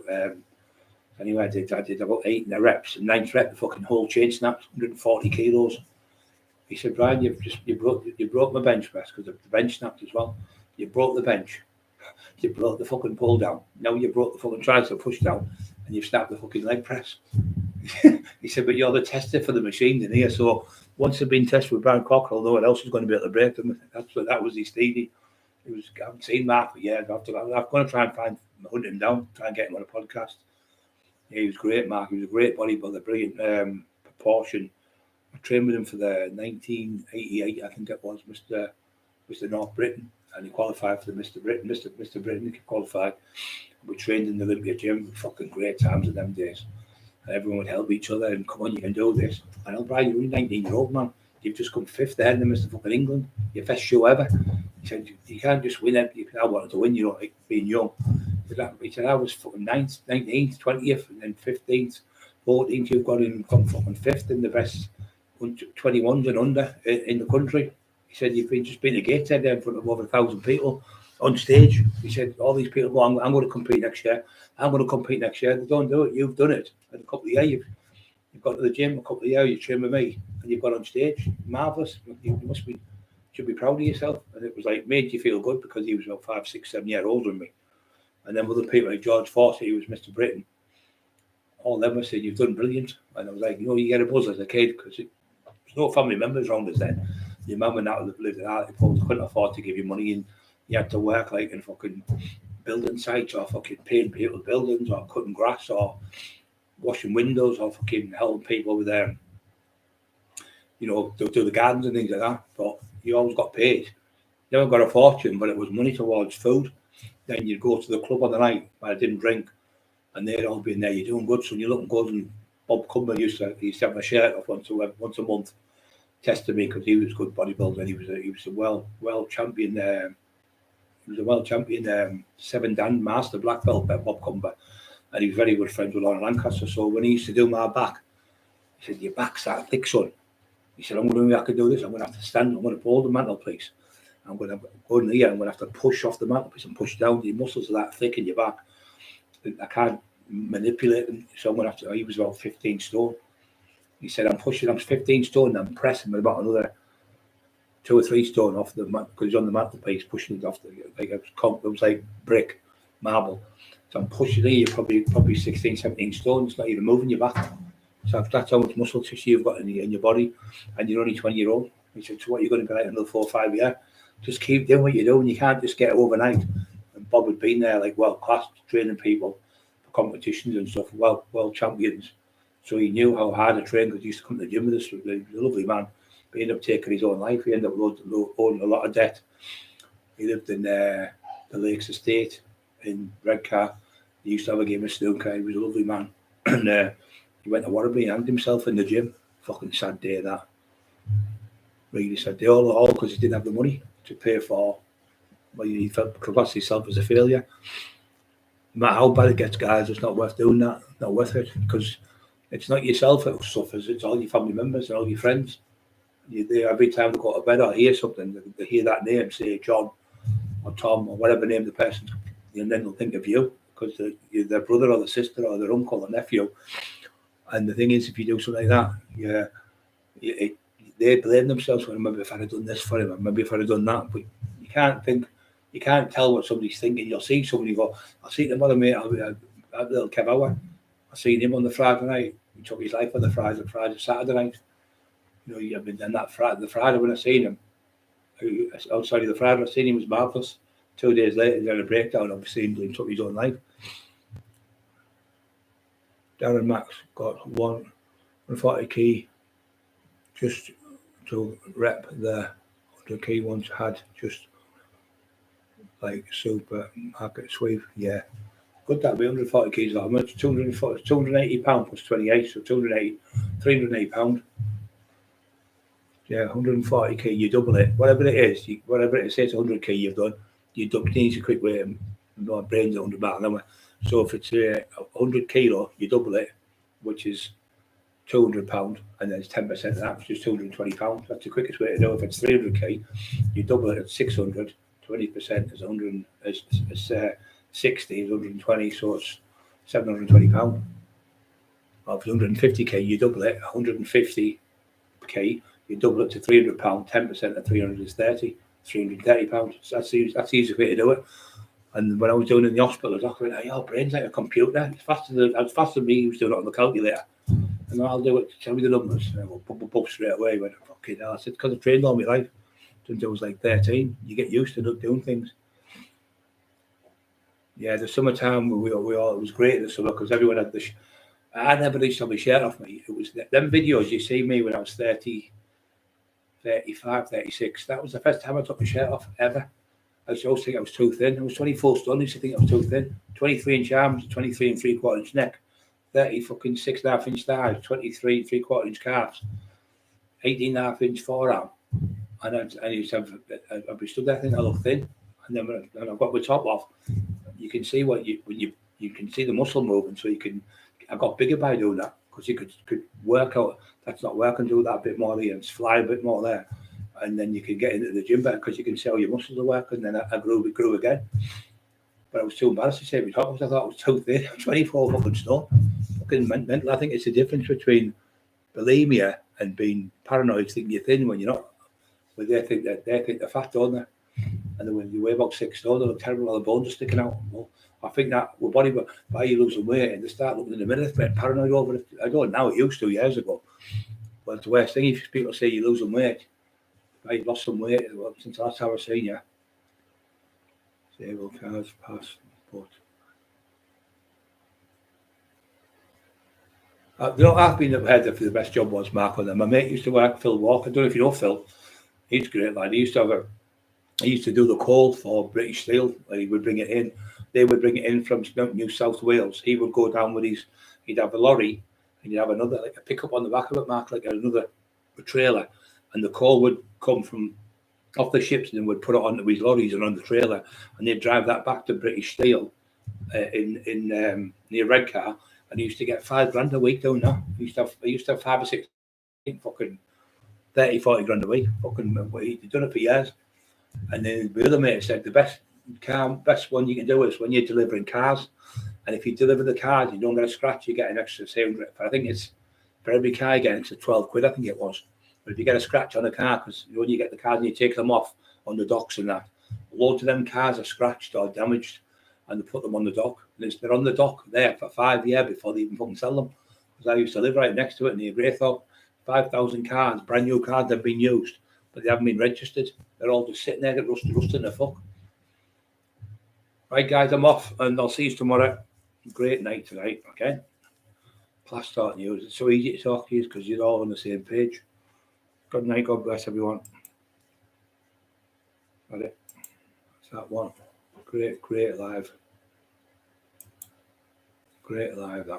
Anyway, I did about 8 in the reps, and 9th rep, the fucking whole chain snapped, 140 kilos. He said, Brian, you broke my bench press because the bench snapped as well. You broke the bench. You broke the fucking pull down. Now you broke the fucking tricep push down, and you've snapped the fucking leg press. He said, but you're the tester for the machines in here. So once they've been tested with Brian Cockerill, no one else is going to be able to break them. That was his theory. I haven't seen Mark for years. I'm going to try and hunt him down, try and get him on a podcast. Yeah, he was great, Mark. He was a great bodybuilder, brilliant proportion. I trained with him for the 1988, I think it was, Mr. North Britain, and he qualified for the Mr. Britain. Mr. Britain, he qualified. We trained in the Olympia gym, fucking great times in them days. And everyone would help each other and come on, you can do this. I know, Brian, you're only 19-year-old, man. You've just come 5th ahead of Mr. fucking England. Your best show ever. He said, you can't just win it. I wanted to win, you know, like being young. He said, I was fucking 9th, 19th, 20th, and then 15th, 14th. You've got him come fucking 5th in the best 21s and under in the country. He said, you've just been a gatehead there in front of over 1,000 people on stage. He said, all these people go, I'm going to compete next year. I'm going to compete next year. They don't do it. You've done it. In a couple of years, you've got to the gym, a couple of years, you train with me, and you've got on stage. Marvellous. You should be proud of yourself. And it was like, made you feel good because he was about 5, 6, 7 years older than me. And then other people like George Fawcett, he was Mr. Britain. All of them were saying, you've done brilliant. And I was like, you know, you get a buzz as a kid because there's no family members around us then. Your mum and that lived in Hartlepool, couldn't afford to give you money, and you had to work like in fucking building sites or fucking painting people's buildings or cutting grass or washing windows or fucking helping people with their, you know, do the gardens and things like that. But you always got paid. Never got a fortune, but it was money towards food. Then you'd go to the club on the night where I didn't drink, and they'd all be in there. You're doing good, son. You're looking good. And Bob Cumber used to have my shirt off once a month, tested me because he was a good bodybuilder. He was a world champion. He was a world champion 7-dan master black belt by Bob Cumber, and he was very good friends with Lauren Lancaster. So when he used to do my back, he said, "Your back's that thick, son." He said, "I'm going to have to do this. I'm going to have to stand. I'm going to hold the mantelpiece. I'm going to go in here. I'm going to have to push off the mantelpiece and push down. Your muscles are that thick in your back. I can't manipulate them. So I'm going to have to." He was about 15 stone. He said, I'm 15 stone, and I'm pressing with about another 2 or 3 stone off the mat because he's on the mantelpiece, pushing it off it was like brick, marble. So I'm pushing it. You're probably 16, 17 stone. It's not even moving your back. So that's how much muscle tissue you've got in your body, and you're only 20-year-old. He said, so what are you going to be like another 4 or 5 years? Just keep doing what you're doing. You can't just get it overnight. And Bob had been there, like world class, training people for competitions and stuff, world champions. So he knew how hard to train because he used to come to the gym with us. He was a lovely man. But he ended up taking his own life. He ended up owning a lot of debt. He lived in the Lakes Estate in Redcar. He used to have a game of snooker. He was a lovely man. And he went to Warrabee and hanged himself in the gym. Fucking sad day, that. Really sad day. All because he didn't have the money to pay for. Well, he felt classed himself as a failure. No matter how bad it gets, guys, it's not worth doing that. Not worth it because it's not yourself that suffers. It's all your family members and all your friends. Every time they go to bed or hear something, they hear that name, say John or Tom or whatever name the person, and then they'll think of you because you're their brother or their sister or their uncle or nephew. And the thing is, if you do something like that, they blame themselves. Well, maybe if I'd have done this for him, maybe if I'd have done that. But you can't tell what somebody's thinking. You'll see somebody go, I'll see them other mate, little Kev Hour. I seen him on the Friday night. He took his life on the Friday, Saturday night. You know, you've been done that Friday. The Friday when I seen him, the Friday I seen him was marvellous. 2 days later, he had a breakdown. Obviously, he took his own life. Darren Max got 140 key just to rep the 100 key ones had just like super market sweep. Yeah. Could that be 140 keys? How much? 280 pounds plus 28, so 380 pounds. Yeah, 140 key, you double it. Whatever it is, whatever it is, say it's 100 key you've done, you double it a quick way. My brain's 100 miles an hour. So if it's 100 kilo, you double it, which is £200, and then it's 10% of that, which is £220. That's the quickest way to do it. If it's 300 key, you double it at 600. 20% is 100. Is 60 is 120, so it's £720. Or if it's 150 k, you double it. 150 k, you double it to £300. 10% of 300 is 30. £330. So that's the easiest way to do it. And when I was doing it in the hospital, the doctor went, your brain's like a computer. It's faster than me. He was doing it on the calculator. And I'll do it. Tell me the numbers. And I go, boop, straight away. I went, fucking hell. I said, because I've trained all my life since I was like 13. You get used to doing things. Yeah, the summertime, it was great in the summer because everyone had I never used to have my shirt off me. It was them videos you see me when I was 30, 35, 36. That was the first time I took my shirt off ever. I used to always think I was too thin. I was 24 stone. I used to think I was too thin. 23 inch arms, 23 and 3/4 inch neck, 30 fucking 6.5 inch thighs, 23 3/4 inch calves, 18.5 inch forearm. And I used to have, I'd be stood there thinking I look thin. And then when I've got my top off, you can see when you can see the muscle moving. So I got bigger by doing that because you could work out. That's not working. Do that a bit more there and fly a bit more there. And then you can get into the gym better because you can see how your muscles are working. And then I grew again. But I was too embarrassed to say my top because I thought I was too thin. I'm 24 fucking stone. Fucking mental. I think it's the difference between bulimia and being paranoid, thinking you're thin when you're not. But they think they're fat, don't they? And then when you weigh about 6 stone, they look terrible. All the bones are sticking out. Well, I think that with body, by you losing weight, and they start looking in the mirror, they're paranoid over it. I don't know. It used to years ago. But it's the worst thing if people say you're losing weight. You've lost some weight well, since the last time I've seen you. Disabled cars, passport. I've been ahead for the best job was Mark on them. My mate used to work, Phil Walker. I don't know if you know Phil. He's great, lad. He used to do the coal for British Steel. He would bring it in. They would bring it in from New South Wales. He would go down with he'd have a lorry and he'd have another, like a pickup on the back of it, Mark, like another trailer. And the coal would come from off the ships and then would put it onto his lorries and on the trailer. And they'd drive that back to British Steel in near Redcar. And he used to get $5,000 a week doing that. He used to have 5 or 6, fucking 30, 40 grand a week. Fucking, he'd done it for years. And then the other mate said the best one you can do is when you're delivering cars. And if you deliver the cars, you don't get a scratch, you get an extra 700. I think it's for every car you get, it's £12, I think it was. But if you get a scratch on a car, because when you get the cars and you take them off on the docks and that, loads of them cars are scratched or damaged, and they put them on the dock. And they're on the dock there for 5 years before they even fucking sell them. Because I used to live right next to it near Greythorpe. 5,000 cars, brand new cars that have been used, but they haven't been registered. They're all just sitting there, get rusting the fuck. Right, guys, I'm off, and I'll see you tomorrow. Great night tonight, okay? Class start news. It's so easy to talk to you because you're all on the same page. Good night, God bless everyone. Got it. That's that one. Great live. Great live, that one.